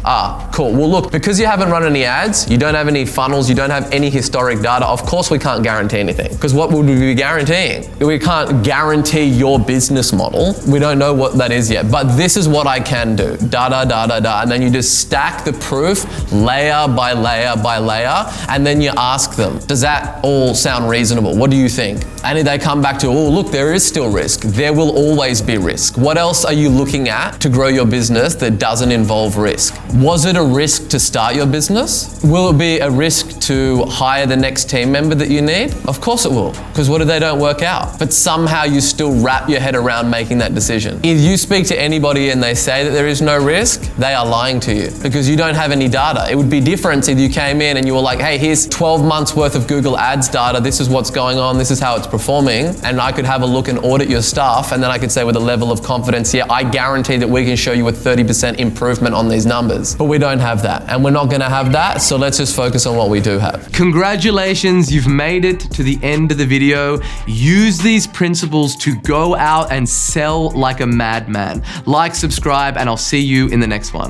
[SPEAKER 2] Cool. Well, look, because you haven't run any ads, you don't have any funnels, you don't have any historic data, of course we can't guarantee anything. Because what would we be guaranteeing? We can't guarantee your business model. We don't know what that is yet, but this is what I can do. And then you just stack the proof layer by layer by layer, and then you ask them, does that all sound reasonable? What do you think? And if they come back to, oh, look, there is still risk. There will always be risk. What else are you looking at to grow your business that doesn't involve risk? Was it a risk to start your business? Will it be a risk to hire the next team member that you need? Of course it will, because what if they don't work out? But somehow you still wrap your head around making that decision. If you speak to anybody and they say that there is no risk, they are lying to you because you don't have any data. It would be different if you came in and you were like, hey, here's 12 months worth of Google Ads data. This is what's going on. This is how it's performing. And I could have a look and audit your stuff. And then I could say with a level of confidence, yeah, I guarantee that we can show you a 30% improvement on these numbers. But we don't have that. And we're not going to have that. So let's just focus on what we do have.
[SPEAKER 1] Congratulations, you've made it to the end of the video. Use these principles to go out and sell like a madman. Like, subscribe, and I'll see you in the next one.